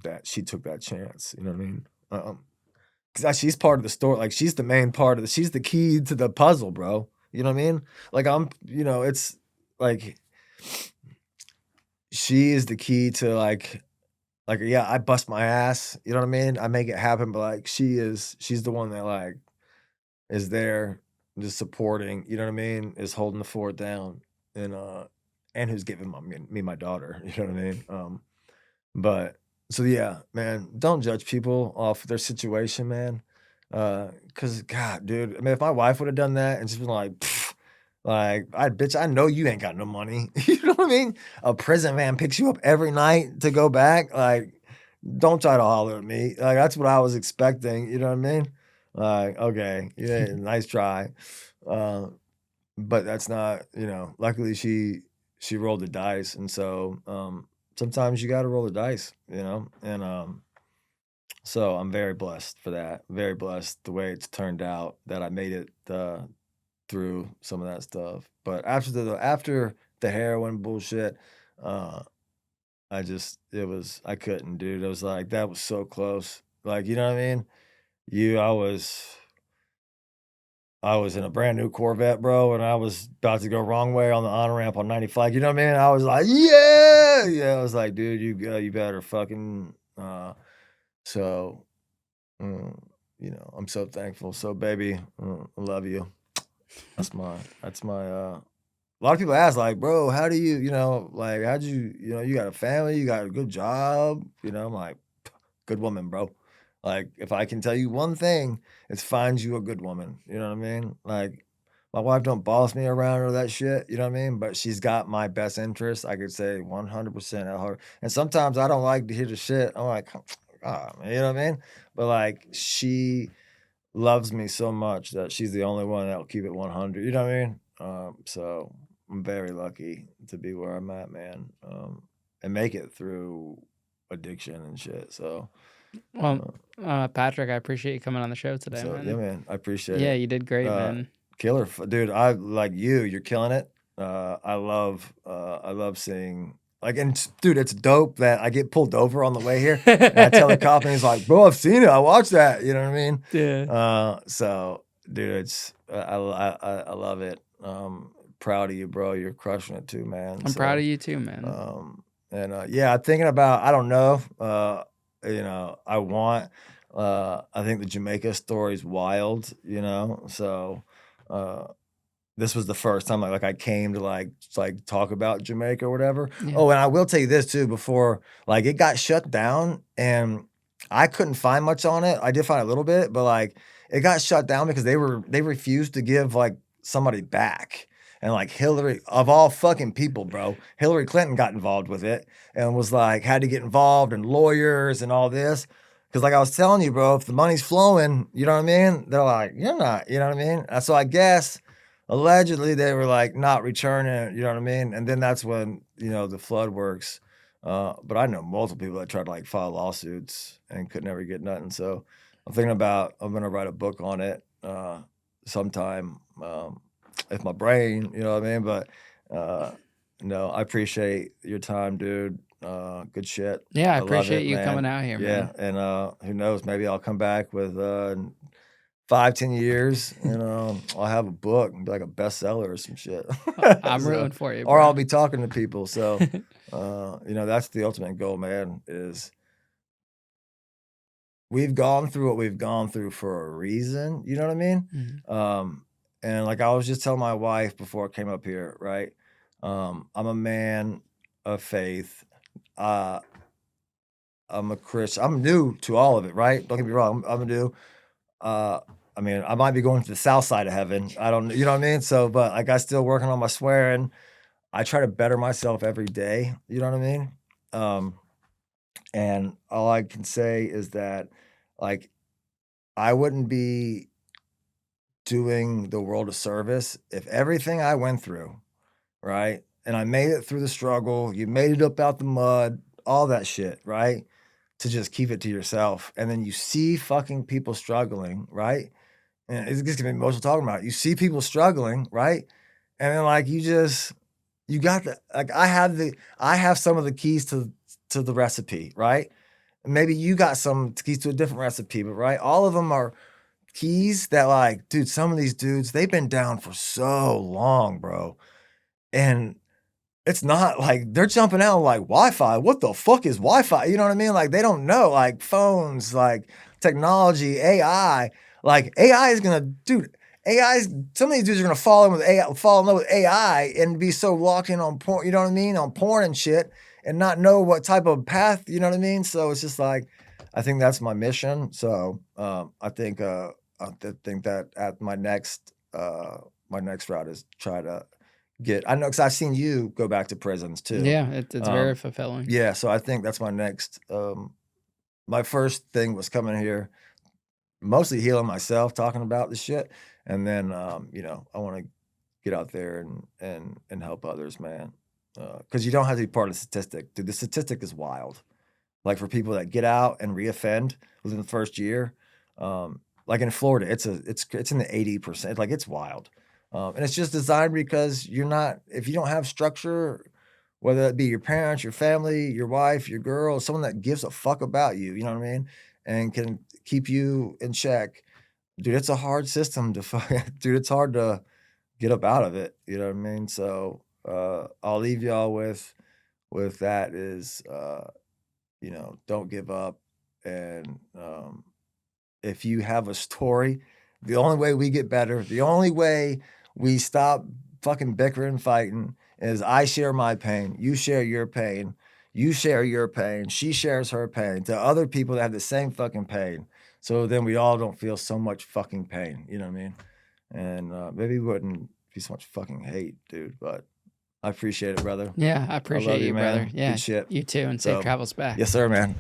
that she took that chance, you know what I mean? 'Cause she's part of the story, like, she's the main part of she's the key to the puzzle, bro, you know what I mean? Like, it's like, she is the key to, like, yeah, I bust my ass, you know what I mean? I make it happen, but, like, she's the one that, like, is there just supporting, you know what I mean? Is holding the fort down and, and who's giving me my daughter, you know what I mean? But so yeah, man, don't judge people off their situation, man. Cause God, dude, I mean, if my wife would have done that and just been like, "Pfft," like, bitch, I know you ain't got no money. You know what I mean? A prison van picks you up every night to go back. Like, don't try to holler at me. Like, that's what I was expecting. You know what I mean? Like, okay, yeah, nice try. Uh, but that's not, luckily she rolled the dice. And so, sometimes you gotta roll the dice, and, so I'm very blessed for that, very blessed the way it's turned out that I made it, through some of that stuff. But after the heroin bullshit, uh, I couldn't, dude. It was like, that was so close. Like, you know what I mean? You I was in a brand new Corvette, bro, and I was about to go wrong way on the on ramp on 95. You know what I mean? I was like, yeah, yeah. I was like, dude, you better fucking. So, mm, I'm so thankful. So, baby, I love you. That's my. A lot of people ask, like, bro, how do you, like, how'd you, you got a family, you got a good job, I'm like, good woman, bro. Like, if I can tell you one thing, it's find you a good woman. You know what I mean? Like, my wife don't boss me around or that shit. You know what I mean? But she's got my best interest. I could say 100% at heart. And sometimes I don't like to hear the shit. I'm like, ah, man, you know what I mean? But like, she loves me so much that she's the only one that'll keep it 100. You know what I mean? So I'm very lucky to be where I'm at, man. And make it through addiction and shit. So. Well, uh, Patrick, I appreciate you coming on the show today, So yeah, man. man, I appreciate Yeah, it. you did great, Uh, man. Killer, dude. I like you. You're killing it. I love seeing like, and dude, it's dope that I get pulled over on the way here, and I tell the cop, and he's like, "Bro, I've seen it. I watched that." You know what I mean? Yeah. So dude, it's I love it. Proud of you, bro. You're crushing it too, man. I'm proud of So, you too, man. and yeah, I'm thinking about. I don't know. I want. I think the Jamaica story is wild, so, uh, this was the first time I came to, talk about Jamaica or whatever. Yeah. Oh, and I will tell you this too before, like, it got shut down, and I couldn't find much on it. I did find a little bit, but like it got shut down because they refused to give like somebody back. And like Hillary, of all fucking people, bro, Hillary Clinton got involved with it and was like, had to get involved and lawyers and all this. Cause like I was telling you, bro, if the money's flowing, you know what I mean? They're like, you're not, you know what I mean? So I guess allegedly they were like not returning, you know what I mean? And then that's when, you know, the flood works. But I know multiple people that tried to like file lawsuits and could never get nothing. So I'm thinking about, I'm going to write a book on it sometime. If my brain, you know what I mean? But no, I appreciate your time, dude. Good shit. Yeah, I I love appreciate it, you coming man. out here, Yeah. man. And who knows, maybe I'll come back with 5, 10 years, you know, I'll have a book and be like a bestseller or some shit. I'm So, rooting for you, or I'll bro. be talking to people. So, you know, that's the ultimate goal, man, is we've gone through what we've gone through for a reason. You know what I mean? Mhm. And like I was just telling my wife before I came up here, right? I'm a man of faith. Uh, I'm a Christian. I'm new to all of it, right? Don't get me wrong. I'm new. Uh, I mean, I might be going to the south side of heaven. I don't, you know what I mean? So, but like I still working on my swearing. I try to better myself every day. You know what I mean? Um, and all I can say is that, like, I wouldn't be doing the world a service if everything I went through, right? And I made it through the struggle, you made it up out the mud, all that shit, right? To just keep it to yourself. And then you see fucking people struggling, right? And it's just gonna be emotional talking about it. You see people struggling, right? And then like you got the like I have some of the keys to the recipe, right? Maybe you got some keys to a different recipe, but right, all of them are keys that like, dude, some of these dudes, they've been down for so long, bro. And it's not like they're jumping out like Wi-Fi. What the fuck is Wi-Fi? You know what I mean? Like they don't know, like phones, like technology, AI. Like AI is gonna, dude. AI's some of these dudes are gonna fall in with AI, fall in love with AI, and be so locked in on porn. You know what I mean? On porn and shit, and not know what type of path. You know what I mean? So it's just like, I think that's my mission. So I think that at my next route is try to I know because I've seen you go back to prisons too. Yeah, it's very Um, fulfilling. yeah, so I think that's my next. My first thing was coming here, mostly healing myself, talking about the shit, and then you know, I want to get out there and help others, man. Because you don't have to be part of the statistic, dude. The statistic is wild. Like for people that get out and reoffend within the first year, like in Florida, it's in the 80%. Like it's wild, and it's just designed because you're not if you don't have structure, whether it be your parents, your family, your wife, your girl, someone that gives a fuck about you, you know what I mean, and can keep you in check, dude. It's a hard system to fuck, dude. It's hard to get up out of it. You know what I mean? So I'll leave y'all with that is you know, don't give up. And if you have a story, the only way we get better, the only way we stop fucking bickering, fighting is I share my pain, you share your pain, you share your pain, she shares her pain to other people that have the same fucking pain. So then we all don't feel so much fucking pain. You know what I mean? And maybe we wouldn't be so much fucking hate, dude. But I appreciate it, brother. Yeah, I I love appreciate you, you, brother. man. Yeah, Good shit. you too, and safe So, travels back. yes, sir, man.